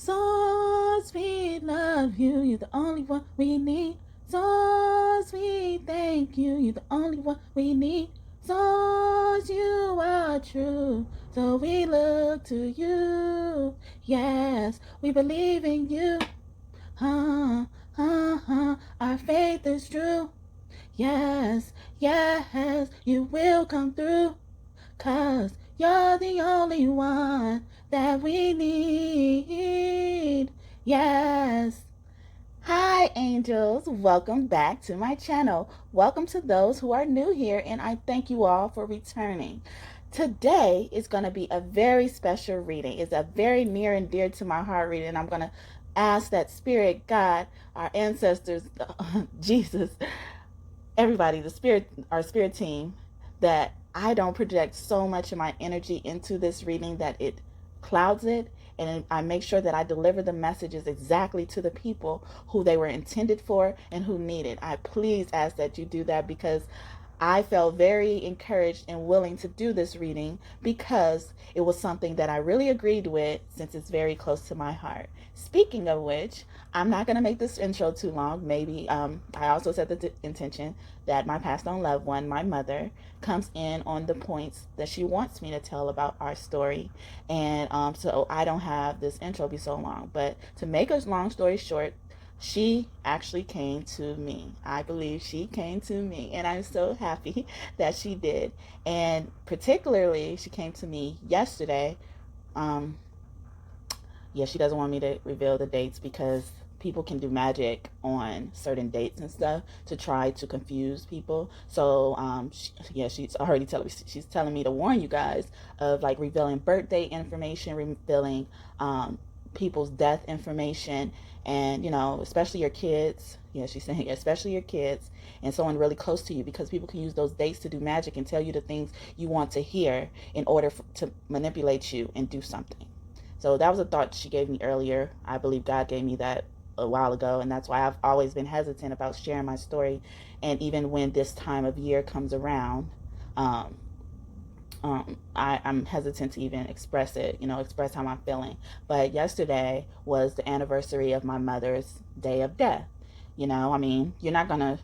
So sweet, love you, you're the only one we need. So sweet, thank you, you're the only one we need. So you are true, so we look to you. Yes, we believe in you. Our faith is true. Yes, yes, you will come through. 'Cause you're the only one that we need. Yes. Hi, angels. Welcome back to my channel. Welcome to those who are new here, and I thank you all for returning. Today is going to be a very special reading. It's a very near and dear to my heart reading. I'm going to ask that Spirit, God, our ancestors, Jesus, everybody, the spirit, our spirit team, that I don't project so much of my energy into this reading that it clouds it, and I make sure that I deliver the messages exactly to the people who they were intended for and who need it. I please ask that you do that, because I felt very encouraged and willing to do this reading because it was something that I really agreed with, since it's very close to my heart. Speaking of which, I'm not going to make this intro too long. Maybe I also set the intention that my passed on loved one, my mother, comes in on the points that she wants me to tell about our story. And so I don't have this intro be so long. But to make a long story short, she actually came to me. I believe she came to me, and I'm so happy that she did. And particularly, she came to me yesterday. Um, yeah, she doesn't want me to reveal the dates because people can do magic on certain dates and stuff to try to confuse people. So she's already she's telling me to warn you guys of like revealing birthday information, revealing people's death information, and especially your kids. Yeah, she's saying especially your kids and someone really close to you, because people can use those dates to do magic and tell you the things you want to hear in order to manipulate you and do something. So that was a thought she gave me earlier. I believe God gave me that a while ago, and that's why I've always been hesitant about sharing my story. And even when this time of year comes around, um, I'm hesitant to even express it, express how I'm feeling. But yesterday was the anniversary of my mother's day of death. I mean, you're not gonna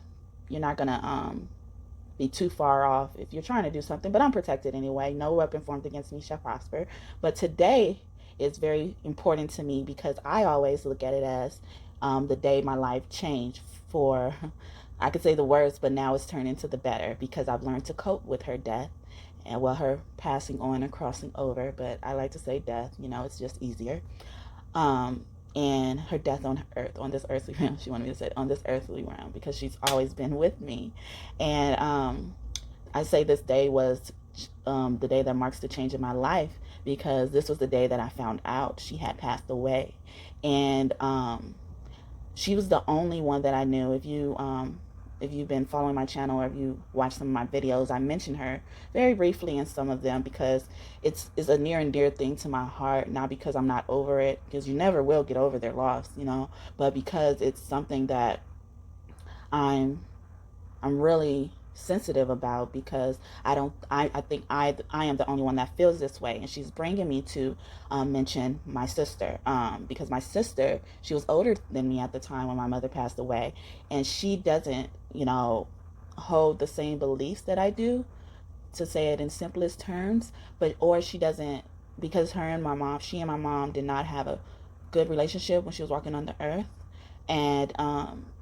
be too far off if you're trying to do something, but I'm protected anyway. No weapon formed against me shall prosper. But today is very important to me because I always look at it as the day my life changed for, I could say the worst, but now it's turned into the better because I've learned to cope with her death and, well, her passing on and crossing over. But I like to say death, it's just easier. Um, and her death on earth, on this earthly realm. She wanted me to say on this earthly realm because she's always been with me. And I say this day was the day that marks the change in my life, because this was the day that I found out she had passed away. And she was the only one that I knew. If you've been following my channel or if you watch some of my videos, I mention her very briefly in some of them because it's a near and dear thing to my heart. Not because I'm not over it, because you never will get over their loss, but because it's something that I'm really sensitive about, because I think I am the only one that feels this way. And she's bringing me to mention my sister, because my sister, she was older than me at the time when my mother passed away, and she doesn't hold the same beliefs that I do, to say it in simplest terms. But or she doesn't, because she and my mom did not have a good relationship when she was walking on the earth. And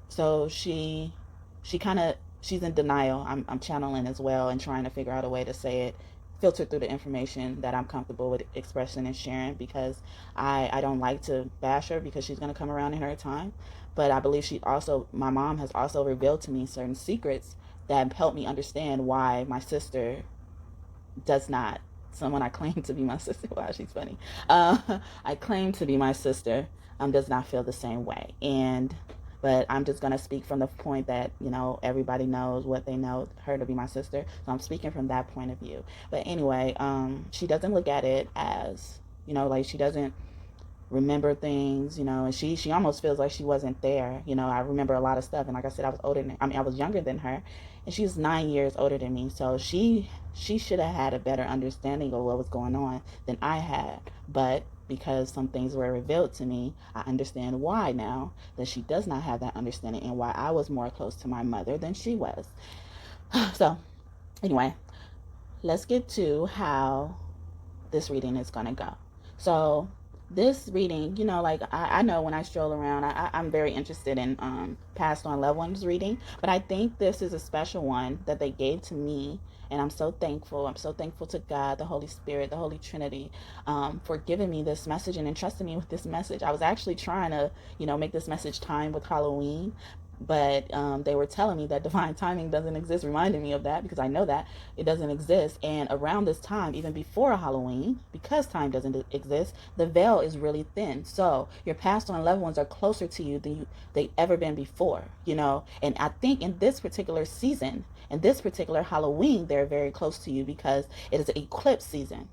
so she kind of, she's in denial. I'm channeling as well and trying to figure out a way to say it, filter through the information that I'm comfortable with expressing and sharing, because I don't like to bash her, because she's going to come around in her time. But I believe my mom has also revealed to me certain secrets that help me understand why my sister does not, someone I claim to be my sister, wow, she's funny, I claim to be my sister, does not feel the same way. But I'm just going to speak from the point that, everybody knows what they know her to be my sister. So I'm speaking from that point of view. But anyway, she doesn't look at it as, like, she doesn't remember things, and she almost feels like she wasn't there. I remember a lot of stuff. And like I said, I was younger than her, and she's 9 years older than me. So she should have had a better understanding of what was going on than I had. But because some things were revealed to me. I understand why now that she does not have that understanding, and why I was more close to my mother than she was. So anyway, let's get to how this reading is going to go. So this reading, like I know when I stroll around, I'm very interested in passed on loved ones reading, but I think this is a special one that they gave to me, and I'm so thankful. I'm so thankful to God, the Holy Spirit, the Holy Trinity, for giving me this message and entrusting me with this message. I was actually trying to, make this message time with Halloween, but they were telling me that divine timing doesn't exist, reminding me of that, because I know that it doesn't exist. And around this time, even before Halloween, because time doesn't exist, the veil is really thin. So your passed on loved ones are closer to you than they've ever been before, and I think in this particular season, in this particular Halloween, they're very close to you because it is an eclipse season.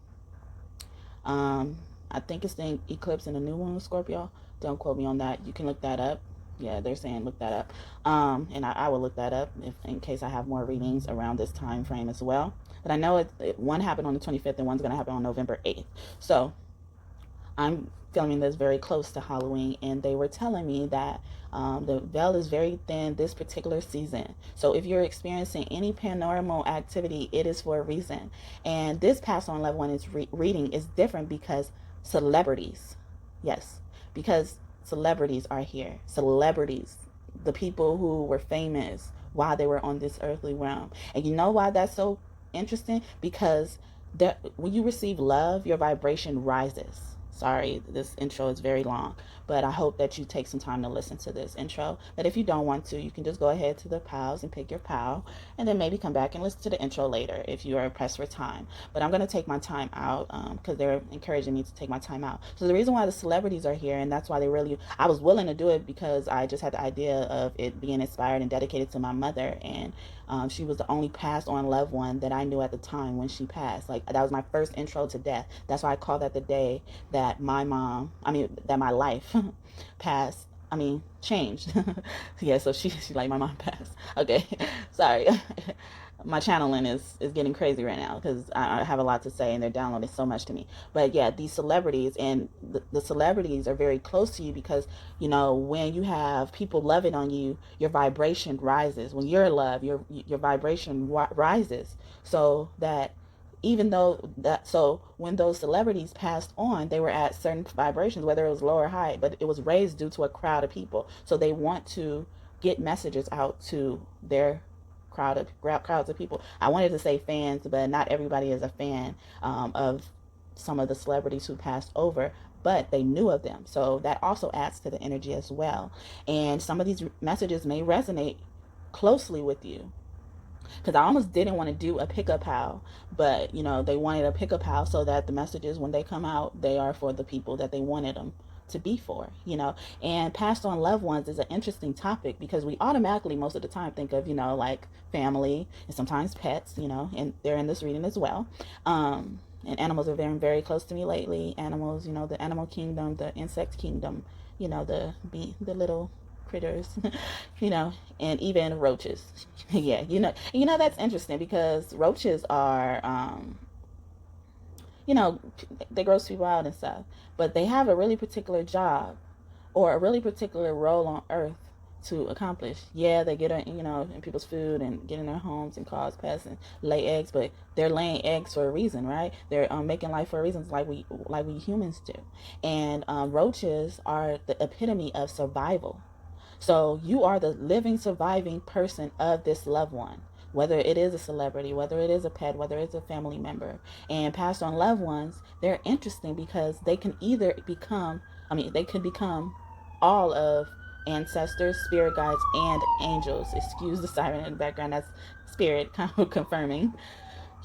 I think it's the eclipse in the new moon, Scorpio. Don't quote me on that. You can look that up. Yeah, they're saying look that up. And I will look that up in case I have more readings around this time frame as well. But I know one happened on the 25th and one's going to happen on November 8th. So I'm filming this very close to Halloween, and they were telling me that the veil is very thin this particular season. So if you're experiencing any paranormal activity, it is for a reason. And this passed on loved one is reading is different because celebrities, yes, because celebrities are here. Celebrities, the people who were famous while they were on this earthly realm. And you know why that's so interesting? Because when you receive love, your vibration rises. Sorry, this intro is very long, but I hope that you take some time to listen to this intro. But if you don't want to, you can just go ahead to the pals and pick your pal, and then maybe come back and listen to the intro later if you are pressed for time. But I'm going to take my time out because they're encouraging me to take my time out. So the reason why the celebrities are here, and that's why I was willing to do it, because I just had the idea of it being inspired and dedicated to my mother, and she was the only passed on loved one that I knew at the time when she passed. Like, that was my first intro to death. That's why I call that the day that my life changed. Yeah, so she like, my mom passed. Okay, sorry. My channeling is getting crazy right now because I have a lot to say and they're downloading so much to me. But yeah, these celebrities, and the celebrities are very close to you because, when you have people loving on you, your vibration rises. When you're loved, your vibration rises. So that so when those celebrities passed on, they were at certain vibrations, whether it was low or high, but it was raised due to a crowd of people. So they want to get messages out to their crowds of people. I wanted to say fans, but not everybody is a fan of some of the celebrities who passed over, but they knew of them. So that also adds to the energy as well. And some of these messages may resonate closely with you, because I almost didn't want to do a pickup how, but they wanted a pickup how so that the messages, when they come out, they are for the people that they wanted them to be for. And passed on loved ones is an interesting topic because we automatically most of the time think of like family and sometimes pets, and they're in this reading as well. And animals have been very close to me lately. Animals, the animal kingdom, the insect kingdom, the little critters, and even roaches. Yeah, that's interesting because roaches are, they gross people out and stuff, but they have a really particular job or a really particular role on Earth to accomplish. Yeah, they get in people's food and get in their homes and cause pests and lay eggs, but they're laying eggs for a reason, right? They're making life for a reason, like we humans do. And roaches are the epitome of survival. So you are the living, surviving person of this loved one, whether it is a celebrity, whether it is a pet, whether it's a family member. And passed on loved ones, they're interesting because they can either become, they could become all of ancestors, spirit guides, and angels. Excuse the siren in the background. That's spirit kind of confirming.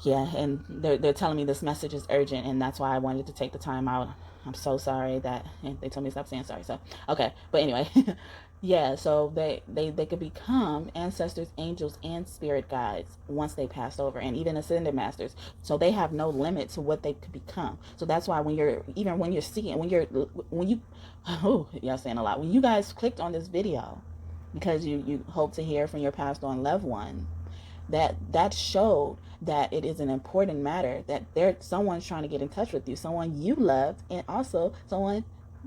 Yeah, and they're telling me this message is urgent, and that's why I wanted to take the time out. I'm so sorry that, and they told me to stop saying sorry. So okay, but anyway, yeah. So they could become ancestors, angels, and spirit guides once they pass over, and even ascended masters. So they have no limit to what they could become. So that's why when you oh, y'all saying a lot. When you guys clicked on this video because you hope to hear from your passed on loved one, that showed that it is an important matter, that someone's trying to get in touch with you, someone you loved, and also someone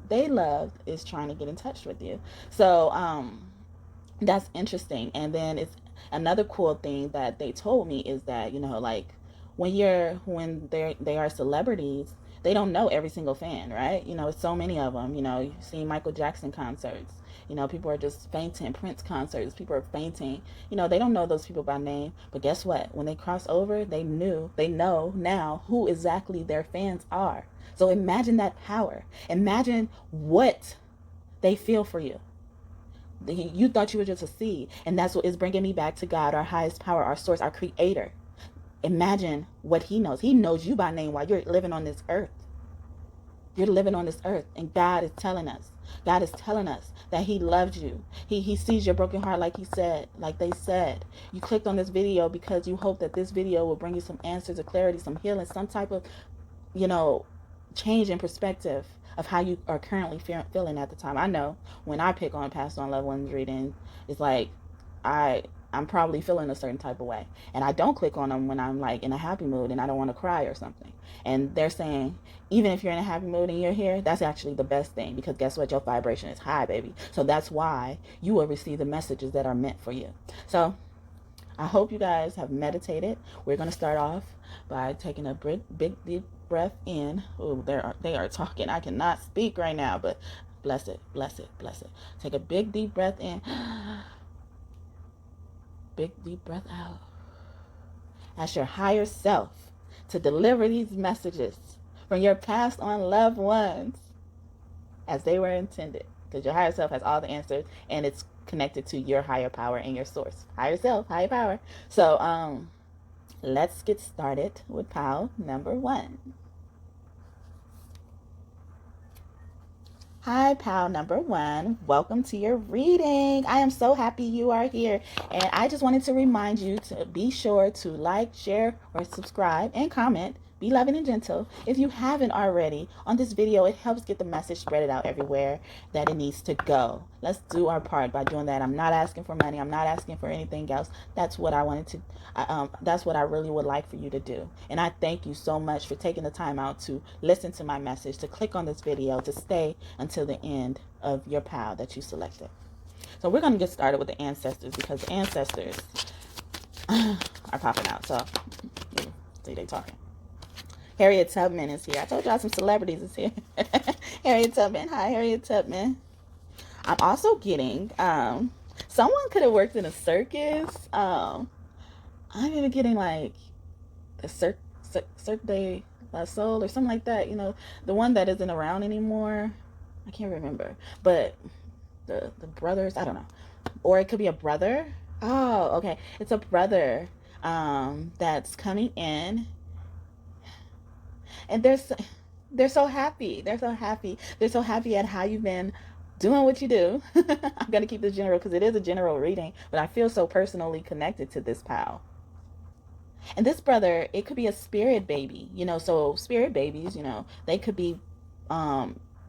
they loved is trying to get in touch with you. So that's interesting. And then it's another cool thing that they told me is that, like when they are celebrities, they don't know every single fan, right? It's so many of them. You've seen Michael Jackson concerts. People are just fainting. Prince concerts, people are fainting. They don't know those people by name. But guess what? When they cross over, they know now who exactly their fans are. So imagine that power. Imagine what they feel for you. You thought you were just a seed. And that's what is bringing me back to God, our highest power, our source, our creator. Imagine what he knows. He knows you by name while you're living on this earth. You're living on this earth, and God is telling us that he loves you. He sees your broken heart, like they said. You clicked on this video because you hope that this video will bring you some answers or clarity, some healing, some type of, change in perspective of how you are currently feeling at the time. I know when I pick on Past on Loved Ones reading, it's like I'm probably feeling a certain type of way. And I don't click on them when I'm like in a happy mood and I don't want to cry or something. And they're saying, even if you're in a happy mood and you're here, that's actually the best thing, because guess what? Your vibration is high, baby. So that's why you will receive the messages that are meant for you. So I hope you guys have meditated. We're going to start off by taking a big deep breath in. Oh, they are talking. I cannot speak right now, but bless it. Take a big deep breath in. Big deep breath out. Ask your higher self to deliver these messages from your past on loved ones as they were intended, because your higher self has all the answers, and it's connected to your higher power and your source. Higher self, higher power. So let's get started with pile number 1. Hi, pal number 1. Welcome to your reading. I am so happy you are here. And I just wanted to remind you to be sure to like, share, or subscribe and comment. Be loving and gentle. If you haven't already, on this video, it helps get the message spread it out everywhere that it needs to go. Let's do our part by doing that. I'm not asking for money. I'm not asking for anything else. That's what I wanted to, that's what I really would like for you to do. And I thank you so much for taking the time out to listen to my message, to click on this video, to stay until the end of your pile that you selected. So we're going to get started with the ancestors, because the ancestors are popping out. So, see, they talking. Harriet Tubman is here. I told y'all some celebrities is here. Harriet Tubman. Hi, Harriet Tubman. I'm also getting, someone could have worked in a circus. I'm even getting like the Cirque de la Soul or something like that. The one that isn't around anymore. I can't remember. But the brothers, I don't know. Or it could be a brother. Oh, okay. It's a brother that's coming in. And they're so happy. They're so happy at how you've been doing what you do. I'm going to keep this general because it is a general reading, but I feel so personally connected to this pal. And this brother, it could be a spirit baby, so spirit babies, they could be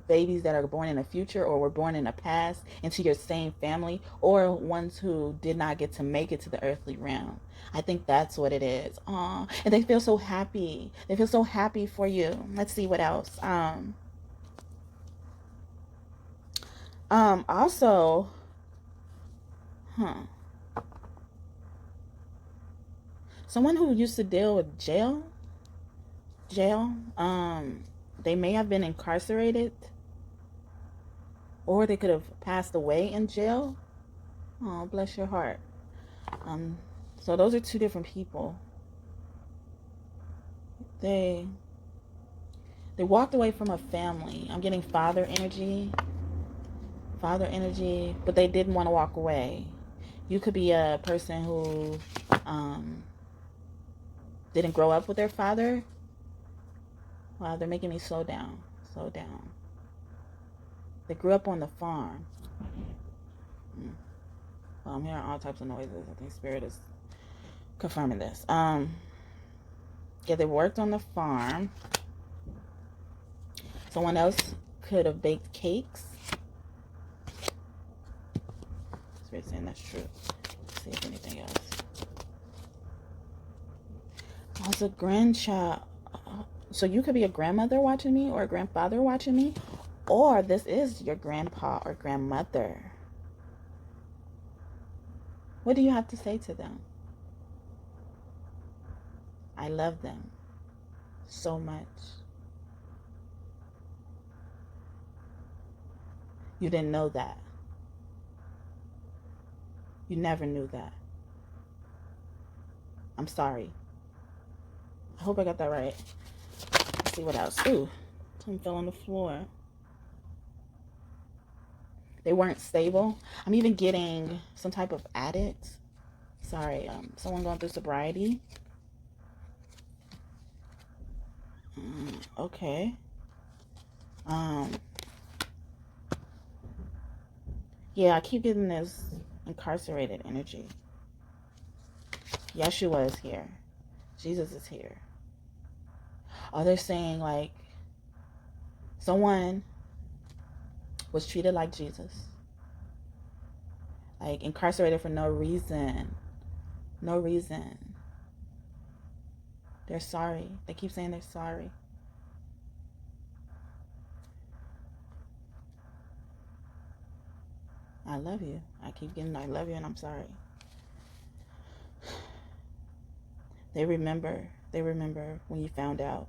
babies that are born in the future or were born in the past into your same family, or ones who did not get to make it to the earthly realm. I think that's what it is. Aww. And they feel so happy. They feel so happy for you. Let's see what else. Also, someone who used to deal with jail. They may have been incarcerated, or they could have passed away in jail. Oh, bless your heart. So those are 2 different people. They walked away from a family. I'm getting father energy, but they didn't want to walk away. You could be a person who didn't grow up with their father. Wow, they're making me slow down. They grew up on the farm. Well, I'm hearing all types of noises. I think Spirit is confirming this. Yeah, they worked on the farm. Someone else could have baked cakes. Spirit saying that's true. Let's see if anything else. As a grandchild, so you could be a grandmother watching me or a grandfather watching me, or this is your grandpa or grandmother. What do you have to say to them? I love them so much. You didn't know that. You never knew that. I'm sorry. I hope I got that right. Let's see what else. Ooh, something fell on the floor. They weren't stable. I'm even getting some type of addict. Sorry, someone going through sobriety. Okay. Um, yeah, I keep getting this incarcerated energy. Yeshua is here. Jesus is here. Oh, they're saying like someone was treated like Jesus, like incarcerated for no reason. No reason. They're sorry. They keep saying they're sorry. I love you. I keep getting I love you and I'm sorry. They remember. They remember when you found out.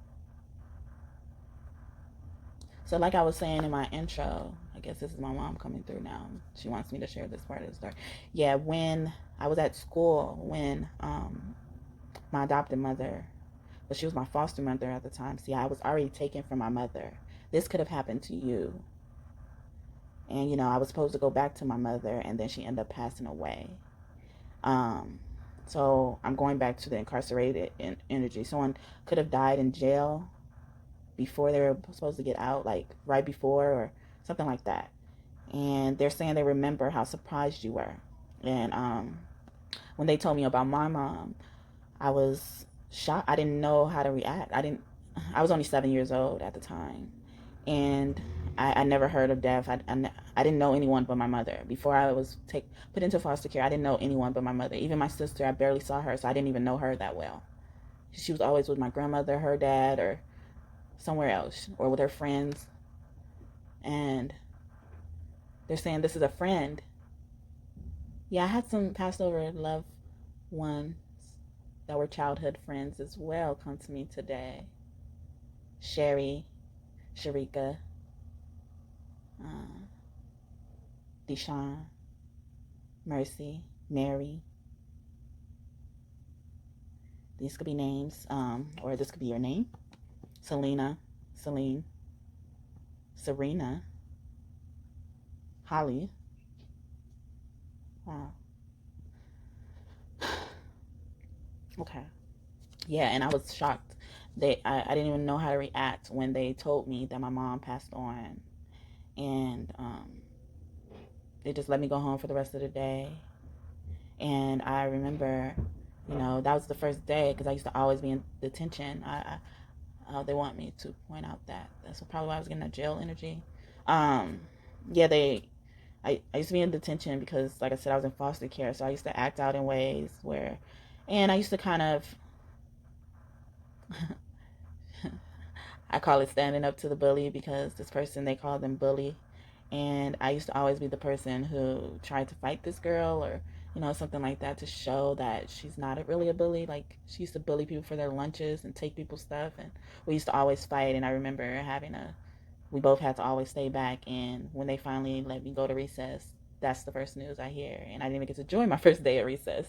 So like I was saying in my intro, I guess this is my mom coming through now. She wants me to share this part of the story. Yeah, when I was at school, when my adopted mother, but she was my foster mother at the time. See, I was already taken from my mother. This could have happened to you. And, you know, I was supposed to go back to my mother, and then she ended up passing away. Um, so I'm going back to the incarcerated energy. Someone could have died in jail before they were supposed to get out, like right before or something like that. And they're saying they remember how surprised you were. And when they told me about my mom, I was shocked. I didn't know how to react. I was only 7 years old at the time. And I never heard of death. I didn't know anyone but my mother. Before I was put into foster care, I didn't know anyone but my mother. Even my sister, I barely saw her, so I didn't even know her that well. She was always with my grandmother, her dad, or somewhere else, or with her friends. And they're saying this is a friend. Yeah, I had some passed over loved ones that were childhood friends as well come to me today. Sherry, Sharika, uh, Deshawn, Mercy, Mary. These could be names, or this could be your name. Selena, Celine, Serena, Holly. Wow. Okay. Yeah, and I was shocked. I didn't even know how to react when they told me that my mom passed on, and they just let me go home for the rest of the day. And I remember, you know, that was the first day because I used to always be in detention. They want me to point out that that's probably why I was getting that jail energy. Um, yeah, I used to be in detention because, like I said, I was in foster care, so I used to act out in ways where, and I used to kind of, I call it standing up to the bully because this person, they call them bully. And I used to always be the person who tried to fight this girl or, you know, something like that to show that she's not really a bully. Like, she used to bully people for their lunches and take people's stuff. And we used to always fight. And I remember we both had to always stay back. And when they finally let me go to recess, that's the first news I hear. And I didn't even get to join my first day at recess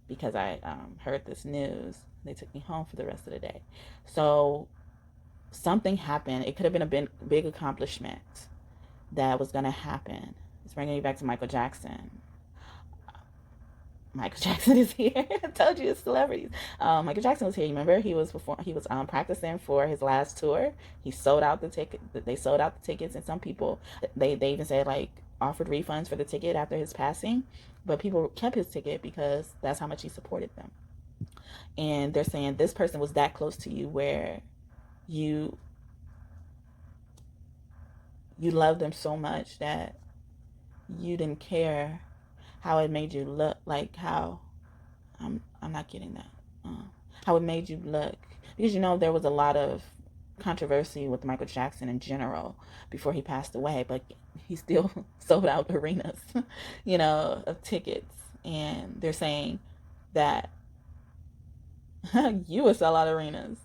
because I heard this news. They took me home for the rest of the day. So something happened. It could have been a big accomplishment that was going to happen. It's bringing me back to Michael Jackson. Michael Jackson is here. I told you it's celebrities. Michael Jackson was here. You remember he was practicing for his last tour. He sold out the ticket. They sold out the tickets, and some people they even said like offered refunds for the ticket after his passing, but people kept his ticket because that's how much he supported them. And they're saying this person was that close to you where you you loved them so much that you didn't care how it made you look, like how I'm not getting that. how it made you look. Because, there was a lot of controversy with Michael Jackson in general before he passed away, but he still sold out arenas, of tickets. And they're saying that you would sell out arenas.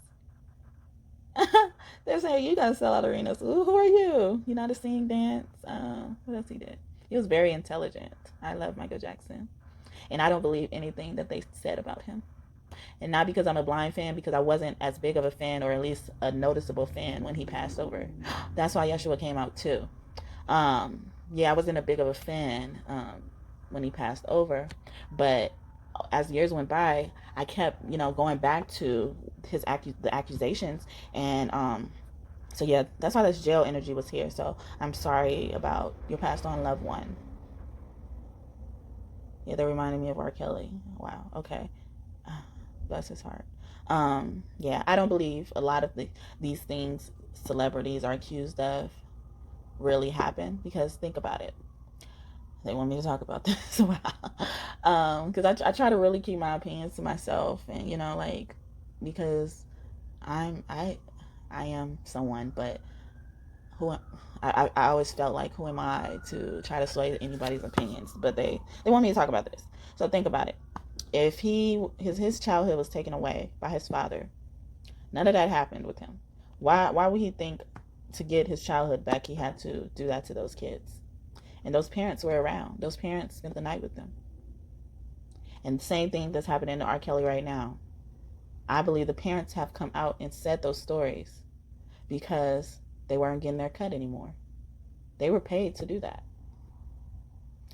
They're saying you gotta sell out arenas. Ooh, who are you? You know how to sing, dance. What else he did? He was very intelligent. I love Michael Jackson, and I don't believe anything that they said about him. And not because I'm a blind fan, because I wasn't as big of a fan, or at least a noticeable fan, when he passed over. That's why Yeshua came out too. Yeah, I wasn't a big of a fan when he passed over, but as years went by, I kept, going back to the accusations, and so yeah, that's why this jail energy was here. So I'm sorry about your passed on loved one. Yeah, they reminded me of R. Kelly. Wow. Okay. Bless his heart. Yeah, I don't believe a lot of these things celebrities are accused of really happen, because think about it. They want me to talk about this. Wow. Because I try to really keep my opinions to myself, and because I am someone, but who I always felt like, who am I to try to sway anybody's opinions? But they want me to talk about this. So think about it. If his childhood was taken away by his father, none of that happened with him. Why would he think to get his childhood back he had to do that to those kids? And those parents were around. Those parents spent the night with them. And the same thing that's happening to R. Kelly right now. I believe the parents have come out and said those stories because they weren't getting their cut anymore. They were paid to do that.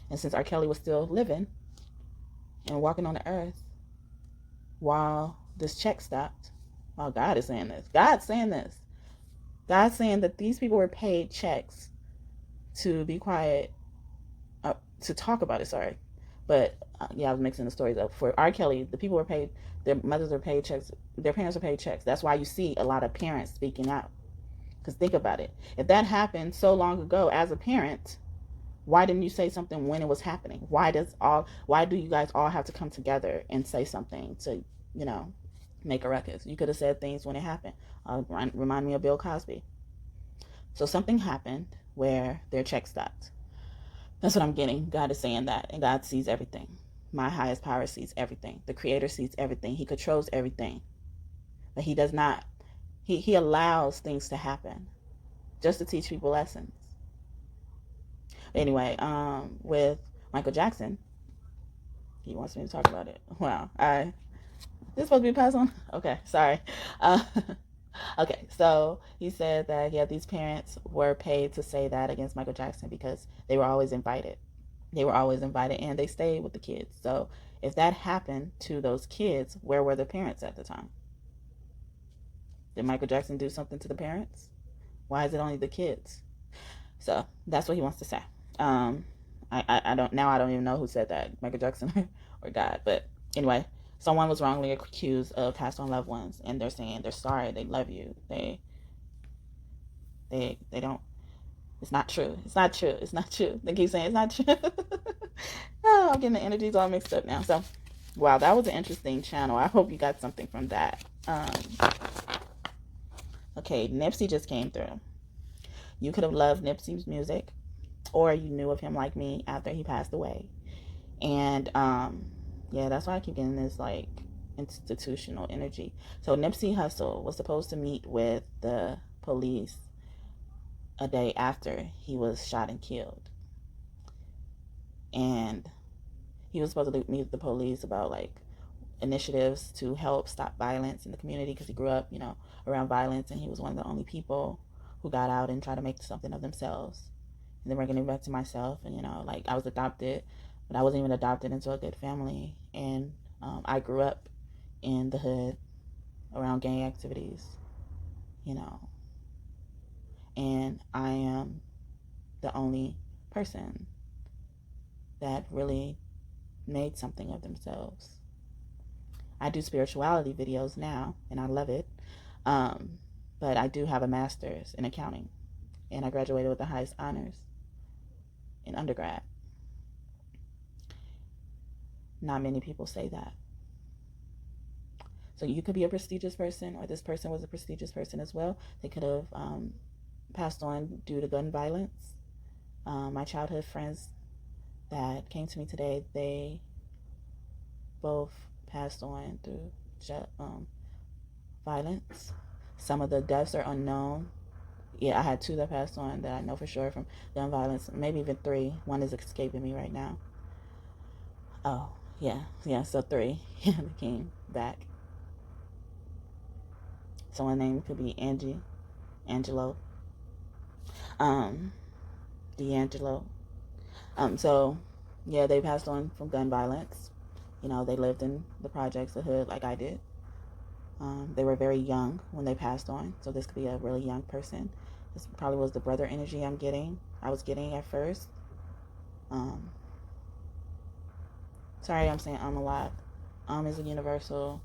And since R. Kelly was still living and walking on the earth while this check stopped, while God is saying this, God's saying this, God's saying that these people were paid checks to be quiet, to talk about it, sorry. But yeah, I was mixing the stories up. For R. Kelly, the people were paid, their mothers were paid checks, their parents were paid checks. That's why you see a lot of parents speaking out. Because think about it. If that happened so long ago as a parent, why didn't you say something when it was happening? Why do you guys all have to come together and say something to, make a ruckus? You could have said things when it happened. Remind me of Bill Cosby. So something happened where their check stopped. That's what I'm getting. God is saying that, and God sees everything. My highest power sees everything. The Creator sees everything. He controls everything. But He does not. He allows things to happen just to teach people lessons. Anyway, with Michael Jackson, he wants me to talk about it. Wow, this supposed to be passed on? Okay, sorry. Okay, so he said that these parents were paid to say that against Michael Jackson because they were always invited. They were always invited, and they stayed with the kids. So if that happened to those kids, where were the parents at the time? Did Michael Jackson do something to the parents? Why is it only the kids? So that's what he wants to say. I don't even know who said that, Michael Jackson or God. But anyway, someone was wrongly accused of passed on loved ones, and they're saying they're sorry, they love you, they don't. It's not true. It's not true. It's not true. They keep saying it's not true. Oh, I'm getting the energies all mixed up now. So, wow, that was an interesting channel. I hope you got something from that. Okay, Nipsey just came through. You could have loved Nipsey's music, or you knew of him like me after he passed away. And yeah, that's why I keep getting this like institutional energy. So Nipsey Hussle was supposed to meet with the police a day after he was shot and killed. And he was supposed to meet with the police about like initiatives to help stop violence in the community, because he grew up, around violence, and he was one of the only people who got out and tried to make something of themselves. And then bringing it back to myself, and like I was adopted, but I wasn't even adopted into a good family, and I grew up in the hood around gang activities, and I am the only person that really made something of themselves. I do spirituality videos now, and I love it, but I do have a master's in accounting, and I graduated with the highest honors in undergrad. Not many people say that. So you could be a prestigious person, or this person was a prestigious person as well. They could have passed on due to gun violence. My childhood friends that came to me today, they both passed on through violence. Some of the deaths are unknown. Yeah, I had 2 that passed on that I know for sure from gun violence, maybe even 3. One is escaping me right now. Oh, yeah, so 3 they came back. Someone's name could be Angelo, D'Angelo. So, yeah, they passed on from gun violence. You know, they lived in the projects, the hood, like I did. They were very young when they passed on, so this could be a really young person. This probably was the brother energy I was getting at first. Sorry, I'm saying a lot. Is a universal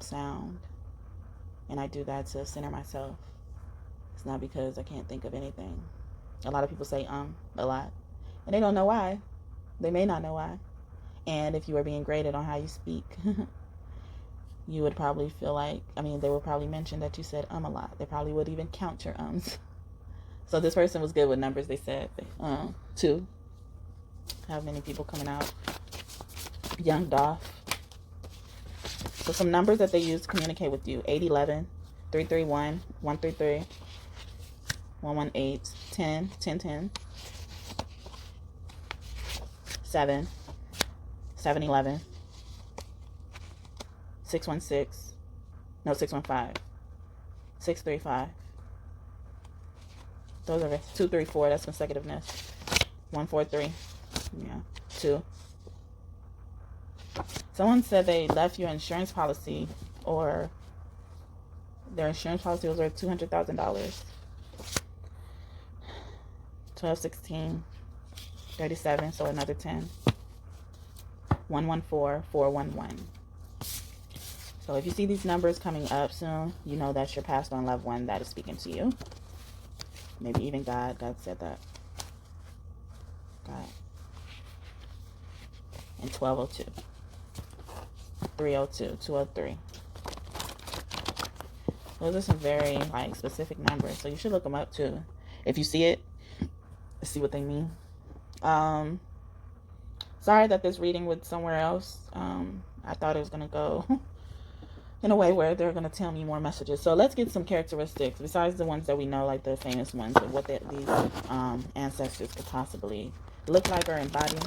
sound, and I do that to center myself. It's not because I can't think of anything. A lot of people say a lot, and they don't know why. They may not know why. And if you were being graded on how you speak, you would probably feel like, they would probably mention that you said a lot. They probably would even count your ums. So this person was good with numbers. They said 2. How many people coming out? Young Doff. So some numbers that they use to communicate with you: 811, 331, 133, 118, 10, 10, 10, 7, 711, 616, no, 615, 635. Those are 234. That's consecutiveness. 143. Yeah, 2. Someone said they left your insurance policy, or their insurance policy was worth $200,000. 12, 16, 37. So another 10. 114, 411. So if you see these numbers coming up soon, you know that's your passed on loved one that is speaking to you. Maybe even God. God said that. God. And 1202. 302, 203. Those are some very specific numbers, so you should look them up too. If you see it, see what they mean. Sorry that this reading was somewhere else. I thought it was gonna go in a way where they're gonna tell me more messages. So let's get some characteristics besides the ones that we know, like the famous ones, of what these ancestors could possibly look like or embody.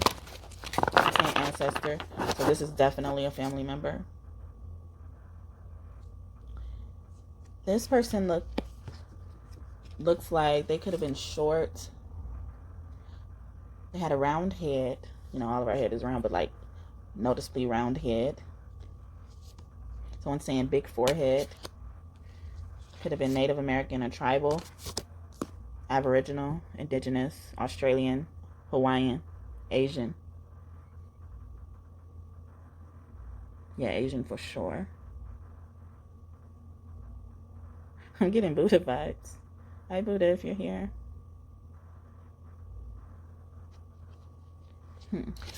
I'm saying ancestor, so this is definitely a family member. This person looks like they could have been short. They had a round head. All of our head is round, but noticeably round head. Someone's saying big forehead. Could have been Native American or tribal, Aboriginal, Indigenous, Australian, Hawaiian, Asian. Yeah, Asian for sure. I'm getting Buddha vibes. Hi, Buddha, if you're here.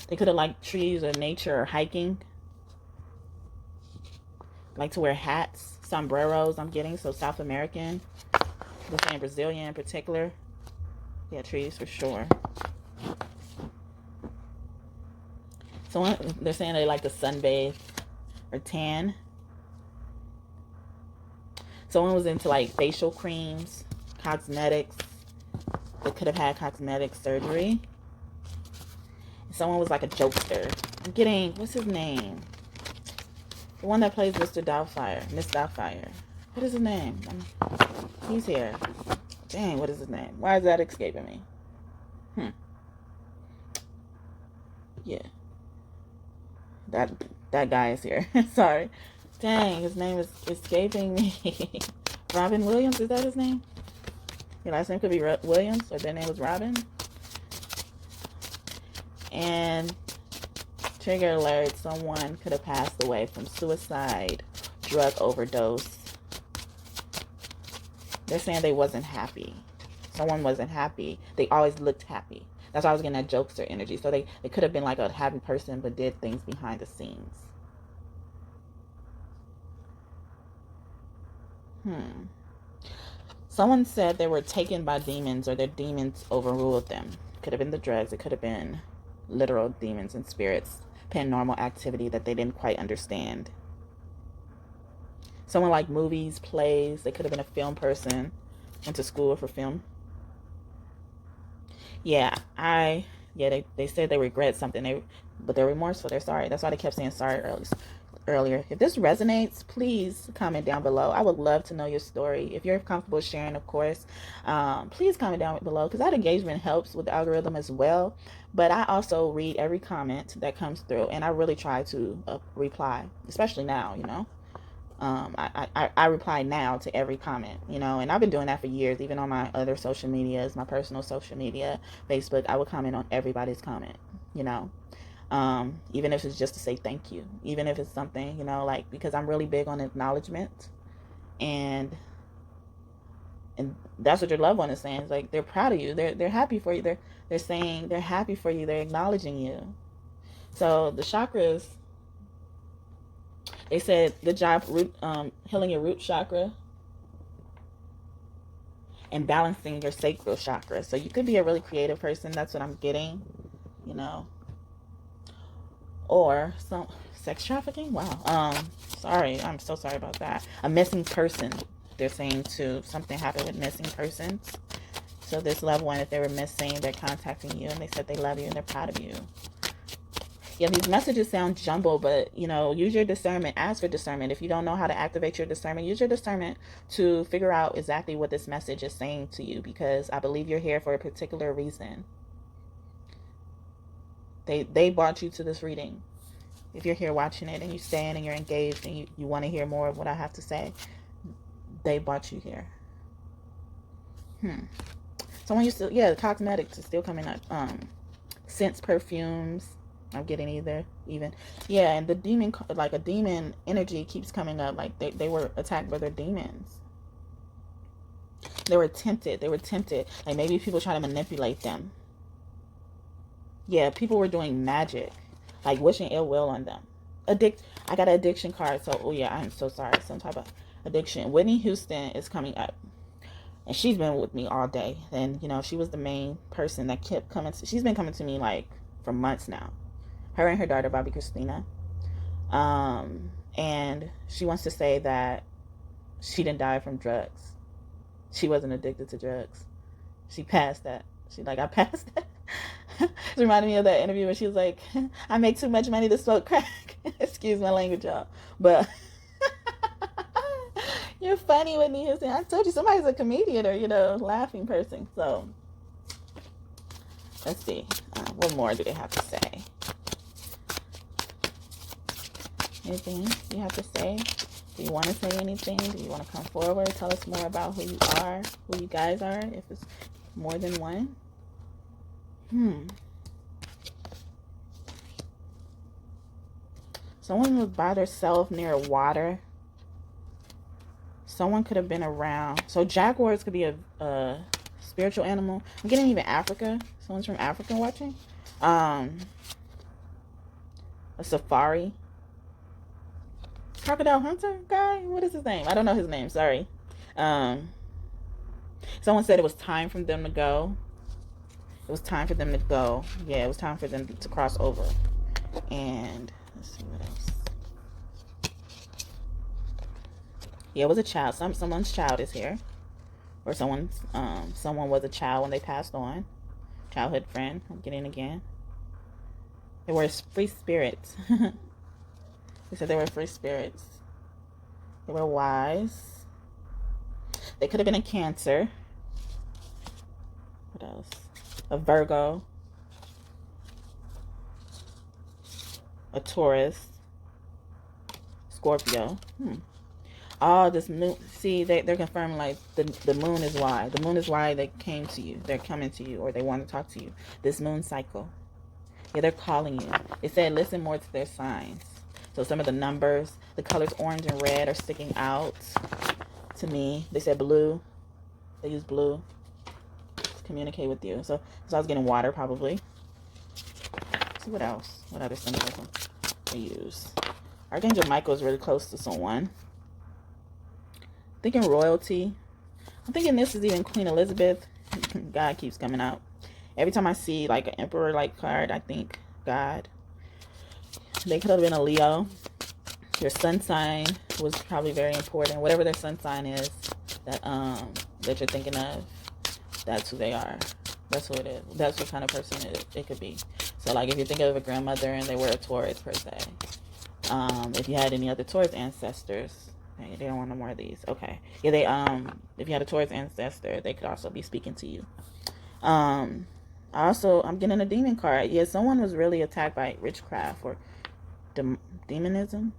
They could have liked trees or nature or hiking. Like to wear hats, sombreros, I'm getting. So South American. They're saying Brazilian in particular. Yeah, trees for sure. So they're saying they like to sunbathe or tan. Someone was into facial creams, cosmetics. They could have had cosmetic surgery. Someone was like a jokester. I'm getting, what's his name? The one that plays Mr. Doubtfire. Miss Doubtfire. What is his name? He's here. Dang, what is his name? Why is that escaping me? Yeah. That guy is here. Sorry. Dang, his name is escaping me. Robin Williams, is that his name? Your last name could be Williams, or their name was Robin. And trigger alert, someone could have passed away from suicide, drug overdose. They're saying they wasn't happy. Someone wasn't happy. They always looked happy. That's why I was getting that jokester energy. So they could have been like a happy person, but did things behind the scenes. Hmm. Someone said they were taken by demons or their demons overruled them. Could have been the drugs. It could have been literal demons and spirits, paranormal activity that they didn't quite understand. Someone like movies, plays. They could have been a film person, went to school for film. Yeah, they said they regret something, but they're remorseful. They're sorry. That's why they kept saying sorry earlier. If this resonates, please comment down below. I would love to know your story. If you're comfortable sharing, of course, please comment down below, because that engagement helps with the algorithm as well. But I also read every comment that comes through, and I really try to reply, especially now, I reply now to every comment, and I've been doing that for years. Even on my other social medias, my personal social media, Facebook, I would comment on everybody's comment, even if it's just to say thank you, even if it's something, like, because I'm really big on acknowledgement, and that's what your loved one is saying. It's like they're proud of you, they're happy for you, they're saying they're happy for you, they're acknowledging you. So the chakras, they said good job healing your root chakra and balancing your sacral chakra. So you could be a really creative person. That's what I'm getting, or some sex trafficking. Wow. Sorry, I'm so sorry about that. A missing person. They're saying too, something happened with missing persons. So this loved one, if they were missing, they're contacting you and they said they love you and they're proud of you. Yeah, these messages sound jumbled, but, use your discernment. Ask for discernment. If you don't know how to activate your discernment, use your discernment to figure out exactly what this message is saying to you, because I believe you're here for a particular reason. They brought you to this reading. If you're here watching it and you stand and you're engaged and you want to hear more of what I have to say, they brought you here. Someone used to, cosmetics is still coming up. Scents, perfumes. I'm getting even. Yeah, and the demon, like a demon energy keeps coming up. Like they were attacked by their demons. They were tempted. Like maybe people try to manipulate them. Yeah, people were doing magic, like wishing ill will on them. I got an addiction card. So, I'm so sorry. Some type of addiction. Whitney Houston is coming up. And she's been with me all day. And, she was the main person that kept coming. She's been coming to me like for months now. Her and her daughter, Bobby Christina. And she wants to say that she didn't die from drugs. She wasn't addicted to drugs. She passed that. She's like, I passed that. It reminded me of that interview where she was like, I make too much money to smoke crack. Excuse my language, y'all. But you're funny, Whitney Houston. I told you somebody's a comedian or, laughing person. So let's see. What more do they have to say? Anything you have to say? Do you want to say anything? Do you want to come forward? Tell us more about who you are, who you guys are, if it's more than one. Someone was by themselves near water. Someone could have been around. So jaguars could be a spiritual animal. I'm getting even Africa. Someone's from Africa watching. A safari. Crocodile hunter guy? What is his name? I don't know his name. Sorry. Someone said it was time for them to go. It was time for them to go. Yeah, it was time for them to cross over. And let's see what else. Yeah, it was a child. Someone's child is here. Or someone was a child when they passed on. Childhood friend. I'm getting again. They were free spirits. They said they were free spirits. They were wise. They could have been a Cancer. What else? A Virgo. A Taurus. Scorpio. Oh, this moon. See, they're confirming like the moon is why. The moon is why they came to you. They're coming to you, or they want to talk to you. This moon cycle. Yeah, they're calling you. It said listen more to their signs. So some of the numbers, the colors orange and red are sticking out to me. They said blue. They use blue to communicate with you. So I was getting water probably. Let's see what else. What other symbolism they use? Archangel Michael is really close to someone. thinking royalty. I'm thinking this is even Queen Elizabeth. God keeps coming out. Every time I see like an emperor like card, I think God. They could have been a Leo. Your sun sign was probably very important. Whatever their sun sign is that you're thinking of, that's who they are. That's who it is. That's what kind of person it could be. So like if you think of a grandmother and they were a Taurus per se. If you had any other Taurus ancestors, they don't want no more of these. Okay. Yeah, if you had a Taurus ancestor, they could also be speaking to you. I'm getting a demon card. Yeah, someone was really attacked by witchcraft or demonism.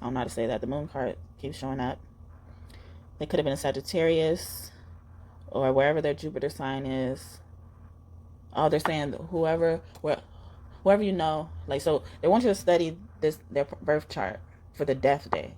I don't know how to say that. The moon card keeps showing up. They could have been a Sagittarius or wherever their Jupiter sign is. Oh, they're saying whoever you know, like, so they want you to study their birth chart for the death day.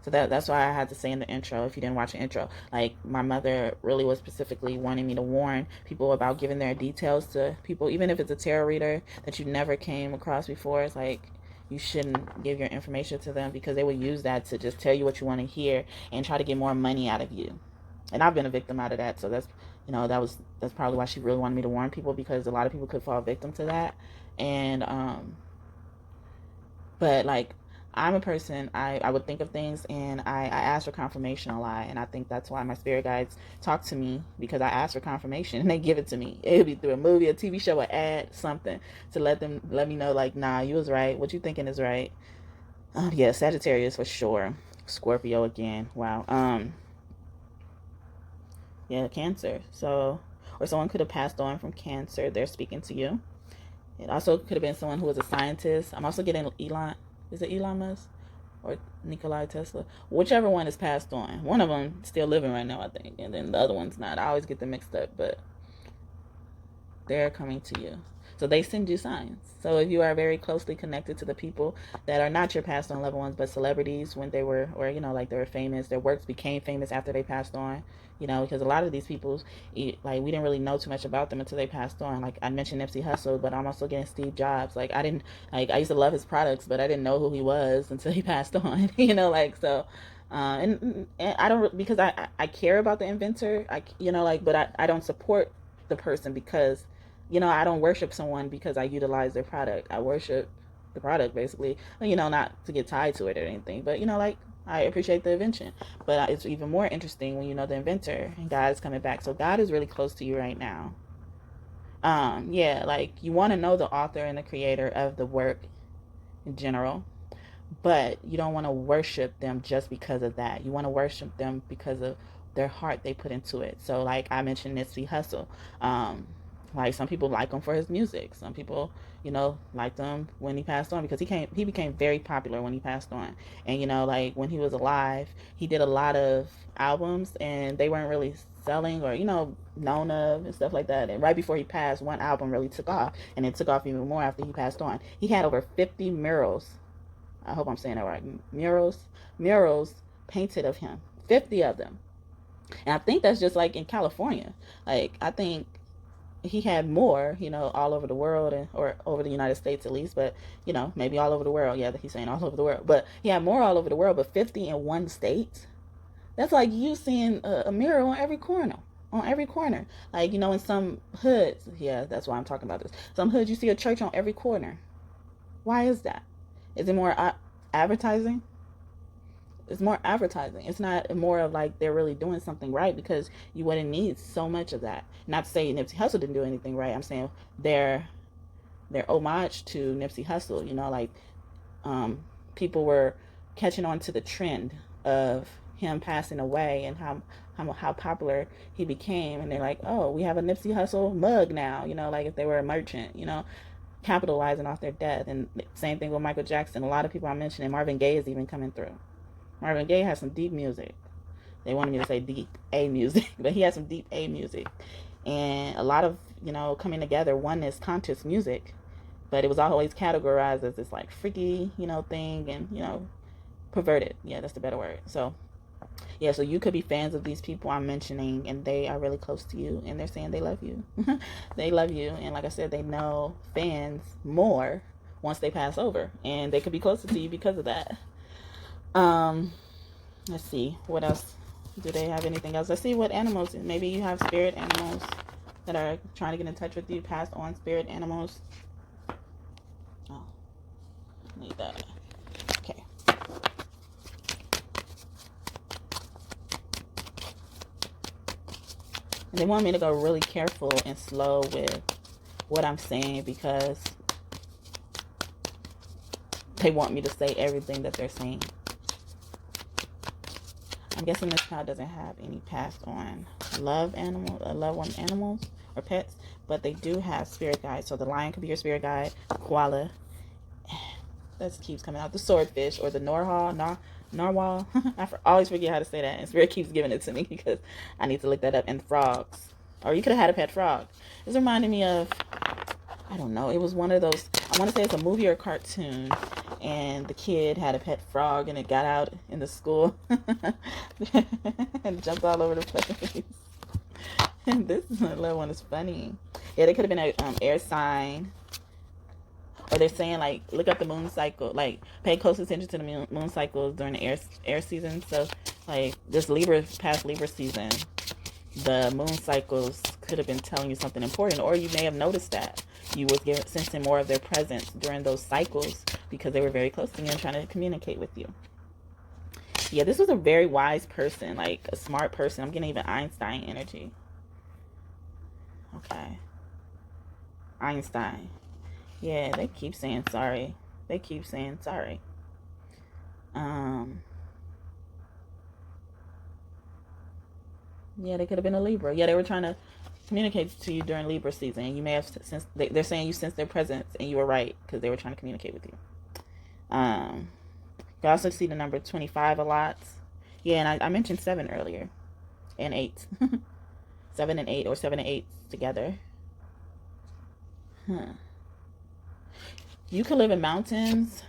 So that's why I had to say in the intro, if you didn't watch the intro, like my mother really was specifically wanting me to warn people about giving their details to people, even if it's a tarot reader that you never came across before. It's like you shouldn't give your information to them because they will use that to just tell you what you want to hear and try to get more money out of you. And I've been a victim out of that, so that's probably why she really wanted me to warn people, because a lot of people could fall victim to that. And but like I'm a person, I would think of things and I ask for confirmation a lot, and I think that's why my spirit guides talk to me, because I ask for confirmation and they give it to me. It'll be through a movie, a TV show, an ad, something to let me know like, nah, you was right, what you thinking is right. Yeah, Sagittarius for sure. Scorpio again. Wow. Yeah, Cancer. So, or someone could have passed on from Cancer. They're speaking to you. It also could have been someone who was a scientist. I'm also getting Elon. Is it Elon Musk or Nikola Tesla? Whichever one is passed on. One of them still living right now, I think, and then the other one's not. I always get them mixed up, but they're coming to you. So they send you signs. So if you are very closely connected to the people that are not your passed on loved ones, but celebrities when they were, or like they were famous, their works became famous after they passed on. Because a lot of these people, like, we didn't really know too much about them until they passed on. Like I mentioned Nipsey Hussle, but I'm also getting Steve Jobs. Like I used to love his products, but I didn't know who he was until he passed on. So. And I don't, because I care about the inventor. But I don't support the person because I don't worship someone because I utilize their product. I worship the product, basically. Not to get tied to it or anything, but I appreciate the invention. But it's even more interesting when you know the inventor and God is coming back. So God is really close to you right now. Yeah, like you want to know the author and the creator of the work in general, but you don't want to worship them just because of that. You want to worship them because of their heart they put into it. So like I mentioned Nipsey Hussle. Like some people like him for his music. Some people, liked him when he passed on because he became very popular when he passed on. And like when he was alive, he did a lot of albums and they weren't really selling or known of and stuff like that. And right before he passed, one album really took off, and it took off even more after he passed on. He had over 50 murals. I hope I'm saying that right. Murals painted of him. 50 of them. And I think that's just like in California. Like I think he had more, all over the world or over the United States at least, but maybe all over the world. Yeah, he's saying all over the world, but he had more all over the world. But 50 in one state, that's like you seeing a mural on every corner. On every corner, like in some hoods. Yeah, that's why I'm talking about this. Some hoods, you see a church on every corner. Why is that? Is it more advertising? It's more advertising. It's not more of like they're really doing something right, because you wouldn't need so much of that. Not to say Nipsey Hussle didn't do anything right. I'm saying their homage to Nipsey Hussle. People were catching on to the trend of him passing away and how popular he became, and they're like, oh, we have a Nipsey Hussle mug now. Like if they were a merchant. Capitalizing off their death. And same thing with Michael Jackson. A lot of people I'm mentioning, Marvin Gaye is even coming through. Marvin Gaye has some deep music. They wanted me to say deep A music, but he has some deep A music. And a lot of, coming together. One is conscious music, but it was always categorized as this like freaky, thing, and, perverted. Yeah, that's the better word. So, yeah, so you could be fans of these people I'm mentioning, and they are really close to you, and they're saying they love you. They love you, and like I said, they know fans more once they pass over, and they could be closer to you because of that. Let's see. What else? Do they have anything else? Let's see what animals. Maybe you have spirit animals that are trying to get in touch with you. Passed on spirit animals. Oh, need that. Okay. And they want me to go really careful and slow with what I'm saying because they want me to say everything that they're saying. I'm guessing this child doesn't have any passed on loved one animals or pets, but they do have spirit guides. So the lion could be your spirit guide, the koala, that keeps coming out, the swordfish or the narwhal. I always forget how to say that, and spirit keeps giving it to me because I need to look that up. And frogs, or you could have had a pet frog. This reminded me of, I don't know, it was one of those, I want to say it's a movie or a cartoon, and the kid had a pet frog and it got out in the school and jumped all over the place. And this little one is funny. Yeah, they could have been an air sign. Or they're saying, like, look up the moon cycle. Like, pay close attention to the moon cycles during the air season. So, like, this past Libra season, the moon cycles could have been telling you something important. Or you may have noticed that you was sensing more of their presence during those cycles because they were very close to you and trying to communicate with you. Yeah, this was a very wise person, like a smart person. I'm getting even Einstein energy. Okay. Einstein. Yeah, they keep saying sorry. They keep saying sorry. Yeah, they could have been a Libra. Yeah, they were trying to communicate to you during Libra season. You may have sensed, they're saying you sensed their presence, and you were right because they were trying to communicate with you. You also see the number 25 a lot. Yeah, and I mentioned 7 earlier, and 8. 7 and 8, or 7 and 8 together. You could live in mountains.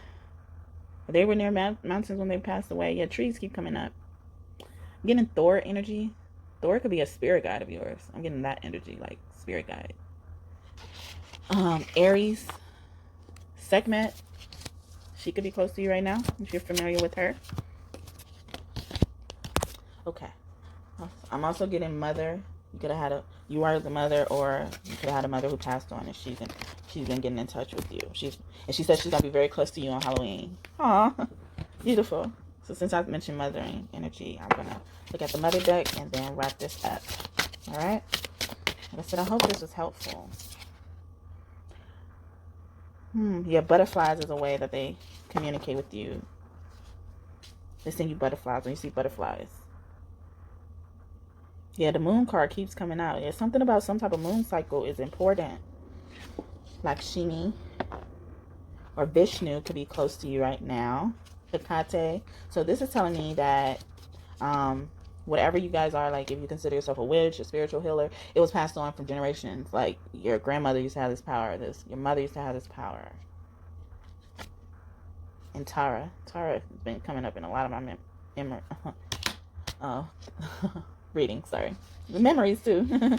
They were near mountains when they passed away. Yeah, trees keep coming up. I'm getting Thor energy. Thor could be a spirit guide of yours. I'm getting that energy, like spirit guide. Aries, Sekhmet. She could be close to you right now if you're familiar with her. Okay. I'm also getting mother. You could have had you are the mother, or you could have had a mother who passed on, and she's been getting in touch with you. She said she's gonna be very close to you on Halloween. Aw, beautiful. So since I've mentioned mothering energy, I'm gonna look at the mother deck and then wrap this up. All right. Like I said, I hope this was helpful. Yeah, butterflies is a way that they communicate with you. They send you butterflies when you see butterflies. Yeah, the moon card keeps coming out. Yeah, something about some type of moon cycle is important. Lakshmi or Vishnu could be close to you right now. Hecate. So this is telling me that whatever you guys are, like if you consider yourself a witch, a spiritual healer, it was passed on from generations. Like your grandmother used to have this power. Your mother used to have this power. And Tara has been coming up in a lot of my readings. Sorry, the memories too.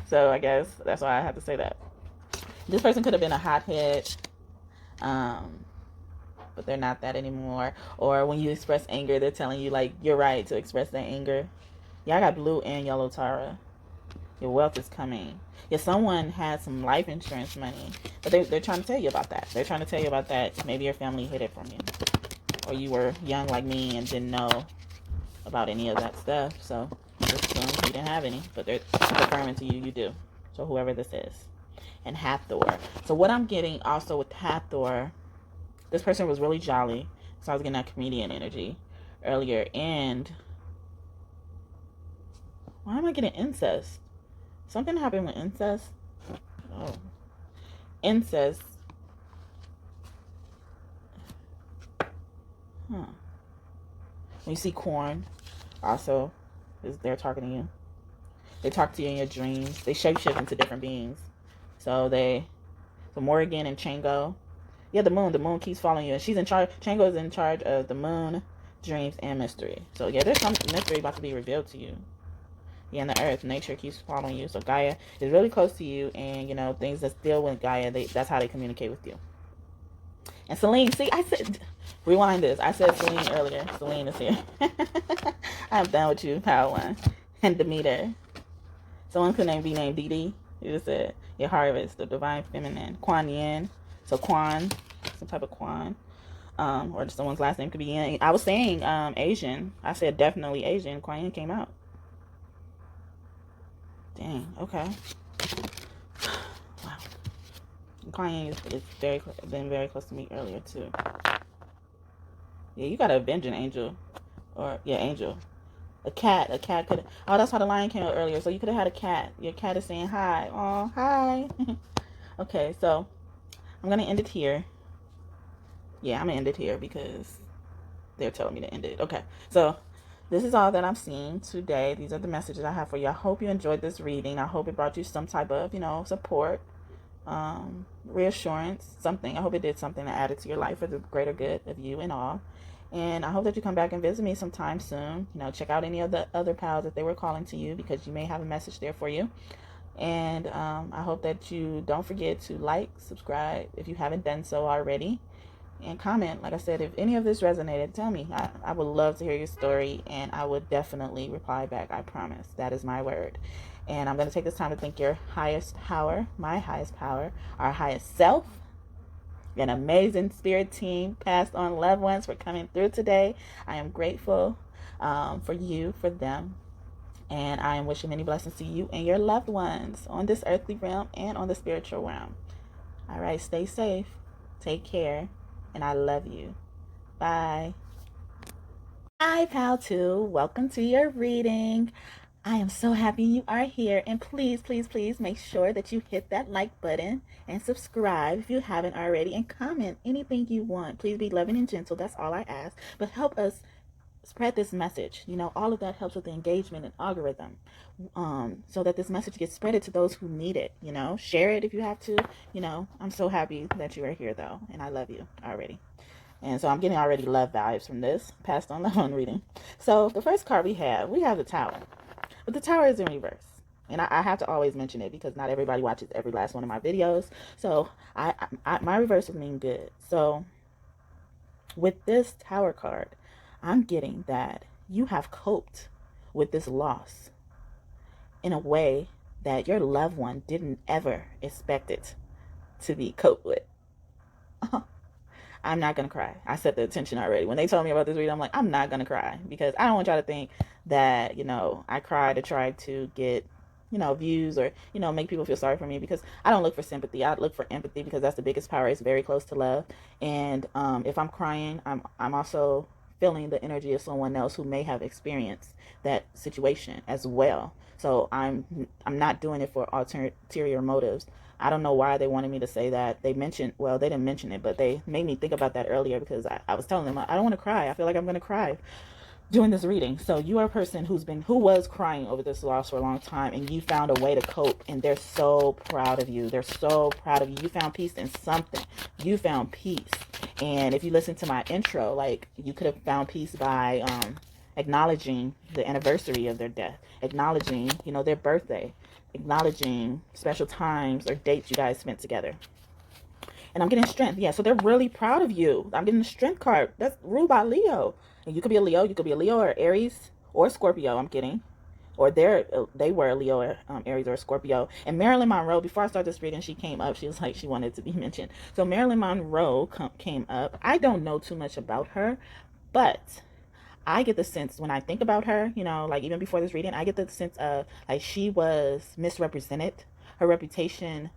So I guess that's why I have to say that. This person could have been a hothead, but they're not that anymore. Or when you express anger, they're telling you like you're right to express that anger. Yeah, I got blue and yellow Tara. Your wealth is coming. Yeah, someone had some life insurance money, but they're trying to tell you about that. They're trying to tell you about that. Maybe your family hid it from you, or you were young like me and didn't know about any of that stuff. So just assume you didn't have any, but they're confirming to you you do. So whoever this is. And Hathor. So what I'm getting also with Hathor, this person was really jolly. So I was getting that comedian energy earlier. And why am I getting incest? Something happened with incest. Oh. Incest. When you see corn, also, they're talking to you. They talk to you in your dreams. They shapeshift into different beings. So Morrigan and Chango. Yeah, the moon keeps following you. And she's in charge. Chango is in charge of the moon, dreams, and mystery. So yeah, there's some mystery about to be revealed to you. Yeah, and the earth, nature keeps following you. So Gaia is really close to you, and things that deal with Gaia, that's how they communicate with you. And Celine, see, I said, rewind this. I said Celine earlier. Celine is here. I'm done with you, Power One. And Demeter. Someone could be named Dee Dee. You just said your harvest, the divine feminine. Kuan Yin. So Quan, some type of Quan. Or someone's last name could be Yin. I was saying Asian. I said definitely Asian. Kuan Yin came out. Dang, okay. Wow. Kuan Yin is been very close to me earlier too. Yeah, you got to avenge an angel. Or, yeah, angel. A cat could. Oh, that's why the lion came out earlier. So you could have had a cat. Your cat is saying hi. Oh, hi. Okay, so I'm gonna end it here. Yeah, I'm gonna end it here because they're telling me to end it. Okay, so this is all that I'm seeing today. These are the messages I have for you. I hope you enjoyed this reading. I hope it brought you some type of, support, reassurance, something. I hope it did something that added to your life for the greater good of you and all. And I hope that you come back and visit me sometime soon. Check out any of the other pals that they were calling to you, because you may have a message there for you. And I hope that you don't forget to like, subscribe if you haven't done so already, and comment. Like I said, if any of this resonated, tell me. I would love to hear your story, and I would definitely reply back. I promise. That is my word. And I'm going to take this time to thank your highest power, my highest power, our highest self, an amazing spirit team, passed on loved ones, for coming through today. I am grateful for you, for them, and I am wishing many blessings to you and your loved ones on this earthly realm and on the spiritual realm. All right, stay safe, take care, and I love you. Bye. Hi, Pal 2. Welcome to your reading. I am so happy you are here, and please, please, please make sure that you hit that like button and subscribe if you haven't already, and comment anything you want. Please be loving and gentle. That's all I ask. But help us spread this message. All of that helps with the engagement and algorithm, so that this message gets spread to those who need it. Share it if you have to. I'm so happy that you are here, though, and I love you already. And so I'm getting already love vibes from this passed on love on reading. So the first card we have the Tower. But the Tower is in reverse. And I have to always mention it because not everybody watches every last one of my videos. So my reverse would mean good. So with this Tower card, I'm getting that you have coped with this loss in a way that your loved one didn't ever expect it to be coped with. I'm not going to cry. I set the intention already. When they told me about this reading, I'm like, I'm not going to cry, because I don't want y'all to think that, I cry to try to get, views, or, make people feel sorry for me, because I don't look for sympathy. I look for empathy, because that's the biggest power. It's very close to love. And if I'm crying, I'm also feeling the energy of someone else who may have experienced that situation as well. So I'm not doing it for ulterior motives. I don't know why they wanted me to say that. They didn't mention it, but they made me think about that earlier, because I was telling them I don't want to cry. I feel like I'm going to cry doing this reading. So you are a person who was crying over this loss for a long time, and you found a way to cope, and they're so proud of you. They're so proud of you. You found peace in something. You found peace. And if you listen to my intro, like, you could have found peace by acknowledging the anniversary of their death, acknowledging, their birthday, acknowledging special times or dates you guys spent together. And I'm getting strength. Yeah, so they're really proud of you. I'm getting the strength card. That's ruled by Leo. And you could be a Leo. You could be a Leo or Aries or Scorpio, I'm getting. Or they were a Leo or Aries or Scorpio. And Marilyn Monroe, before I start this reading, she came up. She was like, she wanted to be mentioned. So Marilyn Monroe came up. I don't know too much about her, but I get the sense when I think about her, like even before this reading, I get the sense of like she was misrepresented. Her reputation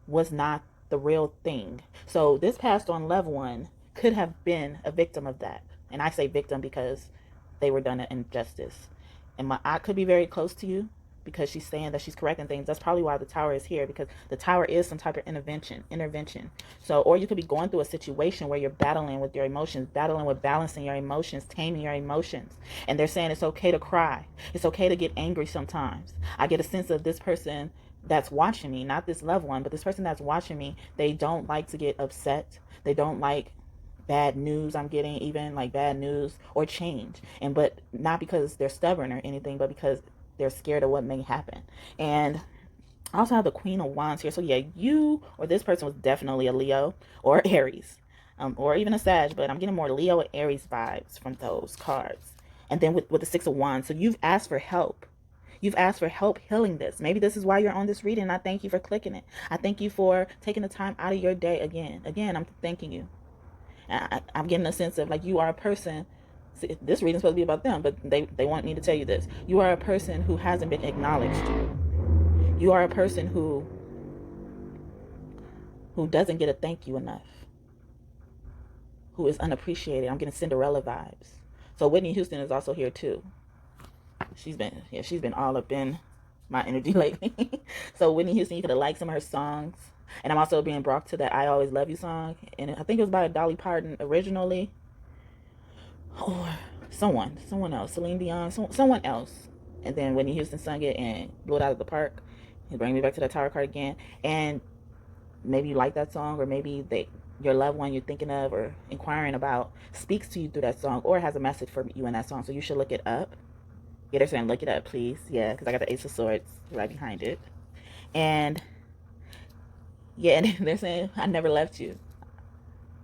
was not the real thing. So this passed on loved one could have been a victim of that. And I say victim because they were done an injustice. And my aunt could be very close to you, because she's saying that she's correcting things. That's probably why the Tower is here, because the Tower is some type of intervention. So, or you could be going through a situation where you're battling with your emotions, battling with balancing your emotions, taming your emotions. And they're saying it's okay to cry. It's okay to get angry sometimes. I get a sense of this person that's watching me, not this loved one, but this person that's watching me, they don't like to get upset. They don't like bad news. I'm getting even like bad news or change. But not because they're stubborn or anything, but because they're scared of what may happen. And I also have the Queen of Wands here. So yeah, you or this person was definitely a Leo or Aries. or even a Sag, but I'm getting more Leo and Aries vibes from those cards. And then with the Six of Wands, so you've asked for help. You've asked for help healing this. Maybe this is why you're on this reading. I thank you for clicking it. I thank you for taking the time out of your day again. Again, I'm thanking you. I'm getting a sense of like you are a person. See, this reading's supposed to be about them, but they want me to tell you this. You are a person who hasn't been acknowledged. You are a person who doesn't get a thank you enough. Who is unappreciated. I'm getting Cinderella vibes. So Whitney Houston is also here too. She's been all up in my energy lately. So Whitney Houston, you could have liked some of her songs. And I'm also being brought to that I Always Love You song. And I think it was by Dolly Parton originally. Or someone else. Celine Dion, someone else. And then Whitney Houston sung it and blew it out of the park. And bring me back to that Tower card again. And maybe you like that song, or maybe your loved one you're thinking of or inquiring about speaks to you through that song, or has a message for you in that song. So you should look it up. Yeah, they're saying look it up, please. Yeah, because I got the Ace of Swords right behind it. And yeah, and they're saying I never left you.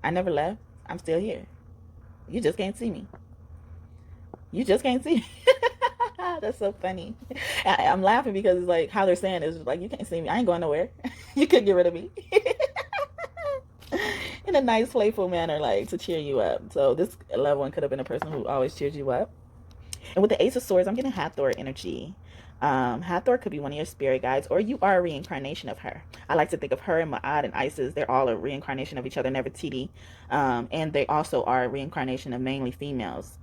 I never left. I'm still here. You just can't see me. You just can't see me. That's so funny. I'm laughing because it's like how they're saying is like, you can't see me. I ain't going nowhere. You could get rid of me. In a nice, playful manner, like to cheer you up. So this loved one could have been a person who always cheers you up. And with the Ace of Swords, I'm getting Hathor energy. Hathor could be one of your spirit guides, or you are a reincarnation of her. I like to think of her and Ma'at and Isis. They're all a reincarnation of each other, Nefertiti. And they also are a reincarnation of mainly females.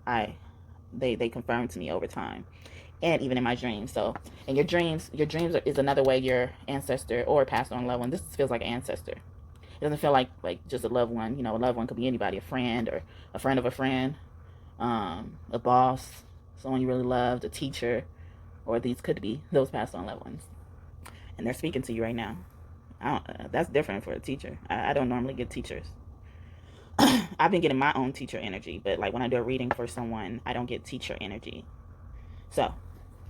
They confirmed to me over time, and even in my dreams. So in your dreams is another way your ancestor or passed on loved one. This feels like an ancestor. It doesn't feel like just a loved one. You know, a loved one could be anybody, a friend or a friend of a friend, a boss, someone you really loved, a teacher, or these could be those passed on loved ones. And they're speaking to you right now. That's different for a teacher. I don't normally get teachers. I've been getting my own teacher energy, but like when I do a reading for someone, I don't get teacher energy. So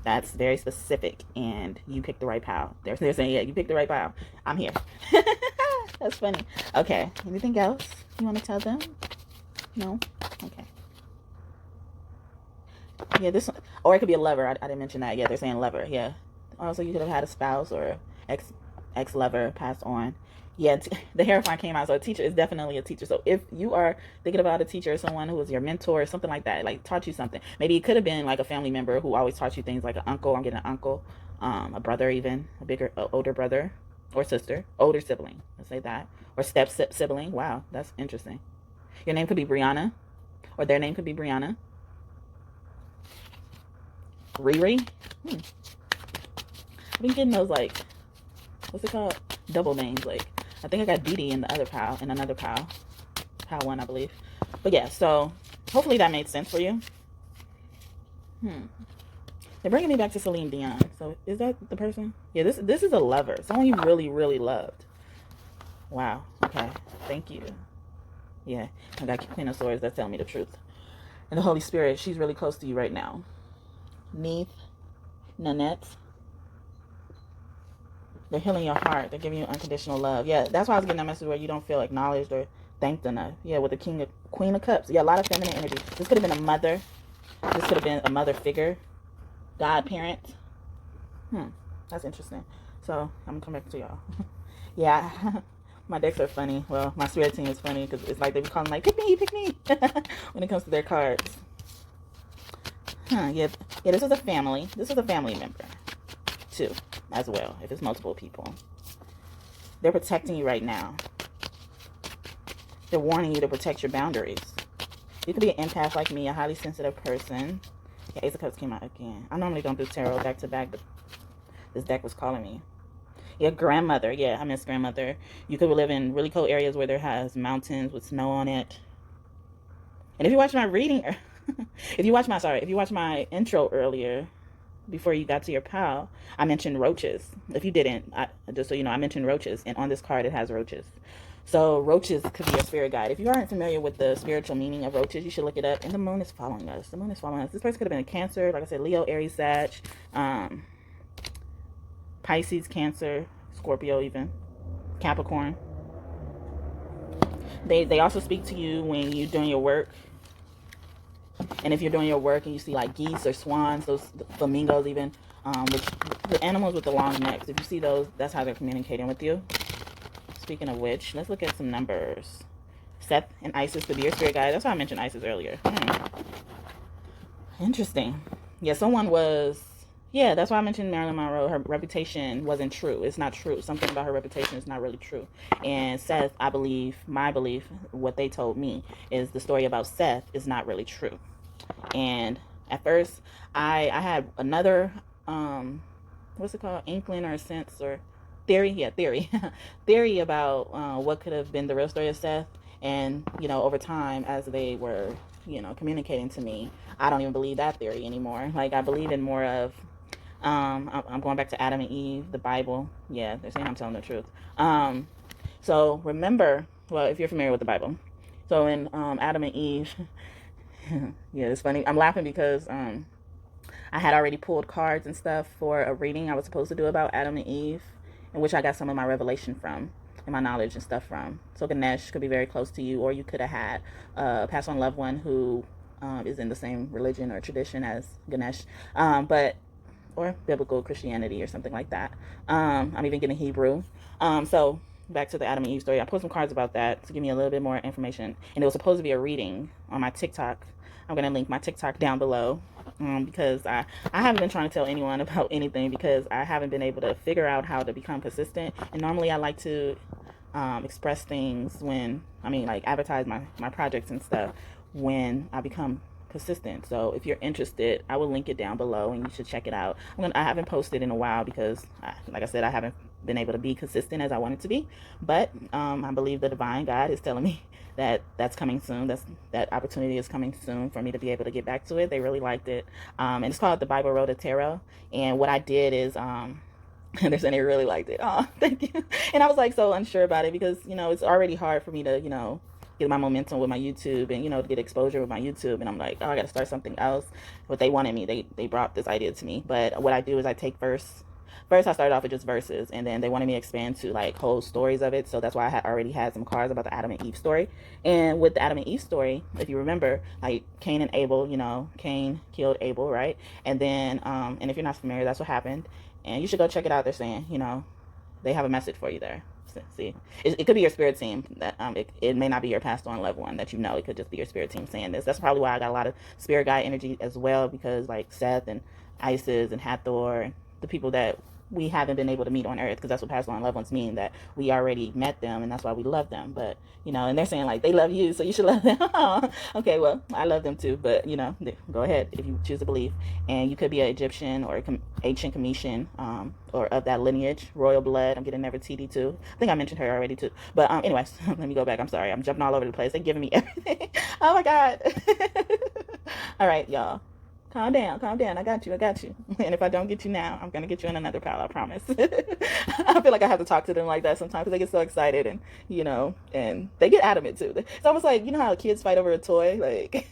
that's very specific, and you picked the right pal. They're saying, yeah, you picked the right pal. I'm here. That's funny. Okay, anything else you want to tell them? No? Okay. Yeah, this one, or it could be a lover. I didn't mention that. Yeah, they're saying lover. Yeah. Also, you could have had a spouse or ex lover pass on. Yeah, the Hierophant came out. So a teacher is definitely a teacher. So if you are thinking about a teacher or someone who was your mentor or something like that, like taught you something, maybe it could have been like a family member who always taught you things, like an uncle. I'm getting an uncle, a brother, even older brother or sister, older sibling. Let's say that, or step sibling. Wow, that's interesting. Your name could be Brianna, or their name could be Brianna. Riri. I've been getting those, like, what's it called? Double names. Like, I think I got Dee Dee in the other pile, in another pile. Pile 1, I believe. But yeah, so hopefully that made sense for you. They're bringing me back to Celine Dion. So is that the person? Yeah, this is a lover. Someone you really, really loved. Wow. Okay. Thank you. Yeah, I got Queen of Swords. That's telling me the truth. And the Holy Spirit, she's really close to you right now. Neath, Nanette. They're healing your heart. They're giving you unconditional love. Yeah, that's why I was getting that message where you don't feel acknowledged or thanked enough. Yeah, with the Queen of Cups. Yeah, a lot of feminine energy. This could have been a mother. This could have been a mother figure. Godparent. That's interesting. So, I'm going to come back to y'all. Yeah, my decks are funny. Well, my spirit team is funny because it's like they be calling like, pick me, when it comes to their cards. Yeah, this is a family. This is a family member, too, as well, if it's multiple people. They're protecting you right now. They're warning you to protect your boundaries. You could be an empath like me, a highly sensitive person. Yeah, Ace of Cups came out again. I normally don't do tarot back to back, but this deck was calling me. Yeah, grandmother. Yeah, I miss grandmother. You could live in really cold areas where there has mountains with snow on it. And if you watch my reading, if you watch my intro earlier, before you got to your pal, I mentioned roaches. If you didn't, just so you know, I mentioned roaches, and on this card it has roaches. So roaches could be your spirit guide. If you aren't familiar with the spiritual meaning of roaches, you should look it up. And the moon is following us. The moon is following us. This person could have been a Cancer, like I said, Leo, Aries, Sag, Pisces, Cancer, Scorpio, even Capricorn. They also speak to you when you're doing your work. And if you're doing your work and you see like geese or swans, those flamingos even, which the animals with the long necks, if you see those, that's how they're communicating with you. Speaking of which, let's look at some numbers. Seth and Isis could be your spirit guide. That's why I mentioned Isis earlier. Interesting. Yeah, someone was... Yeah, that's why I mentioned Marilyn Monroe. Her reputation wasn't true. It's not true. Something about her reputation is not really true. And Seth, I believe, my belief, what they told me, is the story about Seth is not really true. And at first, I had another, what's it called? Inkling or sense or theory? Yeah, theory. Theory about what could have been the real story of Seth. And, over time, as they were, communicating to me, I don't even believe that theory anymore. Like, I believe in more of... I'm going back to Adam and Eve, the Bible. Yeah, they're saying I'm telling the truth. So remember, well, if you're familiar with the Bible, so in Adam and Eve, yeah, it's funny. I'm laughing because I had already pulled cards and stuff for a reading I was supposed to do about Adam and Eve, in which I got some of my revelation from and my knowledge and stuff from. So Ganesh could be very close to you, or you could have had a passed on loved one who is in the same religion or tradition as Ganesh. Or biblical Christianity or something like that. I'm even getting Hebrew. So back to the Adam and Eve story. I put some cards about that to give me a little bit more information. And it was supposed to be a reading on my TikTok. I'm going to link my TikTok down below because I haven't been trying to tell anyone about anything because I haven't been able to figure out how to become consistent. And normally I like to express things advertise my projects and stuff when I become consistent. So if you're interested, I will link it down below and you should check it out. I haven't posted in a while because like I said, I haven't been able to be consistent as I wanted to be, but I believe the divine God is telling me that that's coming soon. That opportunity is coming soon for me to be able to get back to it. They really liked it, and it's called the Bible Road to Tarot. And what I did is they're saying they really liked it. Oh, thank you. And I was like so unsure about it because it's already hard for me to get my momentum with my YouTube and to get exposure with my YouTube, and I'm like, oh, I gotta start something else. But they wanted me, they brought this idea to me. But what I do is I take first I started off with just verses, and then they wanted me to expand to like whole stories of it. So that's why I had already had some cards about the Adam and Eve story. And with the Adam and Eve story, if you remember, like Cain and Abel, Cain killed Abel, right? And then and if you're not familiar, that's what happened. And you should go check it out. They're saying they have a message for you there. See, it could be your spirit team that it may not be your passed on loved one that it could just be your spirit team saying this. That's probably why I got a lot of spirit guide energy as well, because like Seth and Isis and Hathor and the people that we haven't been able to meet on earth, because that's what passed on loved ones mean, that we already met them and that's why we love them. But and they're saying like they love you, so you should love them. Okay, well, I love them too, but go ahead if you choose to believe. And you could be an Egyptian or ancient Cometian, or of that lineage, royal blood. I'm getting Nefertiti too. I think I mentioned her already too. But anyways, let me go back. I'm sorry, I'm jumping all over the place. They're giving me everything. Oh my God. All right, y'all. Calm down. I got you. And if I don't get you now, I'm going to get you in another pile, I promise. I feel like I have to talk to them like that sometimes because they get so excited and and they get adamant too. It's almost like, how kids fight over a toy. Like,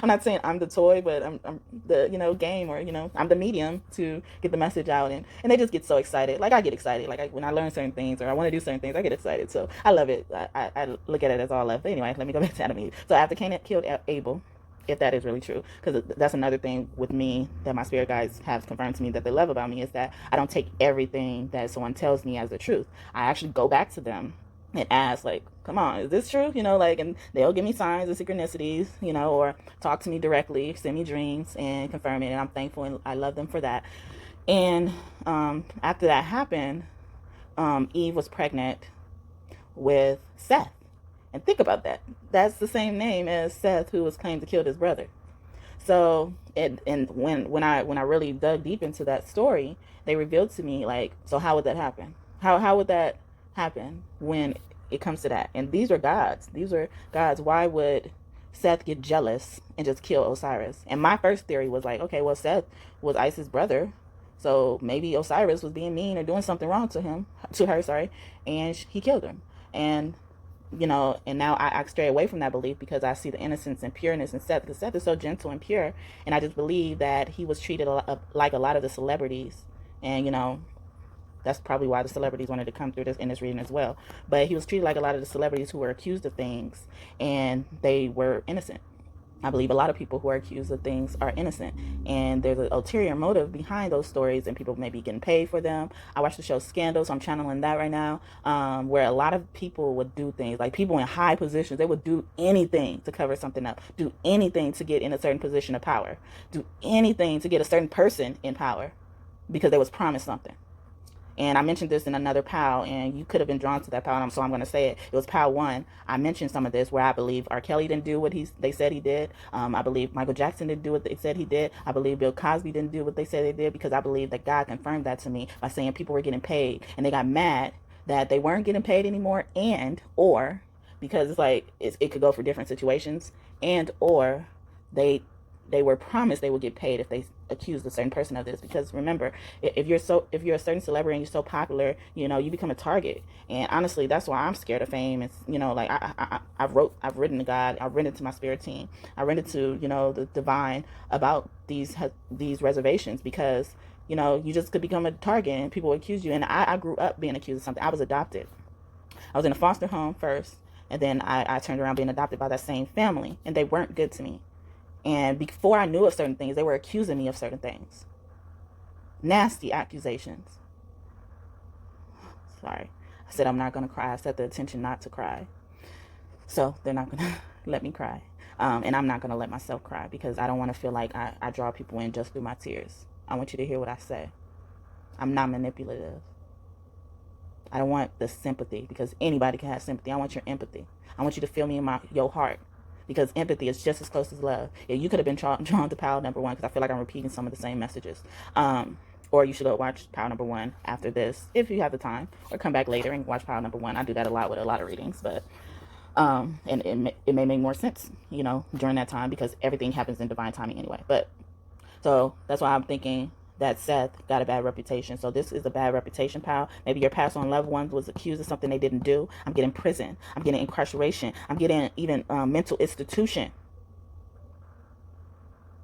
I'm not saying I'm the toy, but I'm the, game, or, I'm the medium to get the message out. And they just get so excited. Like I get excited. Like when I learn certain things or I want to do certain things, I get excited. So I love it. I look at it as all love. But anyway, let me go back to Adam and Eve. So after Cain killed Abel, if that is really true, because that's another thing with me that my spirit guides have confirmed to me that they love about me, is that I don't take everything that someone tells me as the truth. I actually go back to them and ask, like, come on, is this true? And they'll give me signs and synchronicities, or talk to me directly, send me dreams and confirm it, and I'm thankful and I love them for that. And after that happened, Eve was pregnant with Seth. And think about that. That's the same name as Seth, who was claimed to kill his brother. So, and when I really dug deep into that story, they revealed to me, like, so how would that happen? How would that happen when it comes to that? And these are gods. Why would Seth get jealous and just kill Osiris? And my first theory was like, okay, well, Seth was Isis' brother, so maybe Osiris was being mean or doing something wrong to her, and he killed him. And and now I stray away from that belief because I see the innocence and pureness in Seth, because Seth is so gentle and pure, and I just believe that he was treated like a lot of the celebrities, and That's probably why the celebrities wanted to come through this in this reading as well. But he was treated like a lot of the celebrities who were accused of things, and they were innocent. I believe a lot of people who are accused of things are innocent, and there's an ulterior motive behind those stories, and people may be getting paid for them. I watched the show Scandal, so I'm channeling that right now, where a lot of people would do things, like people in high positions, they would do anything to cover something up, do anything to get in a certain position of power, do anything to get a certain person in power because they was promised something. And I mentioned this in another POW, and you could have been drawn to that POW, so I'm going to say it. It was POW 1. I mentioned some of this where I believe R. Kelly didn't do what they said he did. I believe Michael Jackson didn't do what they said he did. I believe Bill Cosby didn't do what they said they did, because I believe that God confirmed that to me by saying people were getting paid, and they got mad that they weren't getting paid anymore, and or because it's like it could go for different situations, and or they were promised they would get paid if they accused a certain person of this. Because remember, if you're a certain celebrity and you're so popular, you become a target. And honestly, that's why I'm scared of fame. It's like I've written to God, I've written to my spirit team, I written to the divine about these reservations, because you just could become a target and people accuse you. And I grew up being accused of something. I was adopted. I was in a foster home first, and then I turned around being adopted by that same family, and they weren't good to me. And before I knew of certain things, they were accusing me of certain things. Nasty accusations. Sorry. I said I'm not going to cry. I set the intention not to cry. So they're not going to let me cry. And I'm not going to let myself cry, because I don't want to feel like I draw people in just through my tears. I want you to hear what I say. I'm not manipulative. I don't want the sympathy, because anybody can have sympathy. I want your empathy. I want you to feel me in your heart. Because empathy is just as close as love. Yeah, you could have been drawn to POW number 1, because I feel like I'm repeating some of the same messages. Or you should go watch POW number 1 after this, if you have the time, or come back later and watch POW number 1. I do that a lot with a lot of readings, but and it may make more sense, during that time, because everything happens in divine timing anyway. But so that's why I'm thinking that Seth got a bad reputation. So this is a bad reputation, pal. Maybe your passed on loved ones was accused of something they didn't do. I'm getting prison. I'm getting incarceration. I'm getting even mental institution.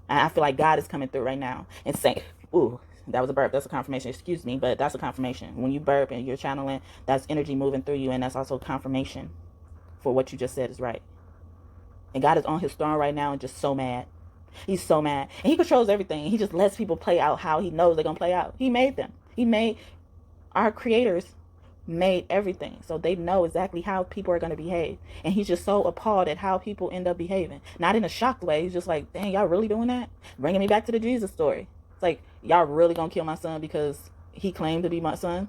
And I feel like God is coming through right now and saying, ooh, that was a burp. That's a confirmation. Excuse me, but that's a confirmation. When you burp and you're channeling, that's energy moving through you, and that's also confirmation for what you just said is right. And God is on his throne right now and just so mad. He's so mad. And he controls everything. He just lets people play out how he knows they're going to play out. He made them. Our creators made everything. So they know exactly how people are going to behave. And he's just so appalled at how people end up behaving. Not in a shocked way. He's just like, dang, y'all really doing that? Bringing me back to the Jesus story. It's like, y'all really going to kill my son because he claimed to be my son?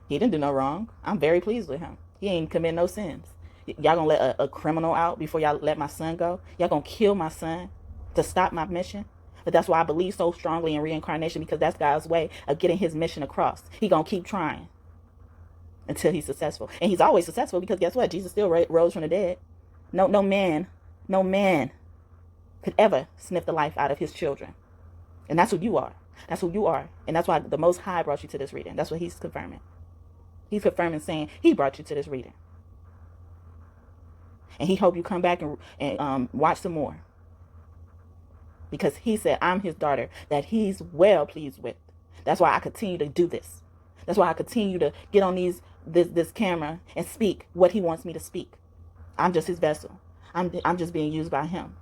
He didn't do no wrong. I'm very pleased with him. He ain't commit no sins. Y'all going to let a criminal out before y'all let my son go? Y'all going to kill my son to stop my mission? But that's why I believe so strongly in reincarnation, because that's God's way of getting his mission across. He gonna keep trying until he's successful. And he's always successful, because guess what? Jesus still rose from the dead. No man could ever sniff the life out of his children. And that's who you are. That's who you are. And that's why the Most High brought you to this reading. That's what he's confirming. He's confirming, saying he brought you to this reading. And he hope you come back and watch some more. Because he said, I'm his daughter that he's well pleased with. That's why I continue to do this. That's why I continue to get on this camera and speak what he wants me to speak. I'm just his vessel. I'm just being used by him.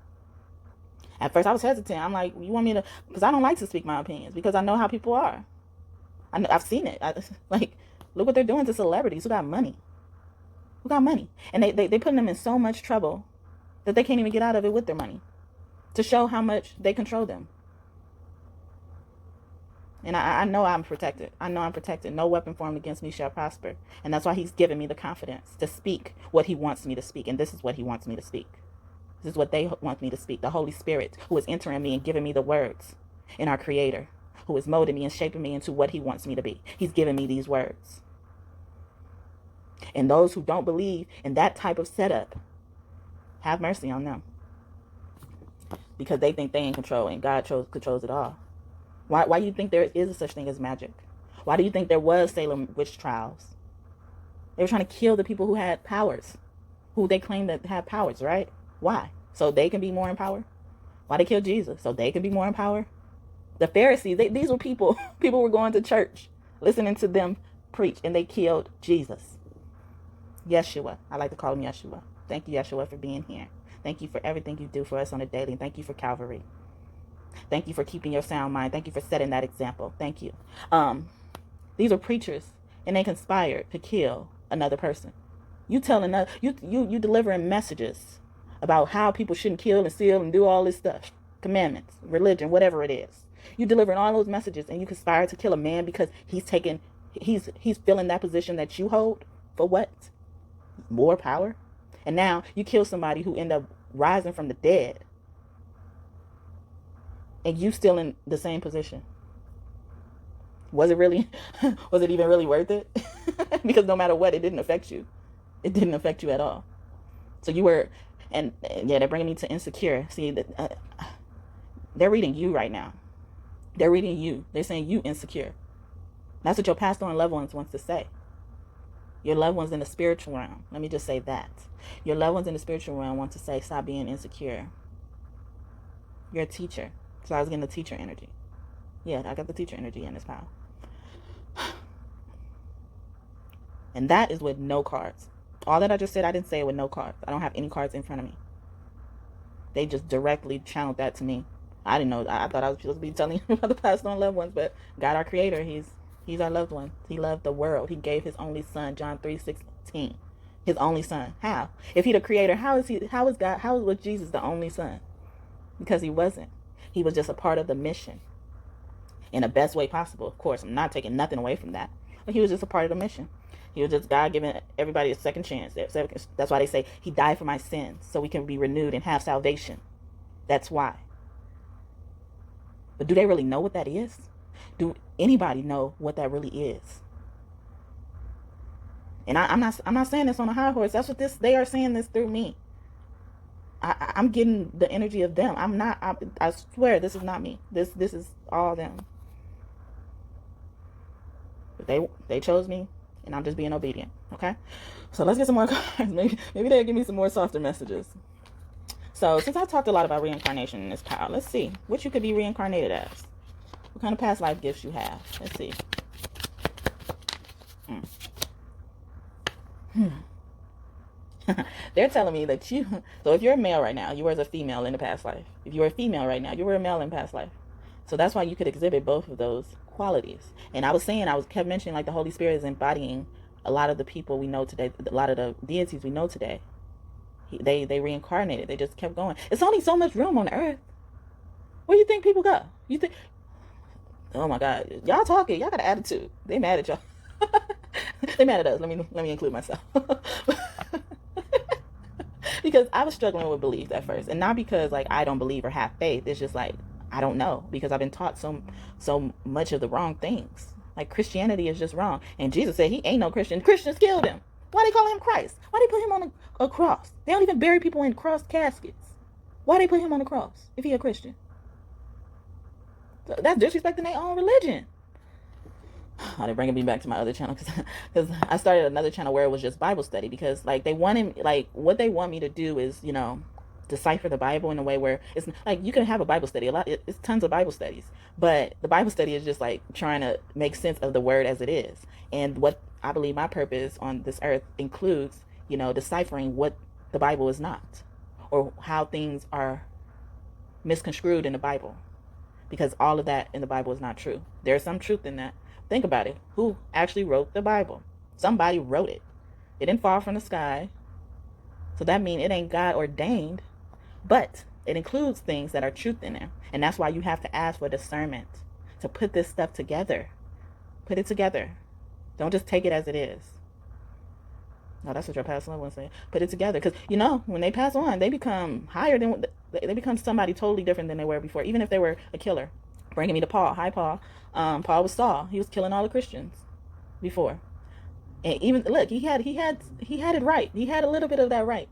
At first I was hesitant. I'm like, you want me to? Because I don't like to speak my opinions, because I know how people are. I've seen it. Look what they're doing to celebrities who got money. Who got money. And they putting them in so much trouble that they can't even get out of it with their money, to show how much they control them. And I know I'm protected. I know I'm protected. No weapon formed against me shall prosper. And that's why he's given me the confidence to speak what he wants me to speak. And this is what he wants me to speak. This is what they want me to speak. The Holy Spirit, who is entering me and giving me the words, and our Creator, who is molding me and shaping me into what he wants me to be. He's giving me these words. And those who don't believe in that type of setup, have mercy on them. Because they think they in control, and God controls it all. Why do you think there is a such thing as magic? Why do you think there was Salem witch trials? They were trying to kill the people who had powers, who they claimed to have powers, right? Why? So they can be more in power? Why they kill Jesus? So they can be more in power? The Pharisees, these were people were going to church, listening to them preach, and they killed Jesus. Yeshua. I like to call him Yeshua. Thank you, Yeshua, for being here. Thank you for everything you do for us on a daily. Thank you for Calvary. Thank you for keeping your sound mind. Thank you for setting that example. Thank you. These are preachers, and they conspired to kill another person. You telling us, you delivering messages about how people shouldn't kill and steal and do all this stuff, commandments, religion, whatever it is. You delivering all those messages, and you conspire to kill a man because he's filling that position that you hold for what? More power. And now you kill somebody who end up rising from the dead, and you still in the same position. Was it even really worth it? Because no matter what, it didn't affect you. It didn't affect you at all. So you were, and yeah, they're bringing me to insecure. See, they're reading you right now. They're reading you. They're saying you insecure. That's what your passed on loved ones wants to say. Your loved ones in the spiritual realm. Let me just say that. Your loved ones in the spiritual realm want to say, stop being insecure. You're a teacher. So I was getting the teacher energy. Yeah, I got the teacher energy in this pile. And that is with no cards. All that I just said, I didn't say it with no cards. I don't have any cards in front of me. They just directly channeled that to me. I didn't know. I thought I was supposed to be telling you about the past on loved ones, but God, our creator, he's our loved one. He loved the world. He gave his only son, John 3:16. His only son. How? If he the creator, how was Jesus the only son? Because he wasn't. He was just a part of the mission. In the best way possible, of course. I'm not taking nothing away from that. But he was just a part of the mission. He was just God giving everybody a second chance. That's why they say he died for my sins, so we can be renewed and have salvation. That's why. But do they really know what that is? Do anybody know what that really is? And I'm not saying this on a high horse. That's what they are saying this through me. I'm getting the energy of them. I swear this is not me. This is all them. But they chose me, and I'm just being obedient. Okay? So let's get some more cards. Maybe they'll give me some more softer messages. So since I talked a lot about reincarnation in this pile, let's see what you could be reincarnated as. What kind of past life gifts you have. Let's see. They're telling me that so if you're a male right now, you were as a female in the past life. If you were a female right now, you were a male in past life. So that's why you could exhibit both of those qualities. And I kept mentioning like the Holy Spirit is embodying a lot of the people we know today, a lot of the deities we know today. They reincarnated. They just kept going. It's only so much room on earth. Where do you think people go? You think, oh my God, y'all talking, y'all got an attitude. They mad at y'all. They mad at us. Let me include myself. Because I was struggling with beliefs at first, and not because like I don't believe or have faith. It's just like I don't know, because I've been taught so much of the wrong things. Like Christianity is just wrong, and Jesus said he ain't no Christian. Christians killed him. Why they call him Christ? Why they put him on a cross? They don't even bury people in cross caskets. Why they put him on a cross if he a Christian? So that's disrespecting their own religion. Oh, they're bringing me back to my other channel because I started another channel where it was just Bible study, because like they wanted, like what they want me to do is, decipher the Bible in a way where it's like you can have a Bible study, it's tons of Bible studies, but the Bible study is just like trying to make sense of the word as it is. And what I believe my purpose on this earth includes, deciphering what the Bible is not, or how things are misconstrued in the Bible, because all of that in the Bible is not true. There's some truth in that. Think about it. Who actually wrote the Bible? Somebody wrote it. It didn't fall from the sky. So that means it ain't God ordained, but it includes things that are truth in there. And that's why you have to ask for discernment to put this stuff together. Put it together. Don't just take it as it is. No, that's what your past loved ones say. Put it together. Because, when they pass on, they become higher than, they become somebody totally different than they were before, even if they were a killer. Bringing me to Paul. Hi, Paul. Paul was Saul. He was killing all the Christians before. And even, look, he had it right. He had a little bit of that right.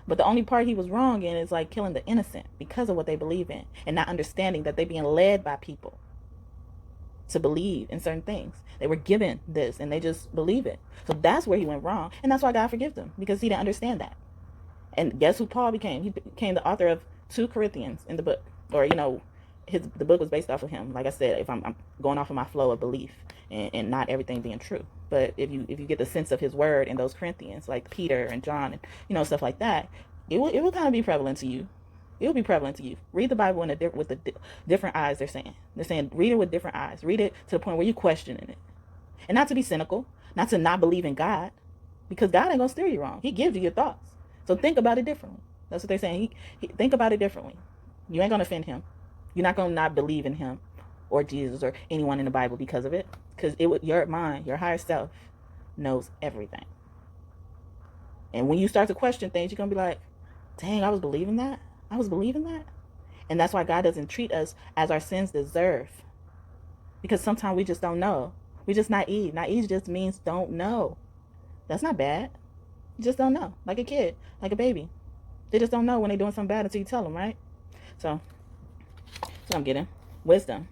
But the only part he was wrong in is like killing the innocent because of what they believe in, and not understanding that they're being led by people to believe in certain things. They were given this and they just believe it. So that's where he went wrong. And that's why God forgives him, because he didn't understand that. And guess who Paul became? He became the author of 2 Corinthians in the book, or, the book was based off of him. Like I said, if I'm going off of my flow of belief and not everything being true. But if you get the sense of his word in those Corinthians, like Peter and John and stuff like that, it will kind of be prevalent to you. It will be prevalent to you. Read the Bible with the different eyes. They're saying read it with different eyes. Read it to the point where you're questioning it, and not to be cynical, not to not believe in God, because God ain't gonna steer you wrong. He gives you your thoughts, so think about it differently. That's what they're saying. He think about it differently. You ain't gonna offend him. You're not gonna not believe in him or Jesus or anyone in the Bible because of it, because your mind, your higher self, knows everything. And when you start to question things, you're gonna be like, "Dang, I was believing that. I was believing that." And that's why God doesn't treat us as our sins deserve, because sometimes we just don't know. We just naive. Naive just means don't know. That's not bad. You just don't know, like a kid, like a baby. They just don't know when they're doing something bad until you tell them, right? So that's what I'm getting. Wisdom.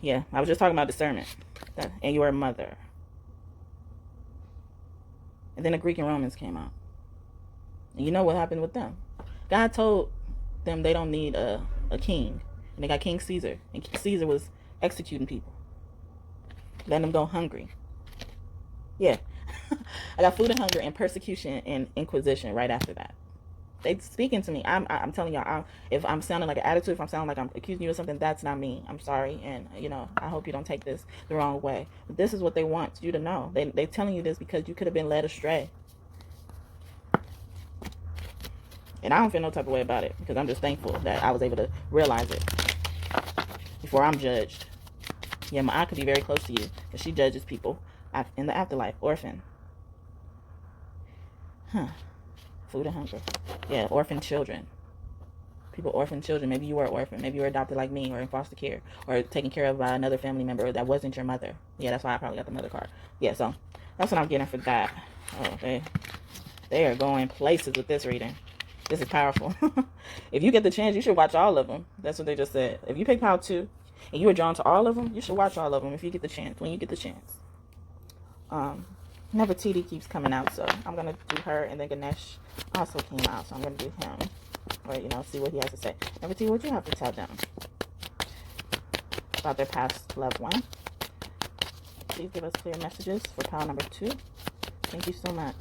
Yeah, I was just talking about discernment. And you are a mother. And then the Greek and Romans came out. And you know what happened with them? God told them they don't need a king. And they got King Caesar. And Caesar was executing people, letting them go hungry. Yeah. I got food and hunger and persecution and inquisition right after that. They speaking to me. I'm telling y'all, if I'm sounding like an attitude, if I'm sounding like I'm accusing you of something, that's not me. I'm sorry, and I hope you don't take this the wrong way. But this is what they want you to know. They telling you this because you could have been led astray, and I don't feel no type of way about it, because I'm just thankful that I was able to realize it before I'm judged. Yeah, my aunt could be very close to you, because she judges people in the afterlife. Orphan. Food and hunger. Yeah, orphan children. People orphan children. Maybe you were an orphan. Maybe you were adopted like me, or in foster care, or taken care of by another family member that wasn't your mother. Yeah, that's why I probably got the mother card. Yeah, so that's what I'm getting for that. Oh, they are going places with this reading. This is powerful. If you get the chance, you should watch all of them. That's what they just said. If you pick Power 2 and you are drawn to all of them, you should watch all of them if you get the chance. When you get the chance. Nefertiti keeps coming out, so I'm gonna do her, and then Ganesh also came out, so I'm gonna do him, or see what he has to say. Nefertiti, what you have to tell them about their past loved one? Please give us clear messages for pile number 2. Thank you so much.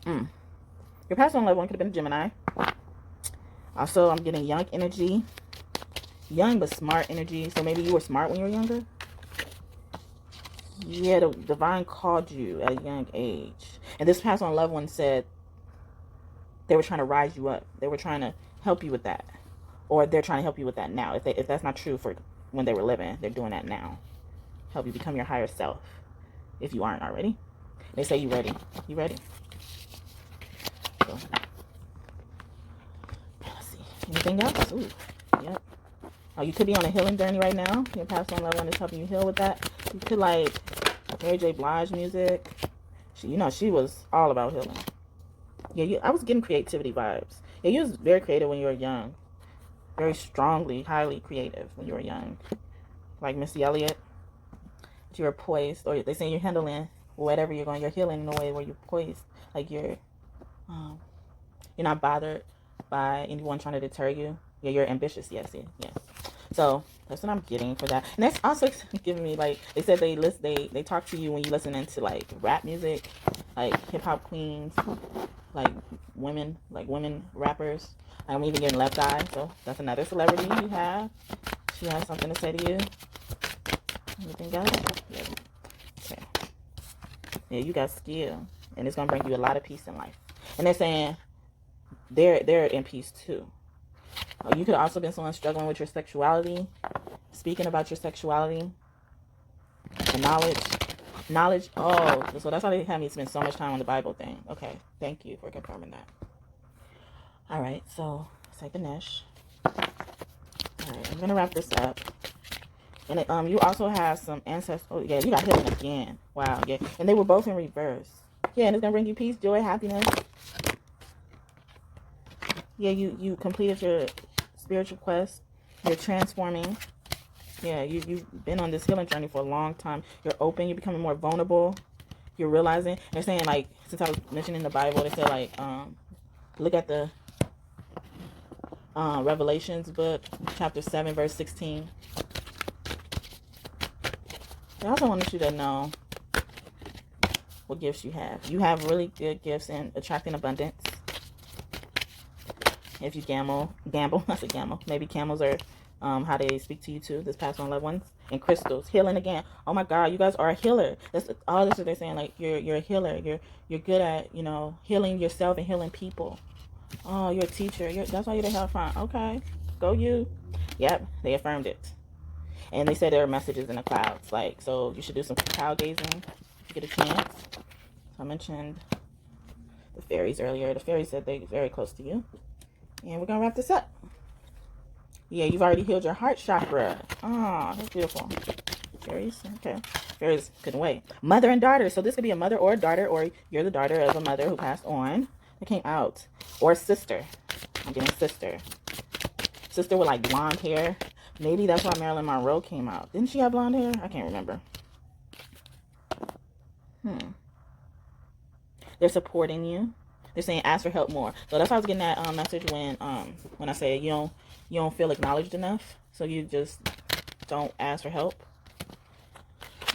Your past loved one could have been a Gemini. Also, I'm getting young energy, young but smart energy. So maybe you were smart when you were younger. Yeah, the divine called you at a young age. And this past loved one said they were trying to rise you up. They were trying to help you with that. Or they're trying to help you with that now. If that's not true for when they were living, they're doing that now. Help you become your higher self. If you aren't already. They say you ready. You ready? So, let's see. Anything else? Ooh, yep. Oh, you could be on a healing journey right now. Your past loved one is helping you heal with that. You could like Mary J. Blige music. She was all about healing. Yeah, I was getting creativity vibes. Yeah, you was very creative when you were young. Very strongly, highly creative when you were young. Like Missy Elliott. You were poised, or they say you're handling whatever you're healing in a way where you're poised. Like you're not bothered by anyone trying to deter you. Yeah, you're ambitious. Yes. So that's what I'm getting for that. And that's also giving me, like, they said they talk to you when you listen into like rap music, like hip hop queens, like women rappers. I'm even getting Left Eye, so that's another celebrity you have. She has something to say to you. Anything else? Yeah. Okay. Yeah, you got skill, and it's gonna bring you a lot of peace in life. And they're saying they're in peace too. You could have also been someone struggling with your sexuality, speaking about your sexuality, and knowledge. Oh, so that's why they had me spend so much time on the Bible thing. Okay, thank you for confirming that. All right, so say Ganesh. All right, I'm gonna wrap this up. And you also have some ancestors. Oh yeah, you got healing again. Wow, yeah, and they were both in reverse. Yeah, and it's gonna bring you peace, joy, happiness. Yeah, you completed your spiritual quest. You're transforming. Yeah, you've been on this healing journey for a long time. You're open. You're becoming more vulnerable. You're realizing. They're saying, like, since I was mentioning the Bible, they said, like, look at the Revelations book, chapter 7, verse 16. I also wanted you to know what gifts you have. You have really good gifts in attracting abundance. If you gamble, I said gamble. Maybe camels are how they speak to you too. This past one loved ones and crystals, healing again. Oh my God, you guys are a healer. That's all this is they're saying. Like you're a healer. You're good at healing yourself and healing people. Oh, you're a teacher. That's why you're the hellfire. Okay, go you. Yep, they affirmed it. And they said there are messages in the clouds. Like, so you should do some cloud gazing if you get a chance. So I mentioned the fairies earlier. The fairies said they're very close to you. And we're going to wrap this up. Yeah, you've already healed your heart chakra. Oh, that's beautiful. Fairies, okay. Fairies couldn't wait. Mother and daughter. So this could be a mother or a daughter, or you're the daughter of a mother who passed on. It came out. Or sister. I'm getting sister. Sister with like blonde hair. Maybe that's why Marilyn Monroe came out. Didn't she have blonde hair? I can't remember. They're supporting you. They're saying ask for help more. So that's why I was getting that message when I say you don't feel acknowledged enough. So you just don't ask for help.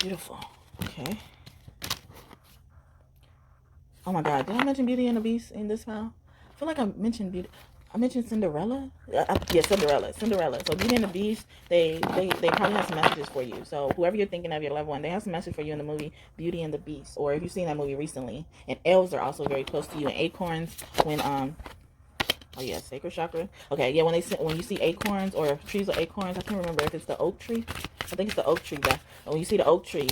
Beautiful. Okay. Oh my God. Did I mention Beauty and the Beast in this file? I feel like I mentioned Beauty. I mentioned Cinderella. Yeah, Cinderella. So Beauty and the Beast, they probably have some messages for you. So whoever you're thinking of, your loved one, they have some message for you in the movie Beauty and the Beast, or if you've seen that movie recently. And elves are also very close to you. And acorns, when oh yeah, sacral chakra. Okay, yeah, when you see acorns or trees with acorns, I can't remember if it's the oak tree. I think it's the oak tree. But when you see the oak tree,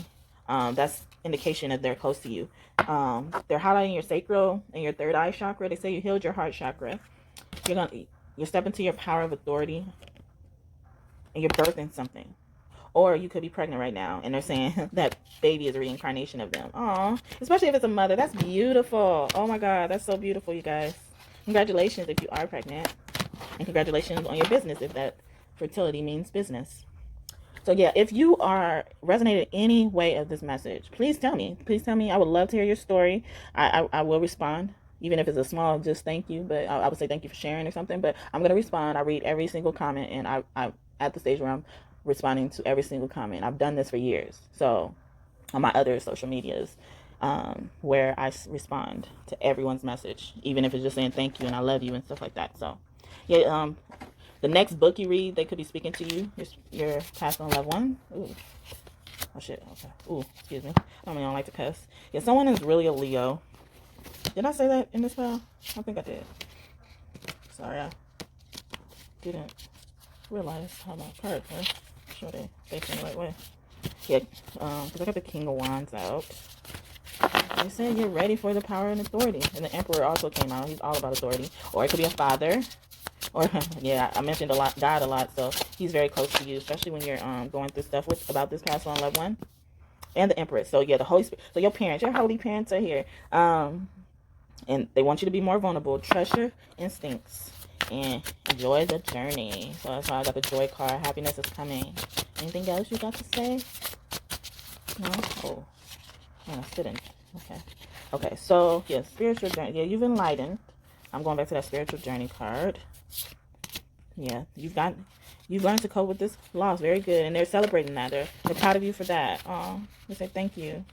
that's indication that they're close to you. They're highlighting your sacral and your third eye chakra. They say you healed your heart chakra. You're stepping into your power of authority, and you're birthing something. Or you could be pregnant right now, and they're saying that baby is a reincarnation of them. Aw, especially if it's a mother. That's beautiful. Oh my God, that's so beautiful, you guys. Congratulations if you are pregnant, and congratulations on your business if that fertility means business. So yeah, if you are resonated any way of this message, please tell me. Please tell me. I would love to hear your story. I will respond. Even if it's a small, just thank you. But I would say thank you for sharing or something. But I'm going to respond. I read every single comment. And I at the stage where I'm responding to every single comment. I've done this for years. So on my other social medias, where I respond to everyone's message. Even if it's just saying thank you and I love you and stuff like that. So, yeah, the next book you read, they could be speaking to you. Your past on loved one. Ooh. Oh, shit. Okay. Ooh, excuse me. I don't like to cuss. Yeah, someone is really a Leo. Did I say that in this file? I think I did. Sorry, I didn't realize how my cards were. I'm sure they facing the right way. Yeah, because I got the King of Wands out. They said you're ready for the power and authority. And the Emperor also came out. He's all about authority. Or it could be a father. Or, yeah, I mentioned God a lot. So he's very close to you, especially when you're going through stuff about this past on loved one. And the Empress. So, yeah, the Holy Spirit. So your parents, your holy parents are here. And they want you to be more vulnerable. Trust your instincts. And enjoy the journey. So that's why I got the joy card. Happiness is coming. Anything else you got to say? No? Oh. I didn't. Okay, so, yeah, spiritual journey. Yeah, you've enlightened. I'm going back to that spiritual journey card. Yeah, you've learned to cope with this loss. Very good. And they're celebrating that. They're proud of you for that. Oh, they say thank you.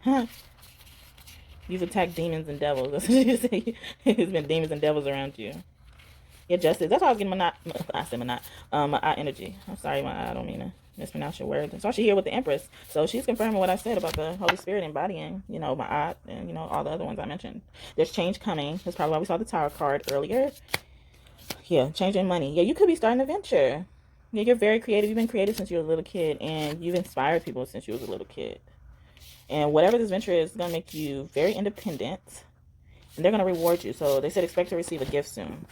Huh. You've attacked demons and devils. That's what you say. There's been demons and devils around you. Yeah, justice. That's why I was getting my energy. I'm sorry, I don't mean to mispronounce your words. So she's here with the Empress. So she's confirming what I said about the Holy Spirit embodying, my aunt and, all the other ones I mentioned. There's change coming. That's probably why we saw the Tower card earlier. Yeah, changing money. Yeah, you could be starting a venture. Yeah, you're very creative. You've been creative since you were a little kid, and you've inspired people since you was a little kid. And whatever this venture is going to make you very independent, and they're going to reward you. So they said expect to receive a gift soon.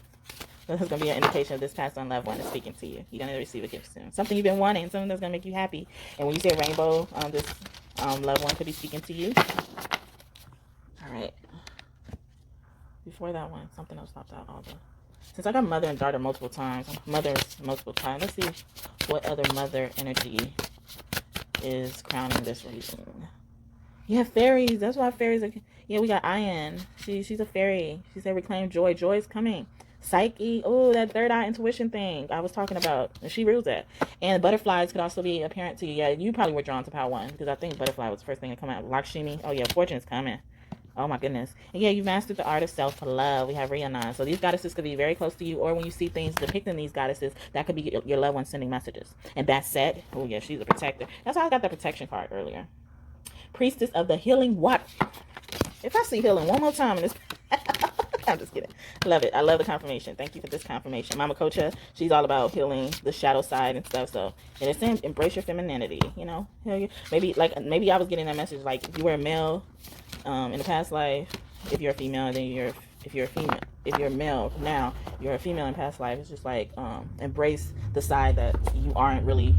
This is going to be an indication of this past on loved one is speaking to you. You're going to receive a gift soon. Something you've been wanting, something that's going to make you happy. And when you say rainbow, this loved one could be speaking to you. All right. Before that one, something else popped out. Since I got mother and daughter multiple times, let's see what other mother energy is crowning this reading. Yeah, fairies. That's why fairies are... Yeah, we got Ian. She's a fairy. She said reclaim joy. Joy is coming. Psyche. Oh, that third eye intuition thing I was talking about. And she rules that. And butterflies could also be apparent to you. Yeah, you probably were drawn to pile 1 because I think butterfly was the first thing to come out. Lakshmi. Oh, yeah, fortune is coming. Oh my goodness. And yeah, you've mastered the art of self-love. We have Rhiannon. So these goddesses could be very close to you, or when you see things depicting these goddesses, that could be your loved one sending messages. And Basset. Oh yeah, she's a protector. That's why I got the protection card earlier. Priestess of the healing water. If I see healing one more time in this I'm just kidding. Love it. I love the confirmation. Thank you for this confirmation. Mama Kocha, she's all about healing the shadow side and stuff. So, and it's saying embrace your femininity, you know. Maybe I was getting that message like if you were a male in the past life, if you're a female, then if you're a male now, you're a female in past life. It's just like embrace the side that you aren't really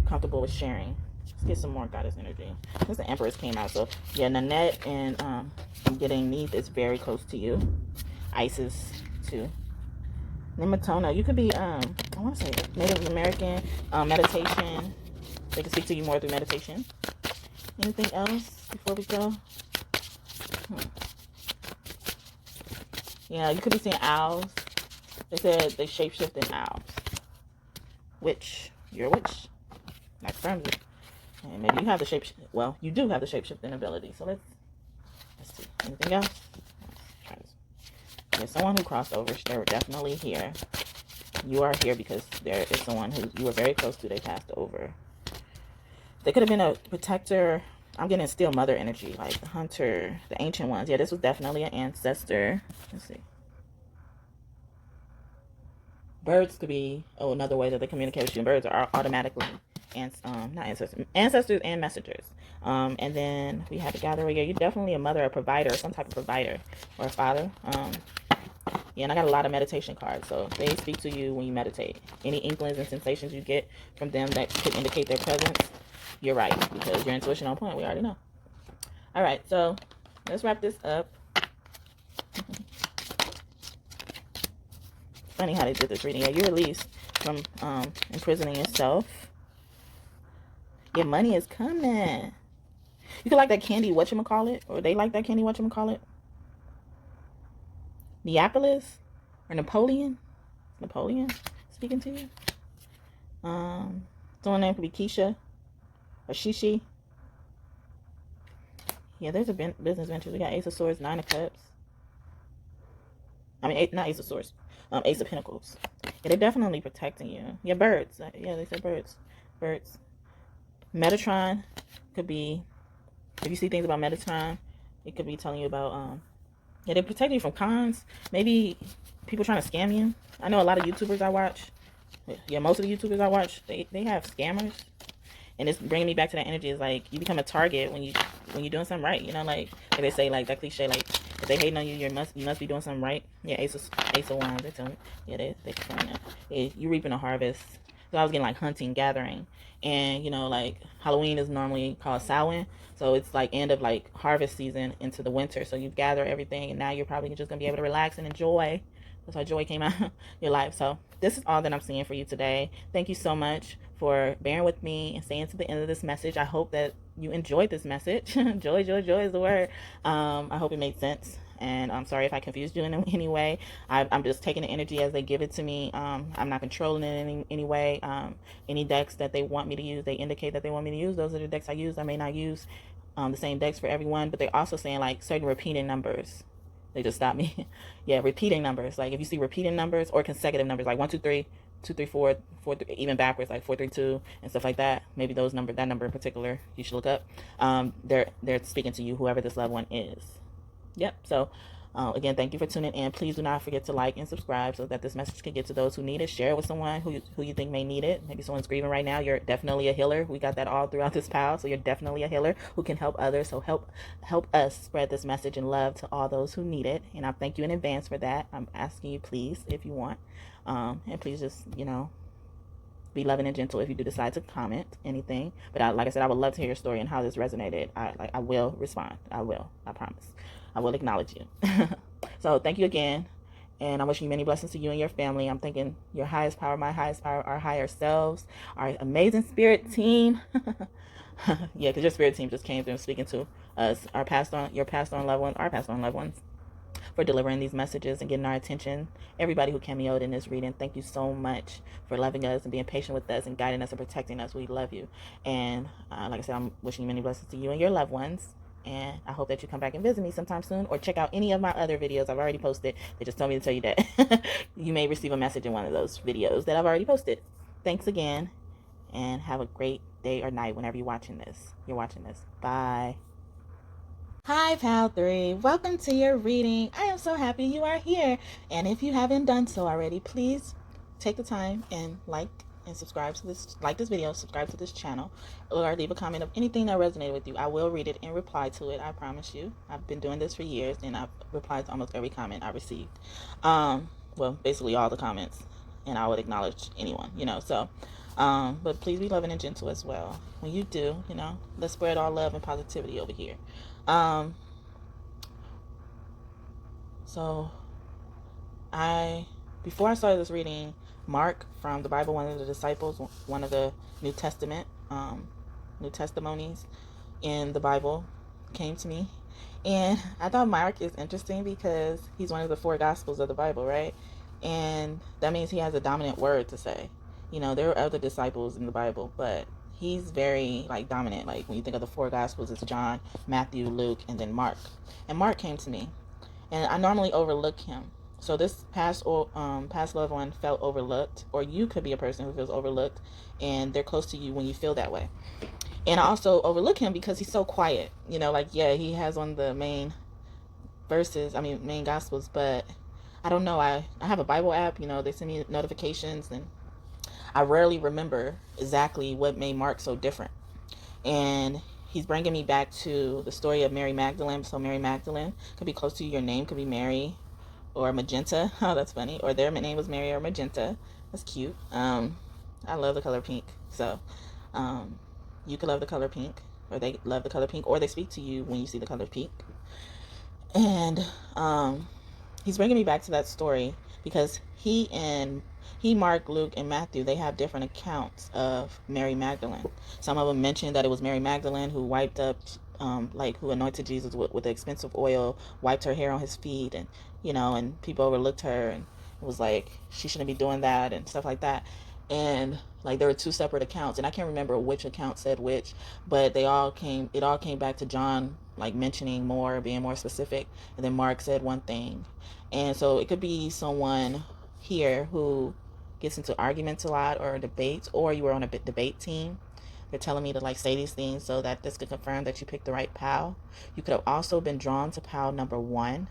comfortable with sharing. Let's get some more goddess energy. Since the Empress came out, so yeah, Nanette and I'm getting Neith is very close to you. Isis too. Nematona, you could be I want to say Native American. Meditation. They can speak to you more through meditation. Anything else before we go? Yeah, you could be seeing owls. They said they shapeshift in owls. Witch, you're a witch. That confirms it. And maybe you have the shape. Well, you do have the shapeshifting ability. So let's see. Anything else? Try this. There's someone who crossed over. They're definitely here. You are here because there is someone who you were very close to. They passed over. They could have been a protector. I'm getting still mother energy, like the hunter, the ancient ones. Yeah, this was definitely an ancestor. Let's see. Birds could be another way that they communicate with you. Birds are automatically not ancestors and messengers. And then we have a gatherer. Yeah, you're definitely a mother, a provider, some type of provider or a father. Yeah, and I got a lot of meditation cards, so they speak to you when you meditate. Any inklings and sensations you get from them that could indicate their presence, you're right, because your intuition on point, we already know. All right, so let's wrap this up. Funny how they did this reading. Yeah, you're released from imprisoning yourself. Your money is coming. You could like that candy whatchamacallit, or they like that candy whatchamacallit. Neapolis or Napoleon. Napoleon speaking to you. Someone name could be Keisha or Shishi. Yeah, there's a business venture. We got Ace of Swords, Nine of Cups. I mean, not Ace of Swords. Ace of Pentacles. Yeah, they're definitely protecting you. Yeah, birds. Yeah, they said birds. Birds. Metatron could be, if you see things about Metatron, it could be telling you about, yeah, they protect you from cons. Maybe people trying to scam you. I know a lot of YouTubers I watch. Yeah, most of the YouTubers I watch, they have scammers. And it's bringing me back to that energy. It's like you become a target when you're doing something right. You know, like they say, like that cliche, like if they hating on you, you must be doing something right. Yeah, Ace of Wands. They tell me. Yeah, they confirm that. Yeah, you reaping a harvest. So I was getting like hunting, gathering, and you know, like Halloween is normally called Samhain, so it's like end of like harvest season into the winter. So you gather everything, and now you're probably just gonna be able to relax and enjoy. That's why joy came out your life. So this is all that I'm seeing for you today. Thank you so much for bearing with me and staying to the end of this message. I hope that you enjoyed this message. Joy is the word. I hope it made sense. And I'm sorry if I confused you in any way. I'm just taking the energy as they give it to me. I'm not controlling it in any way. Any decks that they want me to use, they indicate that they want me to use. Those are the decks I use. I may not use the same decks for everyone, but they're also saying like certain repeating numbers. They just stopped me. Yeah, repeating numbers. Like if you see repeating numbers or consecutive numbers, like 1, 2, 3, 2, 3, 4, 4, 3, even backwards, like 4, 3, 2, and stuff like that. Maybe that number in particular, you should look up. They're speaking to you, whoever this loved one is. Yep. So again, thank you for tuning in. Please do not forget to like and subscribe so that this message can get to those who need it. Share it with someone who you think may need it. Maybe someone's grieving right now. You're definitely a healer. We got that all throughout this pile. So you're definitely a healer who can help others. So help us spread this message and love to all those who need it. And I thank you in advance for that. I'm asking you, please, if you want. And please just, be loving and gentle if you do decide to comment anything. But like I said, I would love to hear your story and how this resonated. I will respond. I promise. I will acknowledge you. So thank you again, and I'm wishing you many blessings to you and your family. I'm thanking your highest power, my highest power, our higher selves, our amazing spirit team. Yeah, because your spirit team just came through and speaking to us, your passed on loved ones, our passed on loved ones, for delivering these messages and getting our attention. Everybody who cameoed in this reading, thank you so much for loving us and being patient with us and guiding us and protecting us. We love you. And like I said, I'm wishing you many blessings to you and your loved ones. And I hope that you come back and visit me sometime soon, or check out any of my other videos I've already posted. They just told me to tell you that you may receive a message in one of those videos that I've already posted. Thanks again, and have a great day or night whenever you're watching this. Bye. Hi, Pal 3. Welcome to your reading. I am so happy you are here. And if you haven't done so already, please take the time and like and subscribe to this video, subscribe to this channel, or leave a comment of anything that resonated with you. I will read it and reply to it, I promise you. I've been doing this for years, and I've replied to almost every comment I received. Well, basically all the comments, and I would acknowledge anyone, so but please be loving and gentle as well. When you do, let's spread all love and positivity over here. So before I started this reading, Mark from the Bible, one of the disciples, one of the New Testament, New Testimonies in the Bible, came to me. And I thought Mark is interesting because he's one of the 4 Gospels of the Bible, right? And that means he has a dominant word to say. There are other disciples in the Bible, but he's very dominant. Like when you think of the 4 Gospels, it's John, Matthew, Luke, and then Mark. And Mark came to me, and I normally overlook him. So this past loved one felt overlooked, or you could be a person who feels overlooked, and they're close to you when you feel that way. And I also overlook him because he's so quiet. He has one of the main main Gospels, but I don't know. I have a Bible app. They send me notifications, and I rarely remember exactly what made Mark so different. And he's bringing me back to the story of Mary Magdalene. So Mary Magdalene could be close to you. Your name could be Mary or Magenta. Oh, that's funny. Or their name was Mary or Magenta. That's cute. I love the color pink. So you could love the color pink, or they love the color pink, or they speak to you when you see the color pink. And he's bringing me back to that story because Mark, Luke, and Matthew, they have different accounts of Mary Magdalene. Some of them mention that it was Mary Magdalene who wiped up, who anointed Jesus with the expensive oil, wiped her hair on his feet, and and people overlooked her, and it was like she shouldn't be doing that and stuff like that. And there were 2 separate accounts, and I can't remember which account said which, but it all came back to John mentioning more, being more specific, and then Mark said one thing. And so it could be someone here who gets into arguments a lot, or debates, or you were on a debate team. They're telling me to say these things so that this could confirm that you picked the right pal. You could have also been drawn to pal number 1.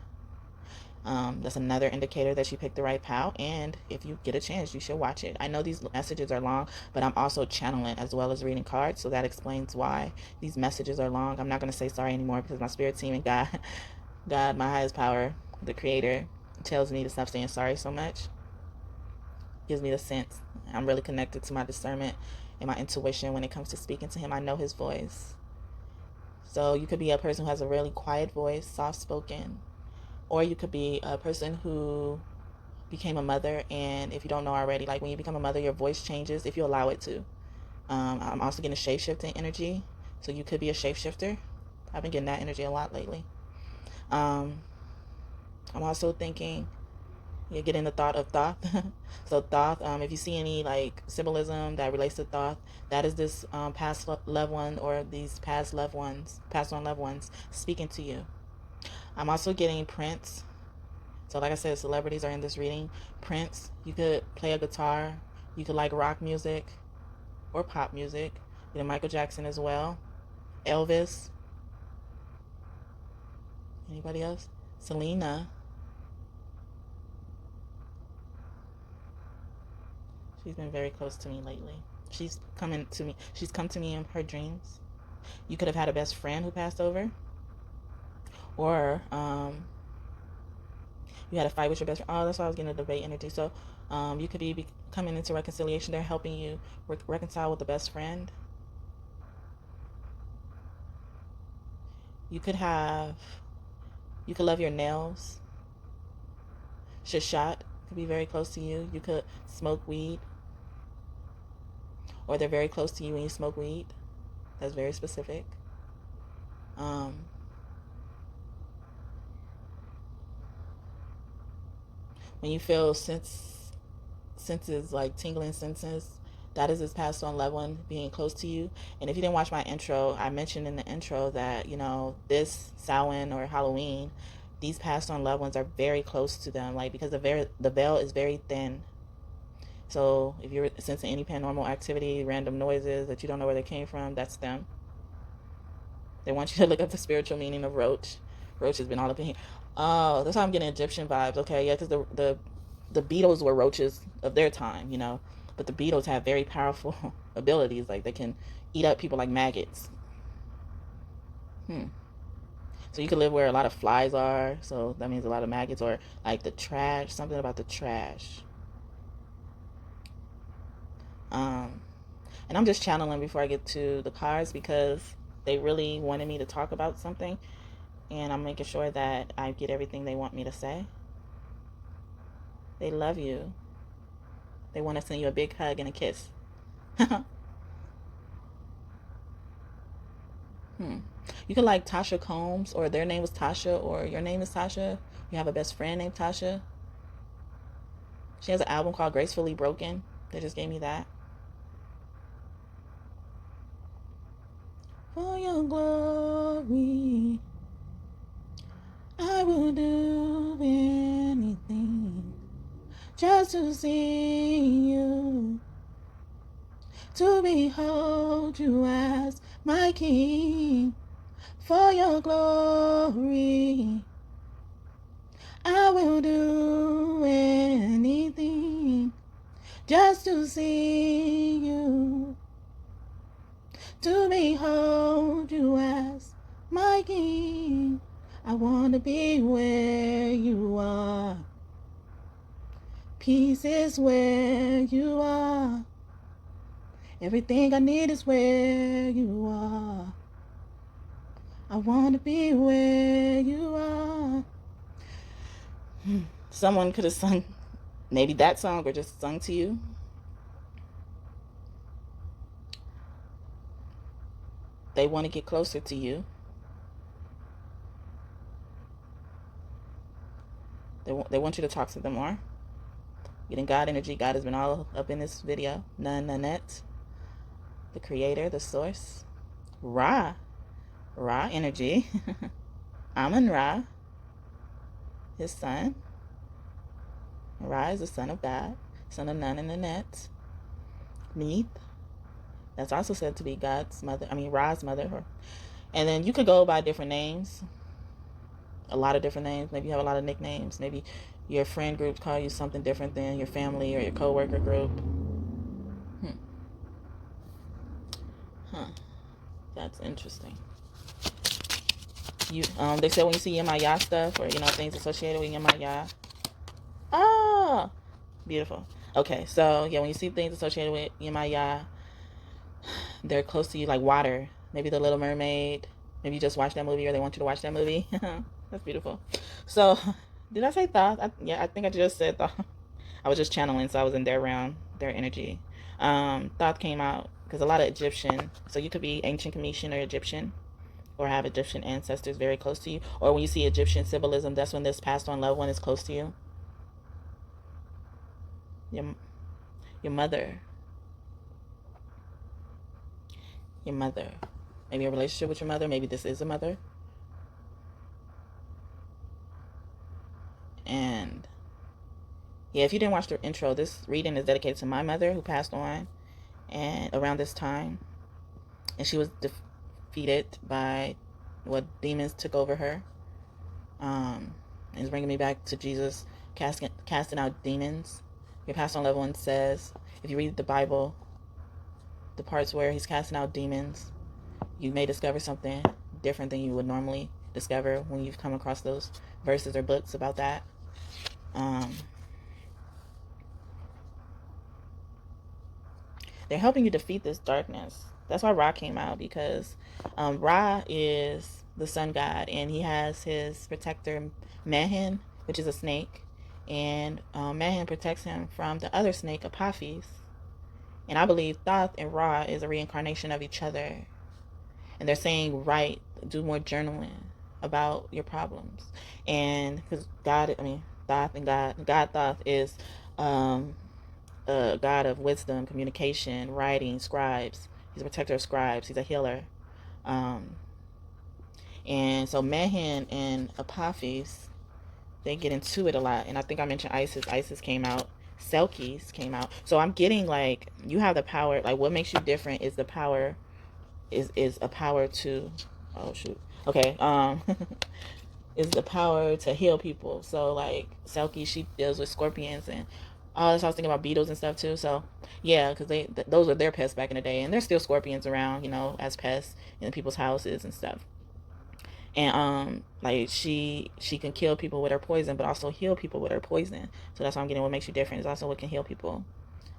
That's another indicator that you picked the right pal, and if you get a chance, you should watch it. I know these messages are long, but I'm also channeling as well as reading cards, so that explains why these messages are long. I'm not going to say sorry anymore because my spirit team and God, my highest power, the creator, tells me to stop saying sorry so much. Gives me the sense. I'm really connected to my discernment and my intuition when it comes to speaking to him. I know his voice. So you could be a person who has a really quiet voice, soft-spoken, or you could be a person who became a mother, and if you don't know already, when you become a mother, your voice changes if you allow it to. I'm also getting a shape-shifting energy, so you could be a shapeshifter. I've been getting that energy a lot lately. I'm also thinking, you're getting the thought of Thoth. So Thoth, if you see any symbolism that relates to Thoth, that is this past loved one, or these past on loved ones speaking to you. I'm also getting Prince. So like I said, celebrities are in this reading. Prince, you could play a guitar. You could like rock music or pop music. You know, Michael Jackson as well. Elvis. Anybody else? Selena. She's been very close to me lately. She's come to me in her dreams. You could have had a best friend who passed over. Or you had a fight with your best friend. Oh, that's why I was getting a debate energy. So you could be coming into reconciliation. They're helping you reconcile with the best friend. You could love your nails. Shashat could be very close to you. You could smoke weed. Or they're very close to you when you smoke weed. That's very specific. When you feel senses like tingling senses, that is his passed on loved one being close to you. And if you didn't watch my intro, I mentioned in the intro that, this Samhain or Halloween, these passed on loved ones are very close to them, like, because the veil is very thin. So if you're sensing any paranormal activity, random noises that you don't know where they came from, that's them. They want you to look up the spiritual meaning of roach. Roach has been all up in here. Oh, that's how I'm getting Egyptian vibes. Okay, yeah, because the Beatles were roaches of their time, but the Beatles have very powerful abilities. Like, they can eat up people like maggots. So you can live where a lot of flies are. So that means a lot of maggots, or like the trash. Something about the trash. And I'm just channeling before I get to the cards because they really wanted me to talk about something, and I'm making sure that I get everything they want me to say. They love you. They want to send you a big hug and a kiss. You could like Tasha Combs, or their name was Tasha, or your name is Tasha. You have a best friend named Tasha. She has an album called Gracefully Broken. They just gave me that. For your glory, I will do anything just to see you, to behold you as my King. For your glory, I will do anything just to see you, to behold you as my King. I want to be where you are. Peace is where you are. Everything I need is where you are. I want to be where you are. Someone could have sung maybe that song, or just sung to you. They want to get closer to you. They want you to talk to them more. Getting God energy. God has been all up in this video. Nanette, the creator, the source. Ra energy. Amun Ra, his son. Ra is the son of God, son of Nun and Nanette. Neith, that's also said to be God's mother. Ra's mother. And then you could go by different names. A lot of different names. Maybe you have a lot of nicknames. Maybe your friend groups call you something different than your family or your co-worker group. That's interesting. They said when you see Yemaya stuff, or things associated with Yemaya. Oh, beautiful. Okay, so yeah, when you see things associated with Yemaya, they're close to you, like water. Maybe The Little Mermaid. Maybe you just watched that movie, or they want you to watch that movie. That's beautiful. So, did I say Thoth? I think I just said Thoth. I was just channeling, so I was in their realm, their energy. Thoth came out because a lot of Egyptian. So you could be ancient Cometian or Egyptian, or have Egyptian ancestors very close to you. Or when you see Egyptian symbolism, that's when this passed on loved one is close to you. Your mother. Your mother. Maybe a relationship with your mother. Maybe this is a mother. And yeah, if you didn't watch the intro, this reading is dedicated to my mother, who passed on and around this time. And she was defeated by what demons took over her. And it's bringing me back to Jesus casting out demons. Your passed on loved one says, if you read the Bible, the parts where he's casting out demons, you may discover something different than you would normally discover when you've come across those verses or books about that. They're helping you defeat this darkness. That's why Ra came out, because Ra is the sun god, and he has his protector Mehen, which is a snake, and Mehen protects him from the other snake, Apophis. And I believe Thoth and Ra is a reincarnation of each other. And they're saying, do more journaling about your problems. And because God, Thoth and God. God Thoth is um, a god of wisdom, communication, writing, scribes. He's a protector of scribes. He's a healer. Um, and so Mehen and Apophis, they get into it a lot. And I think I mentioned Isis. Isis came out. Selkies came out. So I'm getting like you have the power. Like what makes you different is the power. Is a power to. Oh shoot. Okay. Is the power to heal people. So like Selkie, she deals with scorpions and all this. I was thinking about beetles and stuff too. So yeah, because those were their pests back in the day, and there's still scorpions around, as pests in people's houses and stuff. And like she can kill people with her poison, but also heal people with her poison. So that's what I'm getting. What makes you different is also what can heal people.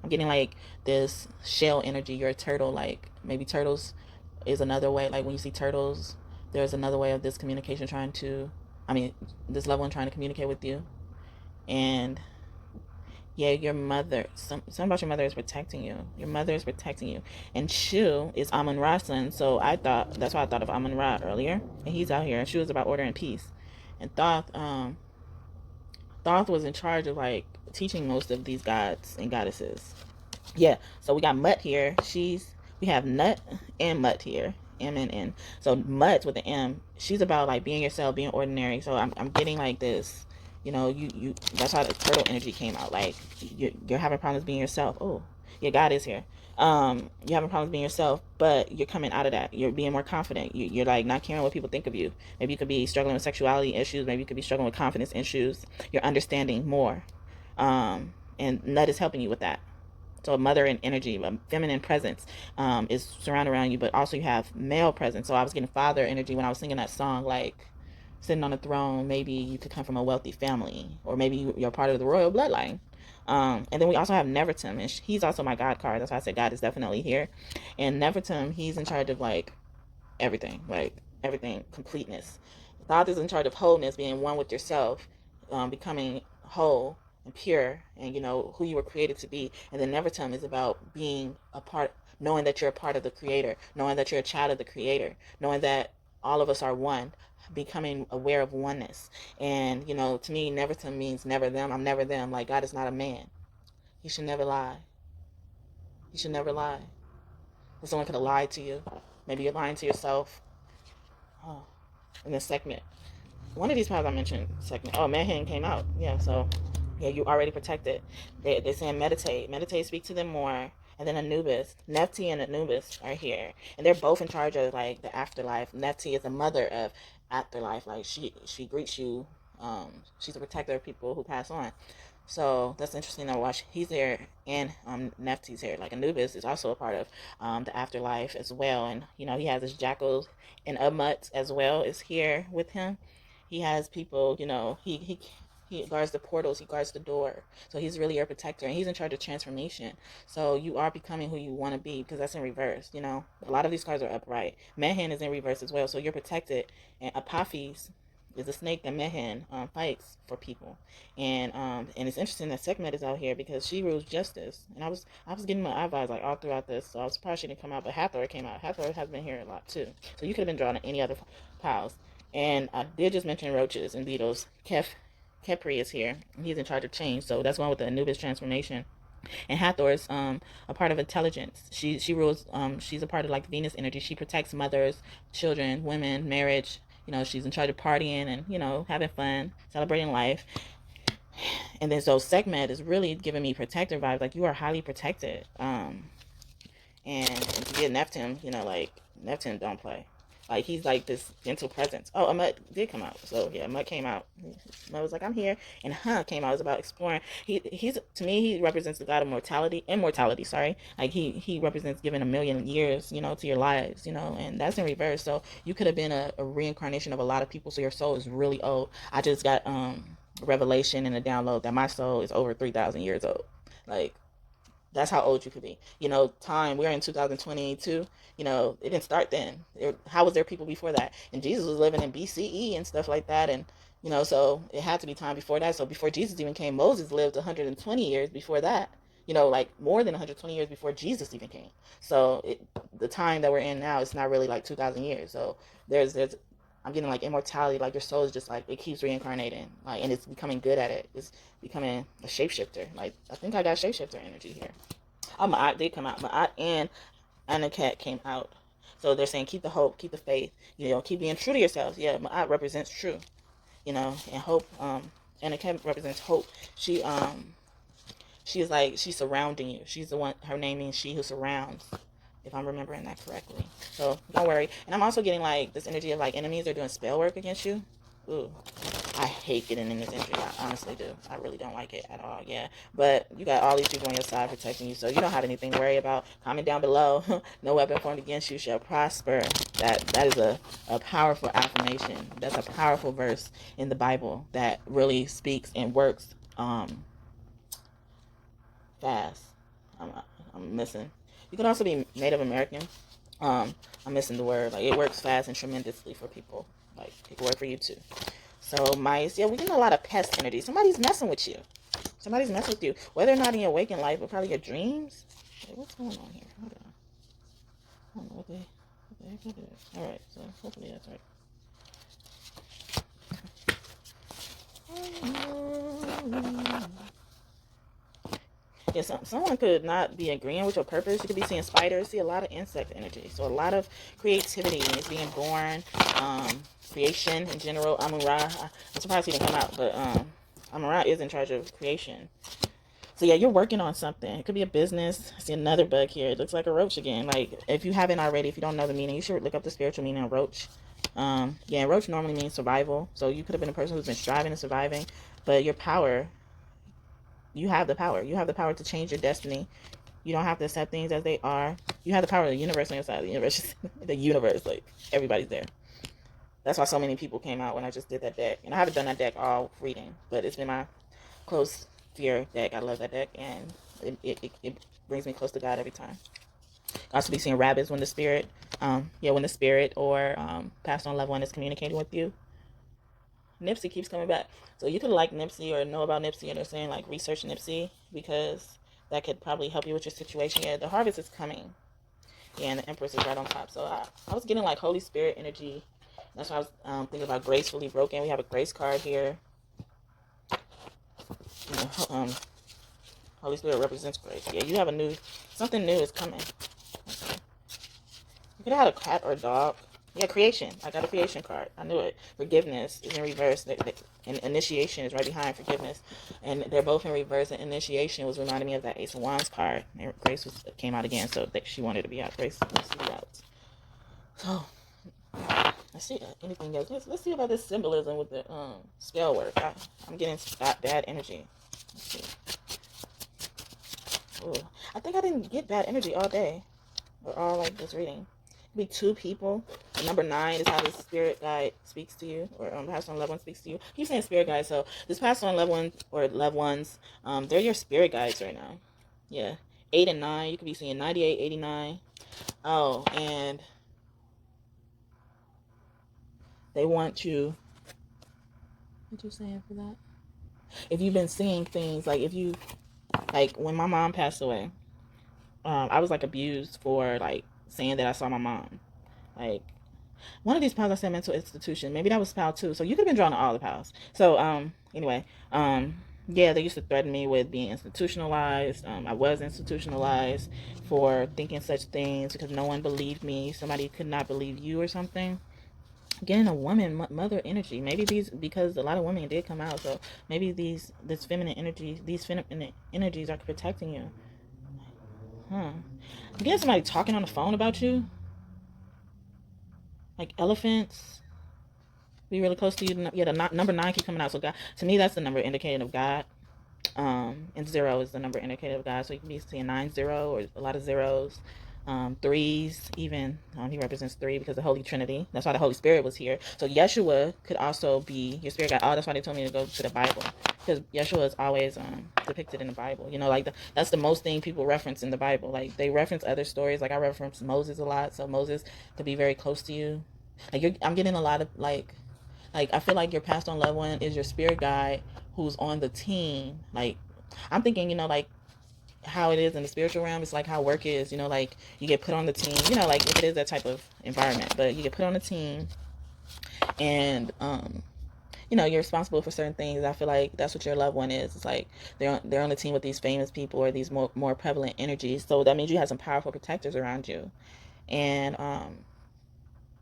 I'm getting like this shell energy. You're a turtle. Like maybe turtles is another way. Like when you see turtles, there's another way of this communication trying to, I mean, this level and trying to communicate with you. And yeah, your mother, something about your mother is protecting you. Your mother is protecting you. And Shu is Amun Ra's son. So that's why I thought of Amun Ra earlier. And he's out here. And Shu is about order and peace. And Thoth was in charge of like teaching most of these gods and goddesses. Yeah, so we got Mutt here. We have Nut and Mutt here. M. So Mutt with the M, she's about like being yourself, being ordinary. So I'm getting like this, you that's how the turtle energy came out. Like you're having problems being yourself. Oh, yeah, God is here. You're having problems being yourself, but you're coming out of that. You're being more confident. You're like not caring what people think of you. Maybe you could be struggling with sexuality issues. Maybe you could be struggling with confidence issues. You're understanding more. And Nut is helping you with that. So a mother and energy, a feminine presence is surrounded around you, but also you have male presence. So I was getting father energy when I was singing that song, like sitting on a throne. Maybe you could come from a wealthy family, or maybe you're part of the royal bloodline. And then we also have Nevertum, and he's also my God card. That's why I said God is definitely here. And Nevertum, he's in charge of like everything, completeness. God is in charge of wholeness, being one with yourself, becoming whole and pure, and who you were created to be. And then Nevertime is about being a part, knowing that you're a part of the Creator, knowing that you're a child of the Creator, knowing that all of us are one, becoming aware of oneness. And to me, Nevertime means never them. I'm never them. Like God is not a man. He should never lie. He should never lie. If someone could have lied to you, maybe you're lying to yourself. Oh, in this segment. One of these powers I mentioned segment. Oh, Manhattan came out. Yeah, so yeah, you already protected. They're saying meditate. Meditate, speak to them more. And then Anubis. Nephti and Anubis are here. And they're both in charge of like the afterlife. Nephti is the mother of afterlife. Like she greets you. She's a protector of people who pass on. So that's interesting to watch. He's there and Nephti's here. Like Anubis is also a part of the afterlife as well. And he has his jackals and Amut as well is here with him. He has people, he guards the portals, he guards the door. So he's really your protector, and he's in charge of transformation. So you are becoming who you want to be, because that's in reverse. A lot of these cards are upright. Mehan is in reverse as well, so you're protected. And Apophis is a snake that Mehan fights for people. And it's interesting that Sekhmet is out here because she rules justice. And I was getting my eyeballs like all throughout this, so I was surprised she didn't come out. But Hathor came out. Hathor has been here a lot too. So you could have been drawn in any other piles. And I did just mention roaches and beetles. Kepri is here. He's in charge of change, so that's one with the Anubis transformation. And Hathor is a part of intelligence. She rules. She's a part of like Venus energy. She protects mothers, children, women, marriage. She's in charge of partying and having fun, celebrating life. And then so Sekhmet is really giving me protector vibes. Like you are highly protected. And to get Neptune, like Neptune don't play. Like he's like this gentle presence. Oh, Amut did come out. So yeah, Amut came out. Amut was like, I'm here. And came out. It was about exploring. He's to me, he represents the god of immortality, sorry. Like he represents giving 1,000,000 years, to your lives, and that's in reverse. So you could have been a reincarnation of a lot of people, so your soul is really old. I just got a revelation and a download that my soul is over 3,000 years old. Like that's how old you could be. Time, we're in 2022. It didn't start then. How was there people before that? And Jesus was living in BCE and stuff like that. And, so it had to be time before that. So before Jesus even came, Moses lived 120 years before that. Like more than 120 years before Jesus even came. So the time that we're in now, it's not really like 2,000 years. So there's I'm getting like immortality, like your soul is just like, it keeps reincarnating, like, and it's becoming good at it. It's becoming a shapeshifter. Like, I think I got shapeshifter energy here. Oh, my aunt did come out. My aunt and Anna Cat came out. So they're saying keep the hope, keep the faith, keep being true to yourselves. Yeah, my aunt represents true, and hope. Anna Cat represents hope. She's like, she's surrounding you. She's the one, her name means she who surrounds, if I'm remembering that correctly. So don't worry. And I'm also getting like this energy of like enemies are doing spell work against you. Ooh, I hate getting in this energy. I honestly do. I really don't like it at all. Yeah. But you got all these people on your side protecting you, so you don't have anything to worry about. Comment down below. No weapon formed against you shall prosper. That is a powerful affirmation. That's a powerful verse in the Bible that really speaks and works fast. I'm missing. You can also be Native American. I'm missing the word. Like, it works fast and tremendously for people. Like, it can work for you too. So mice, yeah, we're getting a lot of pest energy. Somebody's messing with you. Somebody's messing with you. Whether or not in your waking life, but probably your dreams. Wait, what's going on here? Hold on. I don't know what the heck that is. Alright, so hopefully that's right. Yeah, someone could not be agreeing with your purpose. You could be seeing spiders, see a lot of insect energy. So a lot of creativity is being born, creation in general. Amun-Ra, I'm surprised he didn't come out, but Amun-Ra is in charge of creation. So yeah, you're working on something. It could be a business. I see another bug here. It looks like a roach again. Like, if you haven't already, if you don't know the meaning, you should look up the spiritual meaning of roach. Yeah, roach normally means survival. So you could have been a person who's been striving and surviving, but your power, you have the power. You have the power to change your destiny. You don't have to accept things as they are. You have the power of the universe on your side. The universe, the universe, like, everybody's there. That's why so many people came out when I just did that deck. And I haven't done that deck all reading, but it's been my close fear deck. I love that deck, and it brings me close to God every time. I also be seeing rabbits when the spirit, when the spirit or passed on loved one is communicating with you. Nipsey keeps coming back. So you could like Nipsey or know about Nipsey, and they're saying like research Nipsey because that could probably help you with your situation. Yeah, the harvest is coming. Yeah, and the Empress is right on top. So I was getting like Holy Spirit energy. That's why I was thinking about gracefully broken. We have a grace card here. Holy Spirit represents grace. Yeah, you have something new is coming. Okay. You could have had a cat or a dog. Yeah, creation. I got a creation card. I knew it. Forgiveness is in reverse. And initiation is right behind forgiveness. And they're both in reverse. And initiation was reminding me of that Ace of Wands card. And Grace came out again, so she wanted to be out. Grace wants to be out. So, let's see anything else. Let's see about this symbolism with the spell work. I'm getting bad energy. Let's see. Ooh. I think I didn't get bad energy all day. Or all like this reading. Be two people. Number 9 is how this spirit guide speaks to you, or passed on loved one speaks to you. Keep saying spirit guide. So this passed on loved one or loved ones, they're your spirit guides right now. Yeah, 8 and 9. You could be seeing 98, 89. Oh, and they want you. What you saying for that? If you've been seeing things like when my mom passed away, I was like abused for like saying that I saw my mom. Like, one of these pals I said mental institution. Maybe that was pal 2. So you could have been drawn to all the pals. So anyway, yeah, they used to threaten me with being institutionalized. I was institutionalized for thinking such things because no one believed me. Somebody could not believe you or something. Getting a woman mother energy. Maybe because a lot of women did come out. So maybe these feminine energies are protecting you. I'm getting somebody talking on the phone about you. Like elephants. Be really close to you. Yeah, the number 9 keep coming out. So God, to me, that's the number indicating of God. And 0 is the number indicator of God. So you can be seeing 9, 0, or a lot of zeros. 3s even. He represents 3 because of the Holy Trinity. That's why the Holy Spirit was here. So Yeshua could also be your spirit guide. Oh, that's why they told me to go to the Bible, because Yeshua is always depicted in the Bible. You know, like that's the most thing people reference in the Bible. Like they reference other stories. Like I reference Moses a lot, so Moses could be very close to you. Like I'm getting a lot of like I feel like your passed on loved one is your spirit guide who's on the team. Like I'm thinking, like how it is in the spiritual realm. It's like how work is, like you get put on the team, like if it is that type of environment, but you get put on the team And you're responsible for certain things. I feel like that's what your loved one is. It's like they're on the team with these famous people or these more prevalent energies. So that means you have some powerful protectors around you. And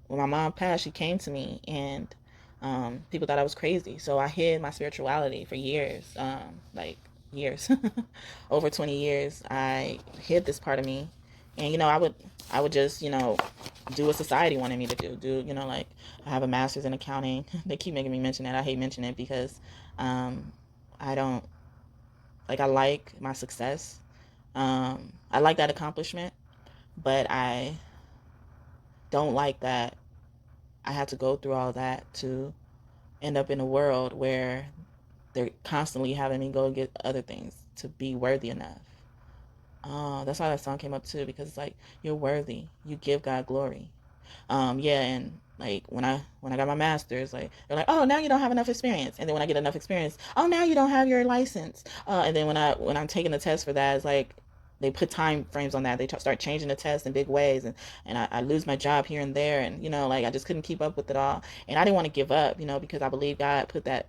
when my mom passed, she came to me, and people thought I was crazy. So I hid my spirituality for years, like years, over 20 years. I hid this part of me, and I would just do what society wanted me to do. Like I have a master's in accounting. They keep making me mention that. I hate mentioning it because I don't like. I like my success. I like that accomplishment, but I don't like that I had to go through all that to end up in a world where they're constantly having me go get other things to be worthy enough. Oh, that's why that song came up too, because it's like you're worthy. You give God glory. Yeah, and like when I got my master's, like they're like, oh, now you don't have enough experience, and then when I get enough experience, oh, now you don't have your license. And then when I'm taking the test for that, it's like they put time frames on that. They start changing the test in big ways, and I lose my job here and there, and like I just couldn't keep up with it all, and I didn't want to give up, because I believe God put that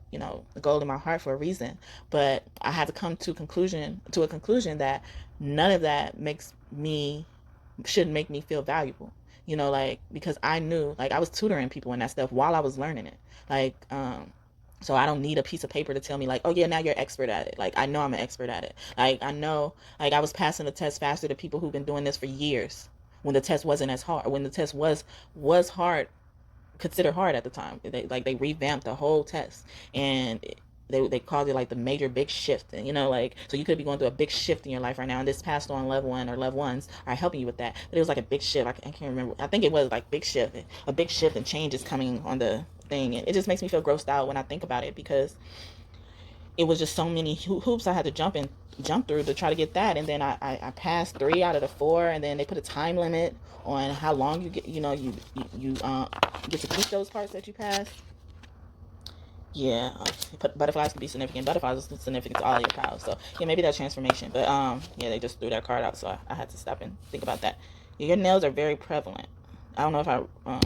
goal in my heart for a reason, but I had to come to a conclusion that none of that should make me feel valuable, like because I knew, like I was tutoring people and that stuff while I was learning it, like so I don't need a piece of paper to tell me like, oh yeah, now you're expert at it. Like I know I'm an expert at it. Like I know, like I was passing the test faster than people who've been doing this for years when the test wasn't as hard, when the test was hard, considered hard at the time. They revamped the whole test, and they called it like the major big shift. And like, so you could be going through a big shift in your life right now, and this passed on loved one or loved ones are helping you with that. But it was like a big shift. I can't remember. I think it was like big shift, a big shift, and change is coming on the thing. And it just makes me feel grossed out when I think about it, because it was just so many hoops I had to jump through to try to get that. And then I passed 3 out of the 4, and then they put a time limit on how long you get, you get to keep those parts that you pass. Yeah, butterflies can be significant. Butterflies are significant to all your cows. So yeah, maybe that's transformation. But yeah, they just threw that card out, so I had to stop and think about that. Your nails are very prevalent. I don't know if I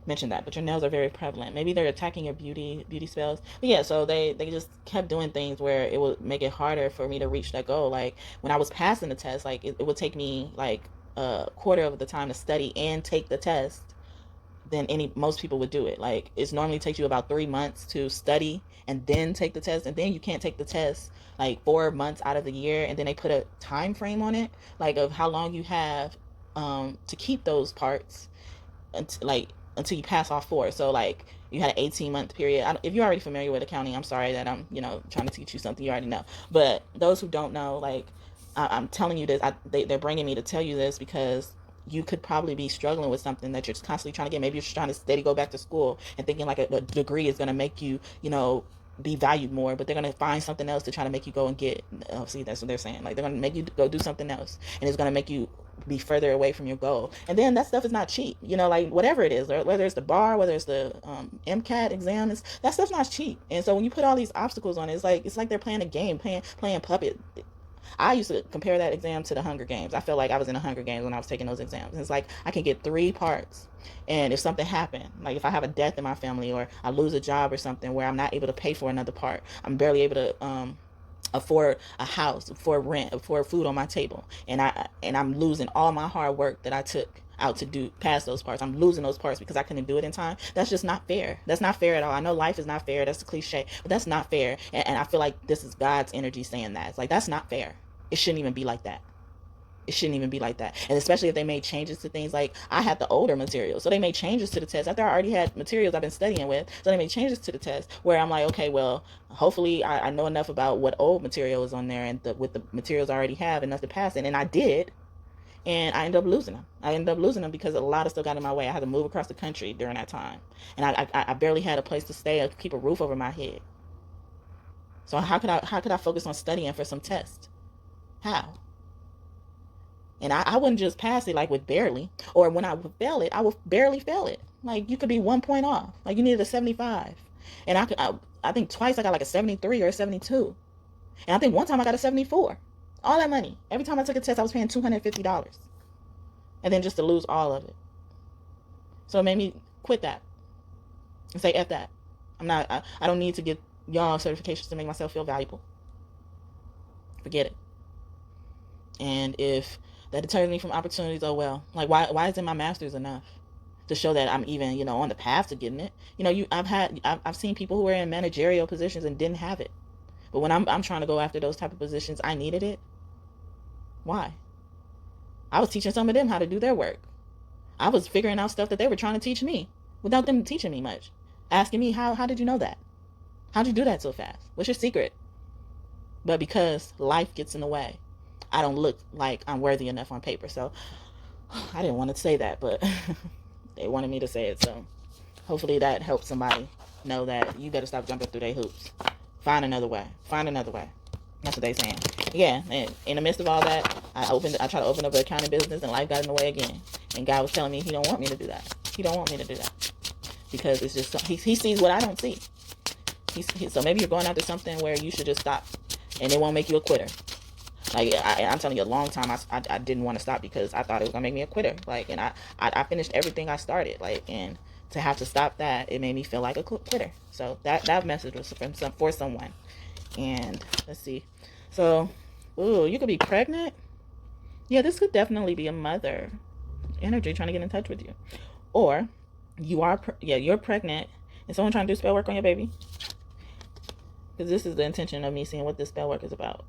mentioned that, but your nails are very prevalent. Maybe they're attacking your beauty spells. But yeah, so they just kept doing things where it would make it harder for me to reach that goal. Like when I was passing the test, like it would take me like a quarter of the time to study and take the test than most people would do it. Like it's normally takes you about 3 months to study and then take the test, and then you can't take the test like 4 months out of the year, and then they put a time frame on it, like of how long you have to keep those parts until you pass all 4. So like you had an 18-month period. If you're already familiar with accounting, I'm sorry that I'm trying to teach you something you already know, but those who don't know, like I'm telling you this, they're bringing me to tell you this because you could probably be struggling with something that you're constantly trying to get. Maybe you're trying to steady go back to school and thinking like a degree is going to make you, be valued more, but they're going to find something else to try to make you go and get. See, that's what they're saying. Like they're going to make you go do something else, and it's going to make you be further away from your goal. And then that stuff is not cheap, like whatever it is, whether it's the bar, whether it's the MCAT exam, that stuff's not cheap. And so when you put all these obstacles on it, it's like they're playing a game, playing puppet. I used to compare that exam to the Hunger Games. I felt like I was in the Hunger Games when I was taking those exams. And it's like I can get 3 parts, and if something happened, like if I have a death in my family or I lose a job or something where I'm not able to pay for another part, I'm barely able to afford a house, afford rent, afford food on my table, and I'm losing all my hard work that I took out to do past those parts. I'm losing those parts because I couldn't do it in time. That's just not fair. That's not fair at all. I know life is not fair. That's a cliche, but that's not fair. And I feel like this is God's energy saying that. It's like, that's not fair. It shouldn't even be like that. It shouldn't even be like that. And especially if they made changes to things, like I had the older materials, so they made changes to the test after I already had materials I've been studying with. So they made changes to the test where I'm like, okay, well, hopefully I know enough about what old material is on there, and with the materials I already have, enough to pass it. And I did. And I ended up losing them. Because a lot of stuff got in my way. I had to move across the country during that time, and I barely had a place to stay or keep a roof over my head. So how could I focus on studying for some test? How? And I wouldn't just pass it like with barely, or when I would fail it, I would barely fail it. Like you could be 1 point off. Like you needed a 75, and I think twice I got like a 73 or a 72, and I think one time I got a 74. All that money. Every time I took a test, I was paying $250, and then just to lose all of it. So it made me quit that. and say, F that. I don't need to get y'all certifications to make myself feel valuable. Forget it. And if that deters me from opportunities, oh well. Like, why isn't my master's enough to show that I'm even, on the path to getting it? I've seen people who were in managerial positions and didn't have it. But when I'm trying to go after those type of positions, I needed it. Why? I was teaching some of them how to do their work. I was figuring out stuff that they were trying to teach me without them teaching me much. Asking me, how did you know that? How'd you do that so fast? What's your secret? But because life gets in the way, I don't look like I'm worthy enough on paper. So I didn't want to say that, but they wanted me to say it. So hopefully that helps somebody know that you better stop jumping through their hoops. Find another way. Find another way. That's what they saying. Yeah, and in the midst of all that, I tried to open up an accounting business, and life got in the way again. And God was telling me He don't want me to do that. He don't want me to do that because it's just He sees what I don't see. So maybe you're going after something where you should just stop, and it won't make you a quitter. Like I'm telling you, a long time I didn't want to stop because I thought it was gonna make me a quitter. Like, and I finished everything I started. Like, and to have to stop that, it made me feel like a quitter. So that message was for someone. And let's see. So, ooh, you could be pregnant. Yeah, this could definitely be a mother energy trying to get in touch with you, or you're pregnant and someone trying to do spell work on your baby. Because this is the intention of me seeing what this spell work is about.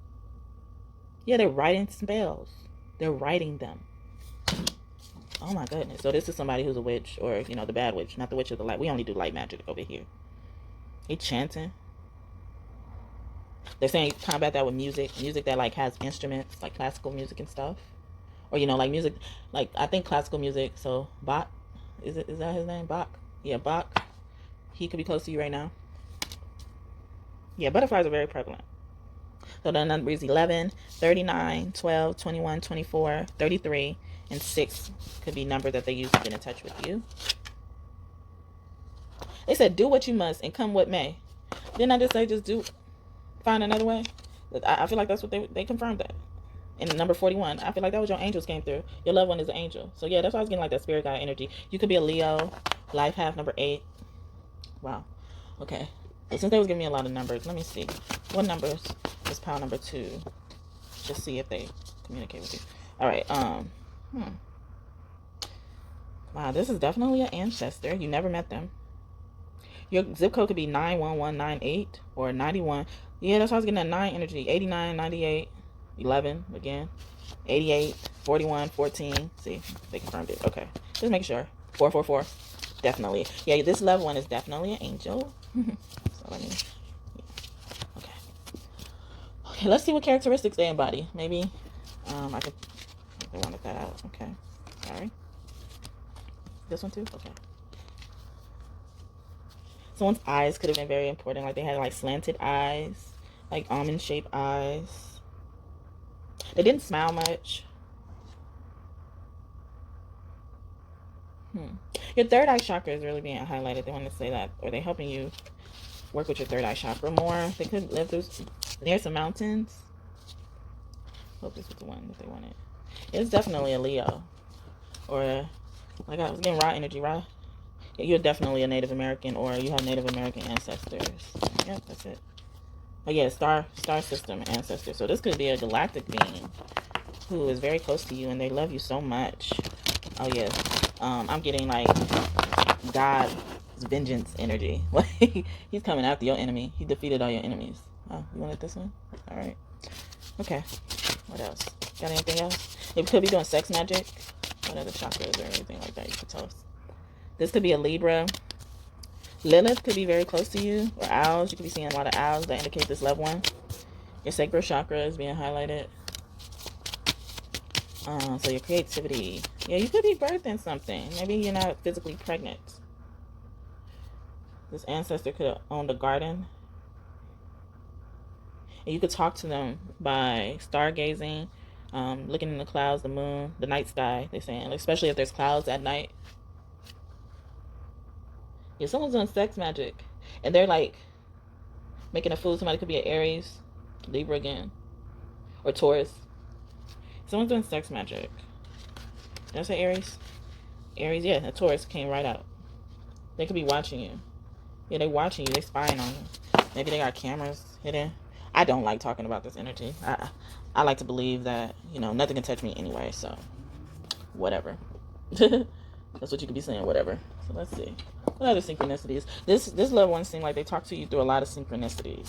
Yeah, they're writing spells. They're writing them. Oh my goodness. So this is somebody who's a witch, or the bad witch, not the witch of the light. We only do light magic over here. They chanting. They're saying combat that with music that like has instruments, like classical music and stuff, or like music, like I think classical music. So Bach, is that his name? Bach? Yeah, Bach. He could be close to you right now. Yeah, butterflies are very prevalent. So the number is 11, 39, 12, 21, 24, 33, and 6 could be numbers that they use to get in touch with you. They said, do what you must and come what may. Didn't I just say find another way? I feel like that's what they confirmed that. And number 41, I feel like that was your angels came through. Your loved one is an angel. So yeah, that's why I was getting like that spirit guide energy. You could be a Leo, life half number 8. Wow. Okay. But since they was giving me a lot of numbers, let me see. What numbers is pile number 2? Just see if they communicate with you. All right. Wow, this is definitely an ancestor. You never met them. Your zip code could be 91198 or 91. Yeah, that's why I was getting that 9 energy. 89, 98, 11 again. 88, 41, 14. See, they confirmed it. Okay. Just make sure. 444. Definitely. Yeah, this loved one is definitely an angel. So let me. Yeah. Okay, let's see what characteristics they embody. Maybe I could. They wanted that out. Okay. Sorry. This one too? Okay. Someone's eyes could have been very important. Like they had like slanted eyes, like almond shaped eyes. They didn't smile much. Your third eye chakra is really being highlighted. They want to say that, or they're helping you work with your third eye chakra more. They could live through near some mountains. Hope this was the one that they wanted. It's definitely a Leo, or like I was getting raw energy. Raw. You're definitely a Native American, or you have Native American ancestors. Yep, that's it. Oh yeah, star system ancestor. So this could be a galactic being who is very close to you, and they love you so much. Oh yeah, I'm getting like God's vengeance energy. Like he's coming after your enemy. He defeated all your enemies. Oh, you wanted this one? All right. Okay. What else? Got anything else? It could be doing sex magic. What other chakras or anything like that you could tell us? This could be a Libra. Lilith could be very close to you, or owls. You could be seeing a lot of owls that indicate this loved one. Your sacral chakra is being highlighted. So your creativity. Yeah, you could be birthing something. Maybe you're not physically pregnant. This ancestor could have owned a garden. And you could talk to them by stargazing, looking in the clouds, the moon, the night sky, they're saying. Especially if there's clouds at night. Yeah, someone's doing sex magic. And they're like making a fool. Somebody could be an Aries, Libra again, or Taurus. Someone's doing sex magic. Did I say Aries? Aries, yeah, a Taurus came right out. They could be watching you. Yeah, they watching you. They spying on you. Maybe they got cameras hidden. I don't like talking about this energy. I like to believe that, nothing can touch me anyway, so whatever. That's what you could be saying, whatever. So let's see. What other synchronicities? This loved one seemed like they talk to you through a lot of synchronicities.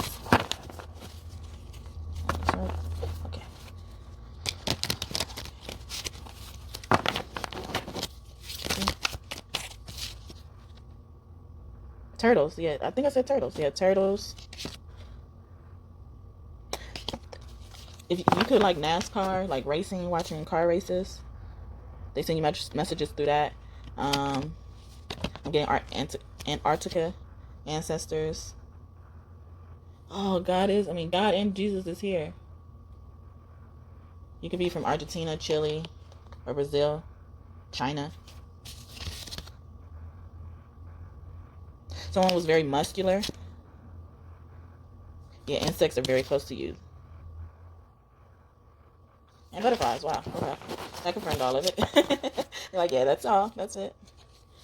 Okay. Turtles, yeah. I think I said turtles. Yeah, turtles. If you could like NASCAR, like racing, watching car races, they send you messages through that. I'm getting Antarctica ancestors. Oh, God and Jesus is here. You could be from Argentina, Chile, or Brazil, China. Someone was very muscular. Yeah, insects are very close to you. And butterflies, wow, okay. I confirmed all of it. You're like, yeah, that's all. That's it.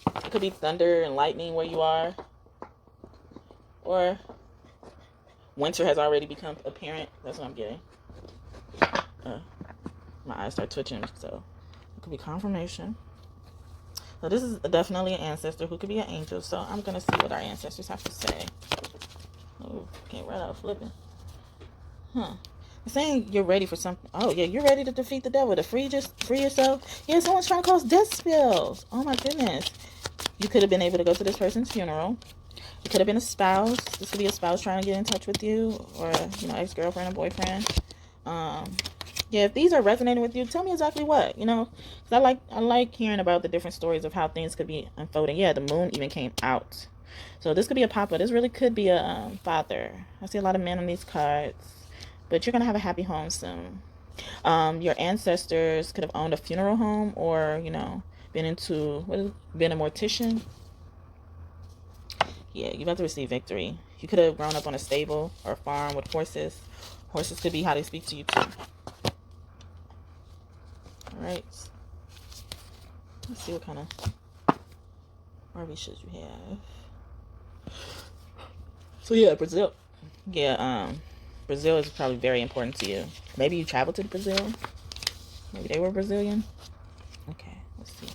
It could be thunder and lightning where you are. Or winter has already become apparent. That's what I'm getting. My eyes start twitching, so it could be confirmation. So this is definitely an ancestor who could be an angel. So I'm going to see what our ancestors have to say. Oh, can't run out flipping. It's saying you're ready for something. Oh, yeah, you're ready to defeat the devil, to free yourself. Yeah, someone's trying to cause death spells. Oh, my goodness. You could have been able to go to this person's funeral. It could have been a spouse. This could be a spouse trying to get in touch with you, or ex-girlfriend or boyfriend. Yeah, if these are resonating with you, tell me exactly what, because I like hearing about the different stories of how things could be unfolding. Yeah, the moon even came out. So this could be a papa. This really could be a father. I see a lot of men on these cards, but you're going to have a happy home soon. Your ancestors could have owned a funeral home, or, been a mortician. Yeah, you're about to receive victory. You could have grown up on a stable or a farm with horses. Horses could be how they speak to you too. Alright. Let's see what kind of Orishas you have. So yeah, Brazil. Yeah, Brazil is probably very important to you. Maybe you traveled to Brazil. Maybe they were Brazilian. Okay, let's see.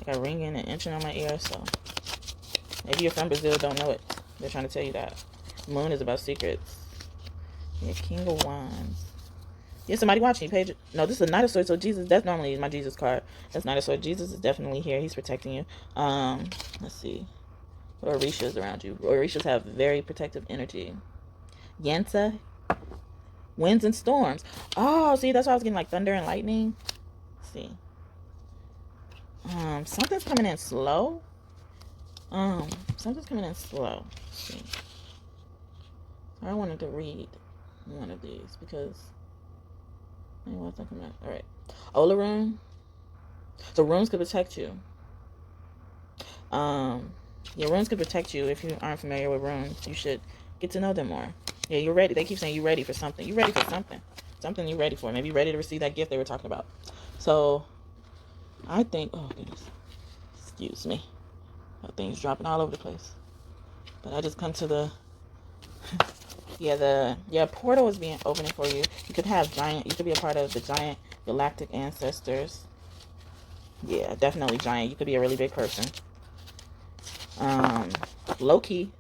I got ringing and inching on my ear, so maybe you're from Brazil, don't know it. They're trying to tell you that. Moon is about secrets. Yeah, King of Wands. Yeah, somebody watching you. No, this is a Knight of Swords, so Jesus, that's normally my Jesus card. That's Knight of Swords. Jesus is definitely here. He's protecting you. Let's see. What Orishas around you? Orishas have very protective energy. Yenta. Winds and storms. Oh, see, that's why I was getting like thunder and lightning. Let's see. Something's coming in slow. Something's coming in slow. Let's see. I wanted to read one of these because what's not coming out? All right. Ola rune. So runes could protect you. Yeah, runes could protect you. If you aren't familiar with runes, you should get to know them more. Yeah, you're ready. They keep saying you're ready for something. You're ready for something. Something you're ready for. Maybe you're ready to receive that gift they were talking about. So I think, oh goodness, excuse me. Things dropping all over the place. But I just come to the portal is being opening for you. You could be a part of the giant galactic ancestors. Yeah, definitely giant. You could be a really big person. Loki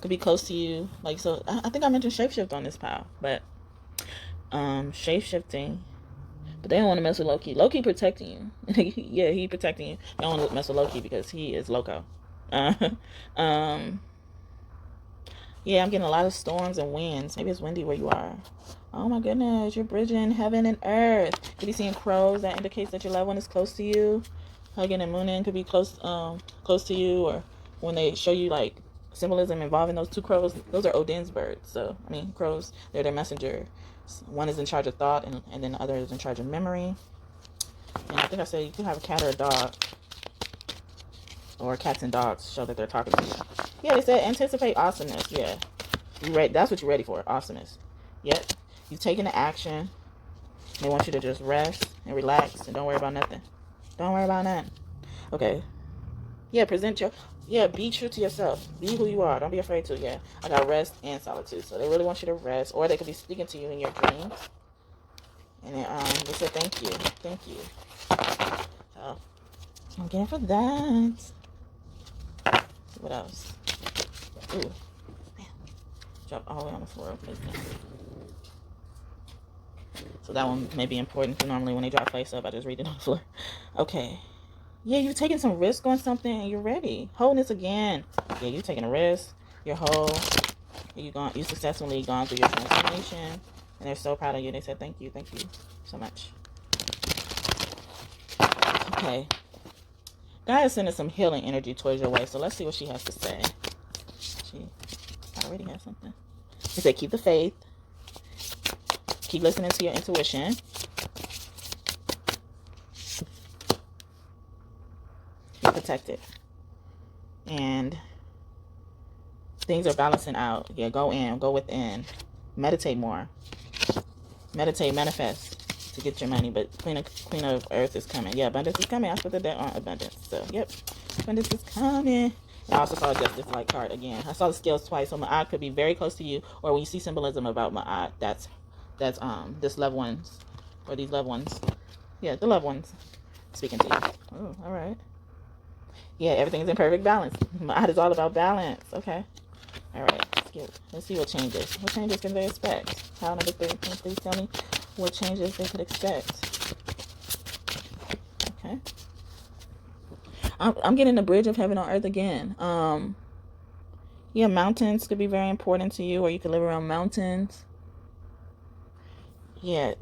could be close to you. Like, so I think I mentioned shapeshift on this pile, but shape-shifting. But they don't want to mess with Loki. Loki protecting you. Yeah, he protecting you. They don't want to mess with Loki because he is loco. Yeah, I'm getting a lot of storms and winds. Maybe it's windy where you are. Oh my goodness, you're bridging heaven and earth. You could be seeing crows. That indicates that your loved one is close to you. Hugging and mooning could be close to you. Or when they show you like symbolism involving those two crows, those are Odin's birds. So, crows, they're their messenger. One is in charge of thought, and then the other is in charge of memory. And I think I said you could have a cat or a dog. Or cats and dogs show that they're talking to you. Yeah, they said anticipate awesomeness. Yeah. That's what you're ready for. Awesomeness. Yep. You've taken the action. They want you to just rest and relax and don't worry about nothing. Don't worry about nothing. Okay. Yeah, Yeah, be true to yourself. Be who you are. Don't be afraid to. Yeah, I got rest and solitude. So they really want you to rest, or they could be speaking to you in your dreams. And then, they said thank you, thank you. So I'm getting for that. What else? Ooh, man, drop all the way on the floor. So that one may be important. Normally when they drop place up, I just read it on the floor. Okay. Yeah, you're taking some risk on something and you're ready. Wholeness again. Yeah, you're taking a risk. You're whole. You successfully gone through your transformation. And they're so proud of you. They said thank you so much. Okay. God is sending some healing energy towards your way. So let's see what she has to say. She already has something. He said keep the faith. Keep listening to your intuition. You're protected. And things are balancing out. Yeah, go within. Meditate more. Meditate, manifest to get your money. But Queen of Earth is coming. Yeah, abundance is coming. I put the debt on abundance. So, yep. Abundance is coming. And I also saw Justice Light card again. I saw the scales twice. So Ma'at could be very close to you. Or when you see symbolism about Ma'at, that's this loved ones. Or these loved ones. Yeah, the loved ones speaking to you. Oh, all right. Yeah, everything's in perfect balance. Ma'at is all about balance. Okay. All right. Let's see what changes. What changes can they expect? Pile number 3. Can you please tell me what changes they could expect? Okay. I'm getting the bridge of heaven on earth again. Yeah, mountains could be very important to you, or you could live around mountains. Yeah,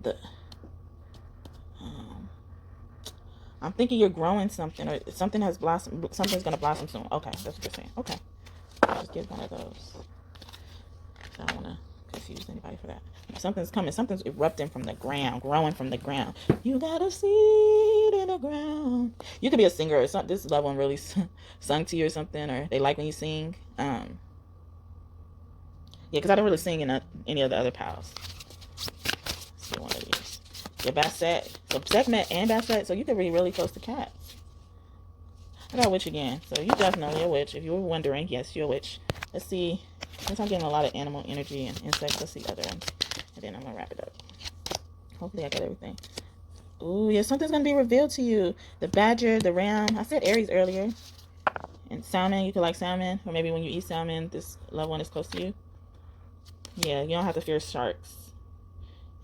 I'm thinking you're growing something, or something has blossomed. Something's gonna blossom soon. Okay, that's what you're saying. Okay, I'll just get one of those. I don't want to confuse anybody for that. Something's coming. Something's erupting from the ground, growing from the ground. You got a seed in the ground. You could be a singer or something. This loved one really sung to you or something, or they like when you sing. Yeah, because I don't really sing in any of the other pals. Let's get one of these. Your Basset. So Sekhmet and Basset. So you could be really close to cats. I got witch again. So you definitely a witch. If you were wondering, yes, you're a witch. Let's see. Since I'm getting a lot of animal energy and insects, let's see other ones. And then I'm going to wrap it up. Hopefully I got everything. Ooh, yeah, something's going to be revealed to you. The badger, the ram. I said Aries earlier. And salmon, you could like salmon. Or maybe when you eat salmon, this loved one is close to you. Yeah, you don't have to fear sharks.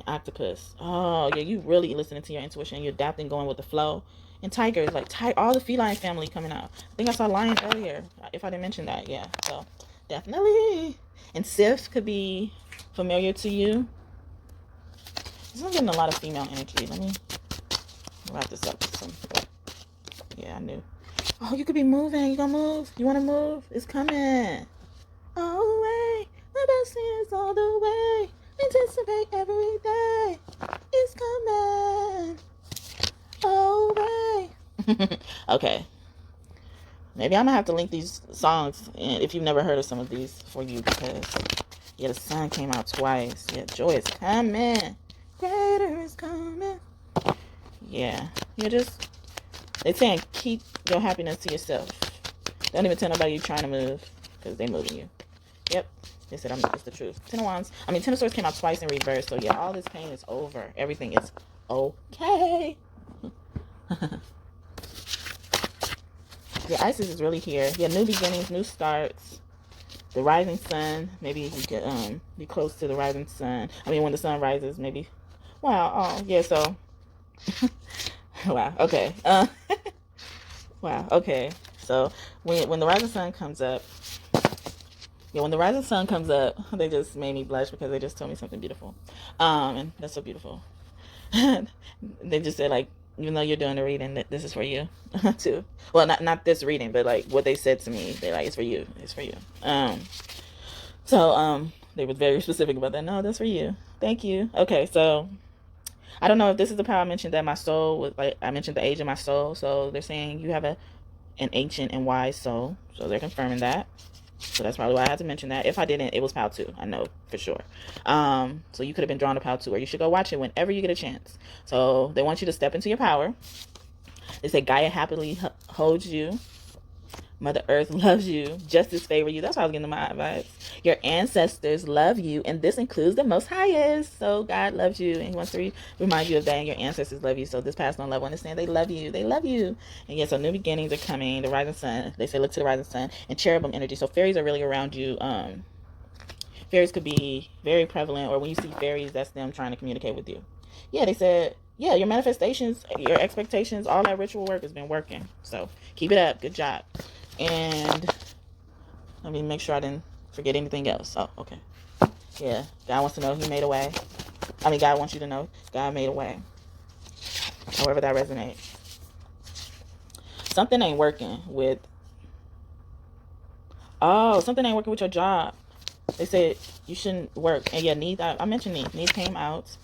Octopus. Oh, yeah, you really listening to your intuition. You're adapting, going with the flow. And tigers, like all the feline family coming out. I think I saw lion earlier, if I didn't mention that. Yeah, so definitely. And Sif could be familiar to you. I'm getting a lot of female energy. Let me wrap this up. Yeah, I knew. Oh, you could be moving. You gonna move? You wanna move? It's coming. All the way. The best is all the way. Anticipate every day. It's coming. All the way. Okay. Maybe I'm gonna have to link these songs, and if you've never heard of some of these, for you, because yeah, the sun came out twice. Yeah, joy is coming, greater is coming. Yeah, they're saying keep your happiness to yourself. Don't even tell nobody you're trying to move, because they're moving you. Yep, they said it's the truth. Ten of Swords came out twice in reverse, so yeah, all this pain is over. Everything is okay. Yeah, Isis is really here. Yeah, new beginnings, new starts. The rising sun. Maybe you could be close to the rising sun. I mean, when the sun rises, maybe. Wow. Oh, yeah. So. Wow. Okay. Wow. Okay. So when the rising sun comes up, yeah, when the rising sun comes up, they just made me blush because they just told me something beautiful. And that's so beautiful. They just said, like, even though you're doing the reading, that this is for you too. Well, not this reading, but like what they said to me, they like, it's for you. It's for you. So they were very specific about that. No, that's for you. Thank you. Okay, so I don't know if this is the power I mentioned that my soul was like. I mentioned the age of my soul, so they're saying you have an ancient and wise soul. So they're confirming that. So that's probably why I had to mention that. If I didn't, it was PAL 2. I know for sure. So you could have been drawn to PAL 2, or you should go watch it whenever you get a chance. So they want you to step into your power. They say Gaia happily holds you. Mother Earth loves you. Justice favor you. That's why I was getting my vibes. Your ancestors love you, and this includes the Most Highest. So God loves you, and He wants to remind you of that. And your ancestors love you. So this past on level, understand they love you. They love you. And yes, so new beginnings are coming. The rising sun. They say look to the rising sun and cherubim energy. So fairies are really around you. Fairies could be very prevalent, or when you see fairies, that's them trying to communicate with you. Yeah, they said, yeah, your manifestations, your expectations, all that ritual work has been working. So keep it up. Good job. And let me make sure I didn't forget anything else. Oh, okay. Yeah, God wants to know He made a way. God wants you to know God made a way. However that resonates. Something ain't working with, something ain't working with your job. They said you shouldn't work. And yeah, I mentioned needs came out.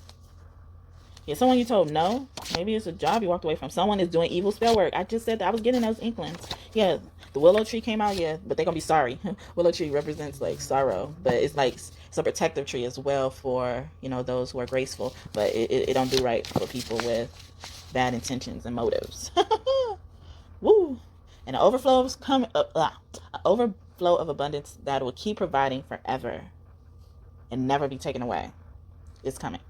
Yeah, someone you told no. Maybe it's a job you walked away from. Someone is doing evil spell work. I just said that. I was getting those inklings. Yeah, the willow tree came out. Yeah, but they're going to be sorry. Willow tree represents like sorrow. But it's like, it's a protective tree as well for, those who are graceful. But it don't do right for people with bad intentions and motives. Woo! And an overflow is coming. An overflow of abundance that will keep providing forever and never be taken away. It's coming.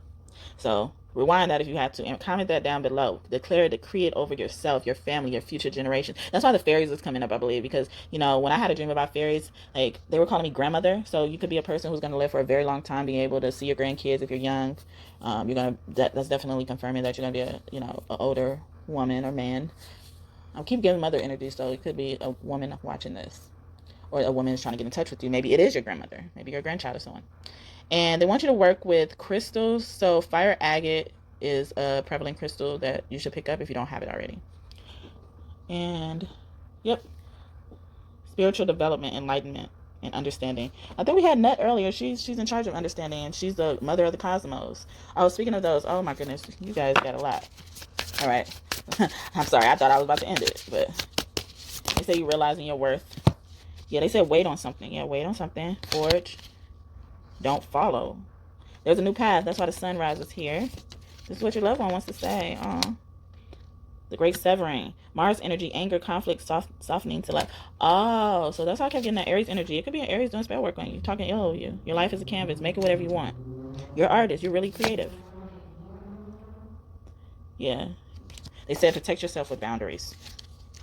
So rewind that if you have to, and comment that down below. Declare it, decree it over yourself, your family, your future generation. That's why the fairies is coming up, I believe, because when I had a dream about fairies, like they were calling me grandmother. So you could be a person who's going to live for a very long time, being able to see your grandkids if you're young. That's definitely confirming that you're going to be an older woman or man. I keep giving mother energy, so it could be a woman watching this, or a woman is trying to get in touch with you. Maybe it is your grandmother, maybe your grandchild or someone. And they want you to work with crystals. So fire agate is a prevalent crystal that you should pick up if you don't have it already. And yep, spiritual development, enlightenment, and understanding. I think we had Nut earlier. She's in charge of understanding, and she's the mother of the cosmos. Oh, speaking of those, oh my goodness, you guys got a lot. All right. I'm sorry, I thought I was about to end it, but they say you realizing your worth. Yeah, they said wait on something. Yeah, wait on something. Forge. Don't follow. There's a new path. That's why the sunrise is here. This is what your loved one wants to say. The great severing. Mars energy, anger, conflict, softening to life. Oh, so that's how I kept getting that Aries energy. It could be an Aries doing spell work on you. Talking ill of you. Your life is a canvas. Make it whatever you want. You're an artist. You're really creative. Yeah. They said protect yourself with boundaries.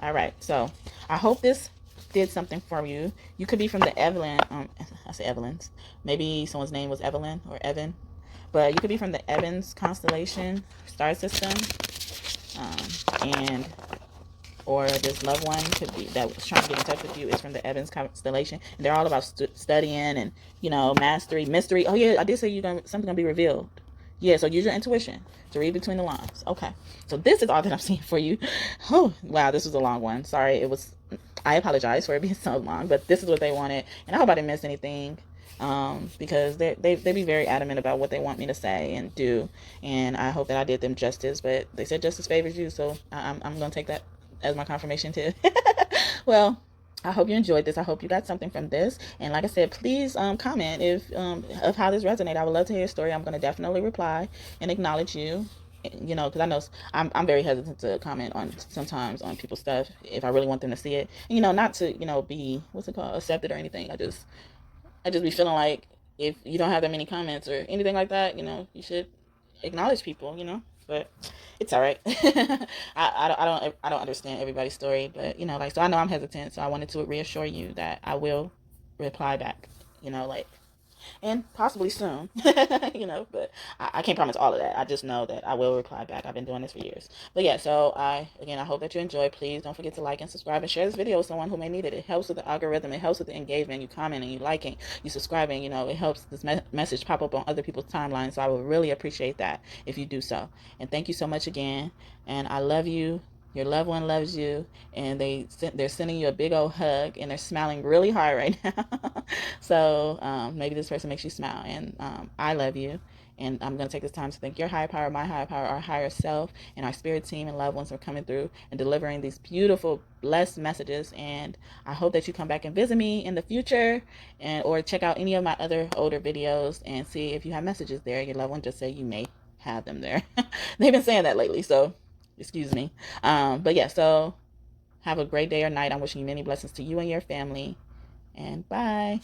All right. So I hope this did something for you. You could be from the Evelyn. I say Evelyn's. Maybe someone's name was Evelyn or Evan. But you could be from the Evans constellation star system. Or this loved one could be that was trying to get in touch with you is from the Evans constellation, and they're all about studying and mastery, mystery. Oh yeah, I did say something gonna be revealed. Yeah, so use your intuition to read between the lines. Okay, so this is all that I'm seeing for you. Oh wow, this was a long one. Sorry, I apologize for it being so long, but this is what they wanted, and I hope I didn't miss anything. Because they be very adamant about what they want me to say and do, and I hope that I did them justice. But they said justice favors you, so I'm gonna take that as my confirmation too. Well, I hope you enjoyed this. I hope you got something from this. And like I said, please comment if of how this resonated. I would love to hear your story. I'm gonna definitely reply and acknowledge you. Because I know I'm very hesitant to comment on sometimes on people's stuff if I really want them to see it. And, not to be what's it called, accepted or anything. I just be feeling like if you don't have that many comments or anything like that, you should acknowledge people, but it's all right. I don't understand everybody's story, but so I know I'm hesitant, so I wanted to reassure you that I will reply back, and possibly soon, but I can't promise all of that. I just know that I will reply back. I've been doing this for years. But yeah, so I hope that you enjoy. Please don't forget to like and subscribe and share this video with someone who may need it. It helps with the algorithm. It helps with the engagement. You commenting, you liking, you subscribing, it helps this message pop up on other people's timelines. So I would really appreciate that if you do so. And thank you so much again. And I love you. Your loved one loves you, and they're sending you a big old hug, and they're smiling really hard right now. So maybe this person makes you smile, and I love you. And I'm going to take this time to thank your higher power, my higher power, our higher self, and our spirit team and loved ones for coming through and delivering these beautiful, blessed messages. And I hope that you come back and visit me in the future, or check out any of my other older videos and see if you have messages there. Your loved one just say you may have them there. They've been saying that lately, so excuse me. But yeah, so Have a great day or night. I'm wishing you many blessings to you and your family. And bye.